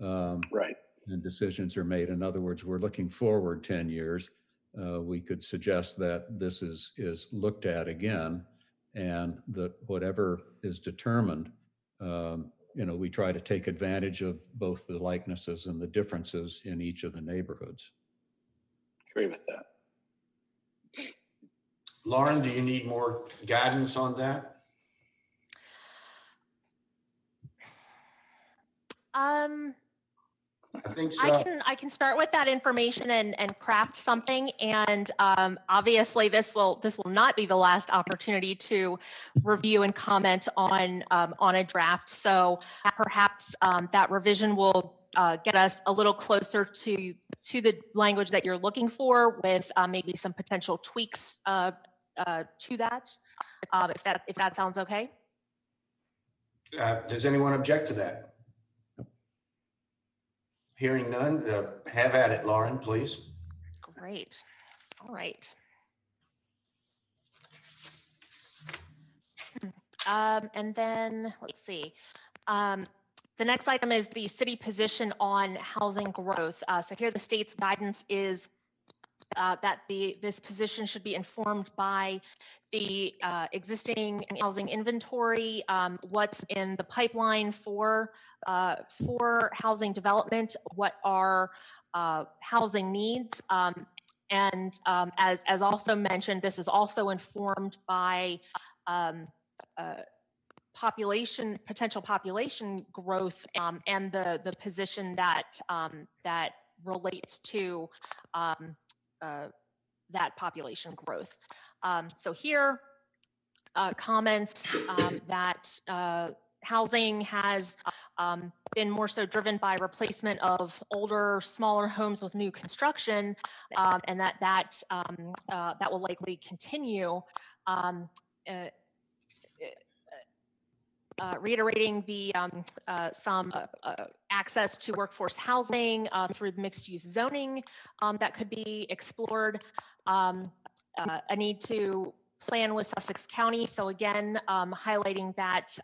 Right. And decisions are made. In other words, we're looking forward 10 years. We could suggest that this is looked at again, and that whatever is determined, we try to take advantage of both the likenesses and the differences in each of the neighborhoods. Agree with that. Lauren, do you need more guidance on that? I think so. I can start with that information and craft something. And obviously, this will not be the last opportunity to review and comment on a draft. So perhaps that revision will get us a little closer to the language that you're looking for, with maybe some potential tweaks to that. If that sounds okay. Does anyone object to that? Hearing none, have at it, Lauren, please. Great. All right. And then let's see. The next item is the city position on housing growth. So here the state's guidance is that this position should be informed by the existing housing inventory, what's in the pipeline for housing development, what are housing needs, and as also mentioned, this is also informed by potential population growth, and the position that that relates to that population growth. So here, comments that housing has been more so driven by replacement of older, smaller homes with new construction, and that will likely continue. Reiterating the some access to workforce housing through mixed-use zoning that could be explored. A need to plan with Sussex County. So again, highlighting that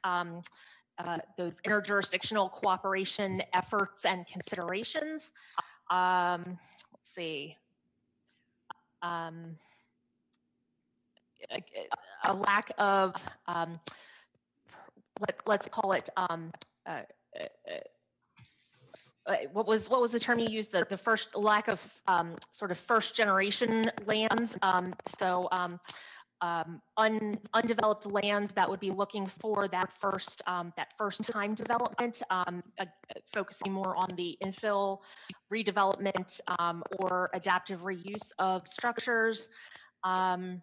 those interjurisdictional cooperation efforts and considerations. Let's see. A lack of let's call it what was the term you used, the first lack of sort of first generation lands, undeveloped lands that would be looking for that first time development, focusing more on the infill redevelopment or adaptive reuse of structures. Let's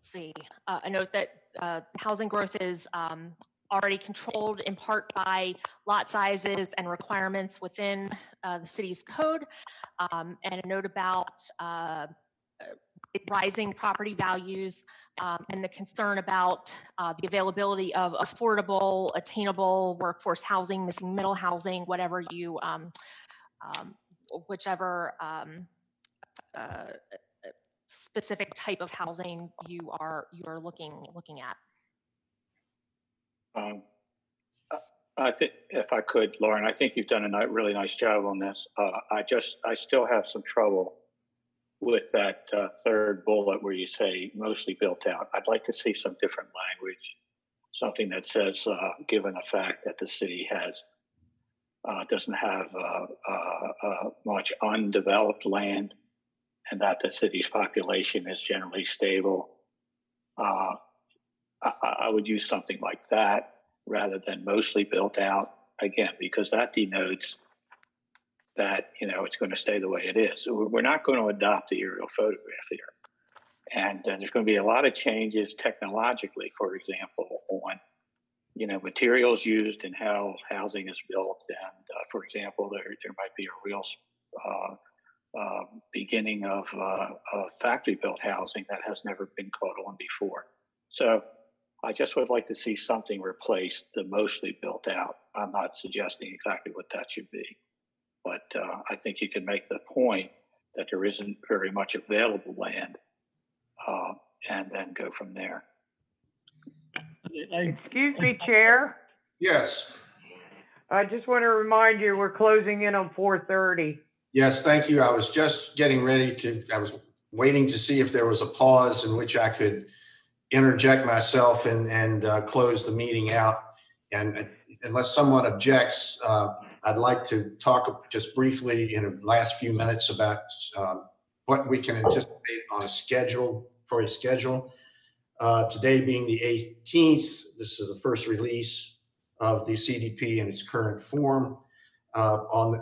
see, a note that housing growth is already controlled in part by lot sizes and requirements within the city's code, and a note about rising property values and the concern about the availability of affordable, attainable workforce housing, missing middle housing, whatever you, whichever specific type of housing you are looking at. I think, if I could, Lauren, I think you've done a really nice job on this. I still have some trouble with that third bullet where you say mostly built out. I'd like to see some different language, something that says, given the fact that the city doesn't have much undeveloped land, and that the city's population is generally stable. I would use something like that rather than mostly built out, again, because that denotes that, it's going to stay the way it is. So we're not going to adopt the aerial photograph here. And there's going to be a lot of changes technologically, for example, on, materials used and how housing is built. And for example, there might be a real beginning of factory-built housing that has never been caught on before. So I just would like to see something replace the mostly built out. I'm not suggesting exactly what that should be, but I think you can make the point that there isn't very much available land, and then go from there. Excuse me, Chair. Yes. I just want to remind you, we're closing in on 4:30. Yes, thank you. I was just getting ready I was waiting to see if there was a pause in which I could interject myself and close the meeting out. And unless someone objects, I'd like to talk just briefly in the last few minutes about what we can anticipate on a schedule. Today being the 18th, this is the first release of the CDP in its current form. On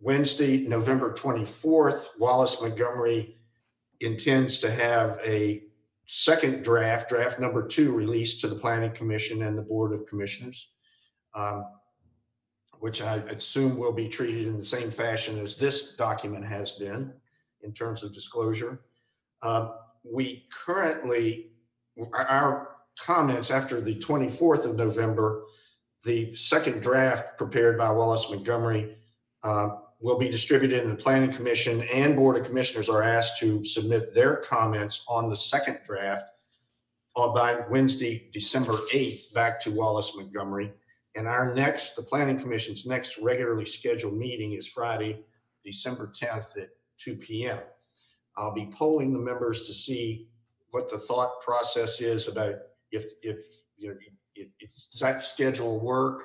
Wednesday, November 24th, Wallace Montgomery intends to have a second draft number 2, released to the Planning Commission and the Board of Commissioners, which I assume will be treated in the same fashion as this document has been in terms of disclosure. We currently, our comments after the 24th of November, the second draft prepared by Wallace Montgomery will be distributed, and the Planning Commission and Board of Commissioners are asked to submit their comments on the second draft by Wednesday, December 8th, back to Wallace Montgomery. And the Planning Commission's next regularly scheduled meeting is Friday, December 10th at 2 p.m. I'll be polling the members to see what the thought process is about if does that schedule work.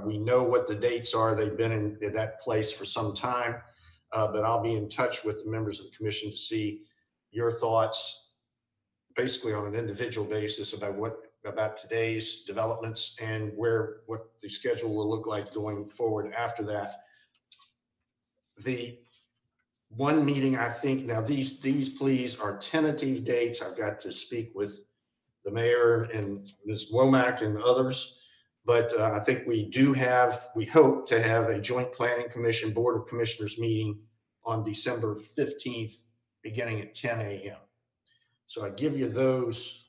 We know what the dates are. They've been in that place for some time, but I'll be in touch with the members of the commission to see your thoughts, basically on an individual basis, about today's developments and what the schedule will look like going forward after that. The one meeting, I think, now these please are tentative dates. I've got to speak with the mayor and Ms. Womack and others, but I think we hope to have a joint planning commission Board of Commissioners meeting on December 15th, beginning at 10 a.m. So I give you those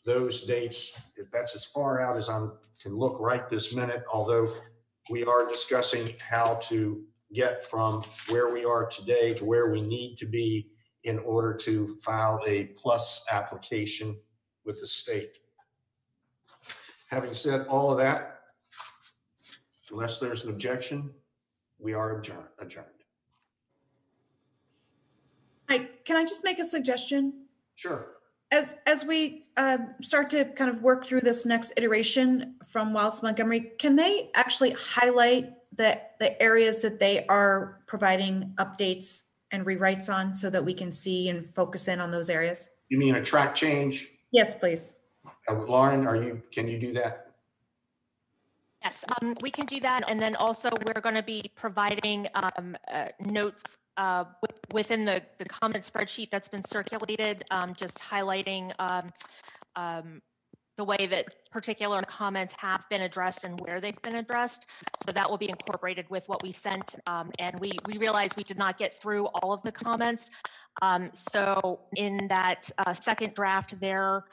dates. If that's as far out as I can look right this minute, although we are discussing how to get from where we are today to where we need to be in order to file a plus application with the state. Having said all of that, unless there's an objection, we are adjourned. Mike, can I just make a suggestion? Sure. As we start to kind of work through this next iteration from Wallace Montgomery, can they actually highlight the areas that they are providing updates and rewrites on so that we can see and focus in on those areas? You mean a track change? Yes, please. Lauren, can you do that? Yes, we can do that. And then also we're going to be providing notes within the comment spreadsheet that's been circulated, just highlighting the way that particular comments have been addressed and where they've been addressed. So that will be incorporated with what we sent. And we realized we did not get through all of the comments. So in that second draft there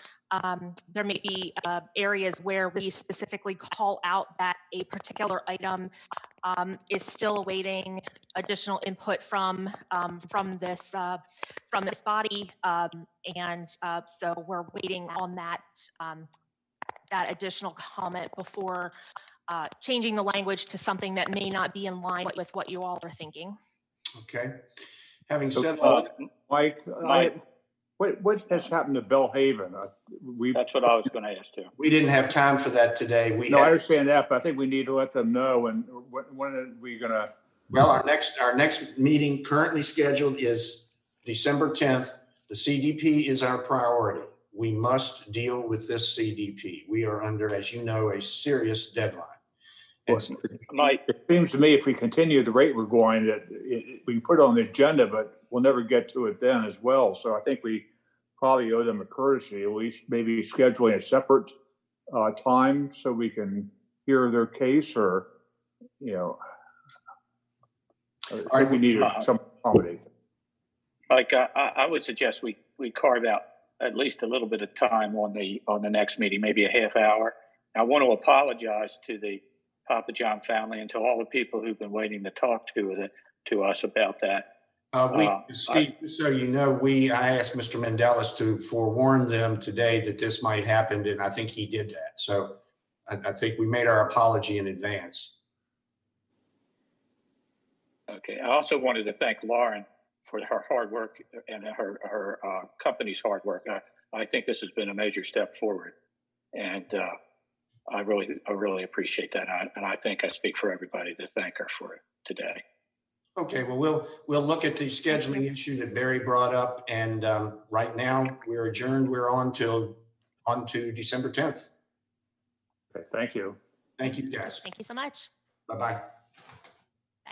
may be areas where we specifically call out that a particular item is still awaiting additional input from this body, and so we're waiting on that additional comment before changing the language to something that may not be in line with what you all are thinking. Okay. Having said all Mike, what has happened to Belhaven? That's what I was going to ask too. we didn't have time for that today. I understand that, but I think we need to let them know. And when are we going to? Well, our next meeting currently scheduled is December 10th. The CDP is our priority. We must deal with this CDP. We are under, as you know, a serious deadline. Mike, it seems to me if we continue the rate we're going, that we can put it on the agenda, but we'll never get to it then as well. So I think we probably owe them a courtesy, at least maybe scheduling a separate time so we can hear their case, or, I think we need some accommodation. Like I would suggest we carve out at least a little bit of time on the next meeting, maybe a half hour. I want to apologize to the Papa John family and to all the people who've been waiting to talk to us about that. Steve, so you know, I asked Mr. Mendelis to forewarn them today that this might happen, and I think he did that. So I think we made our apology in advance. Okay. I also wanted to thank Lauren for her hard work and her company's hard work. I think this has been a major step forward, and I really appreciate that. And I think I speak for everybody to thank her for it today. Okay, well, we'll look at the scheduling issue that Barry brought up, and right now we're adjourned. We're on to December 10th. Okay, thank you. Thank you, guys. Thank you so much. Bye-bye.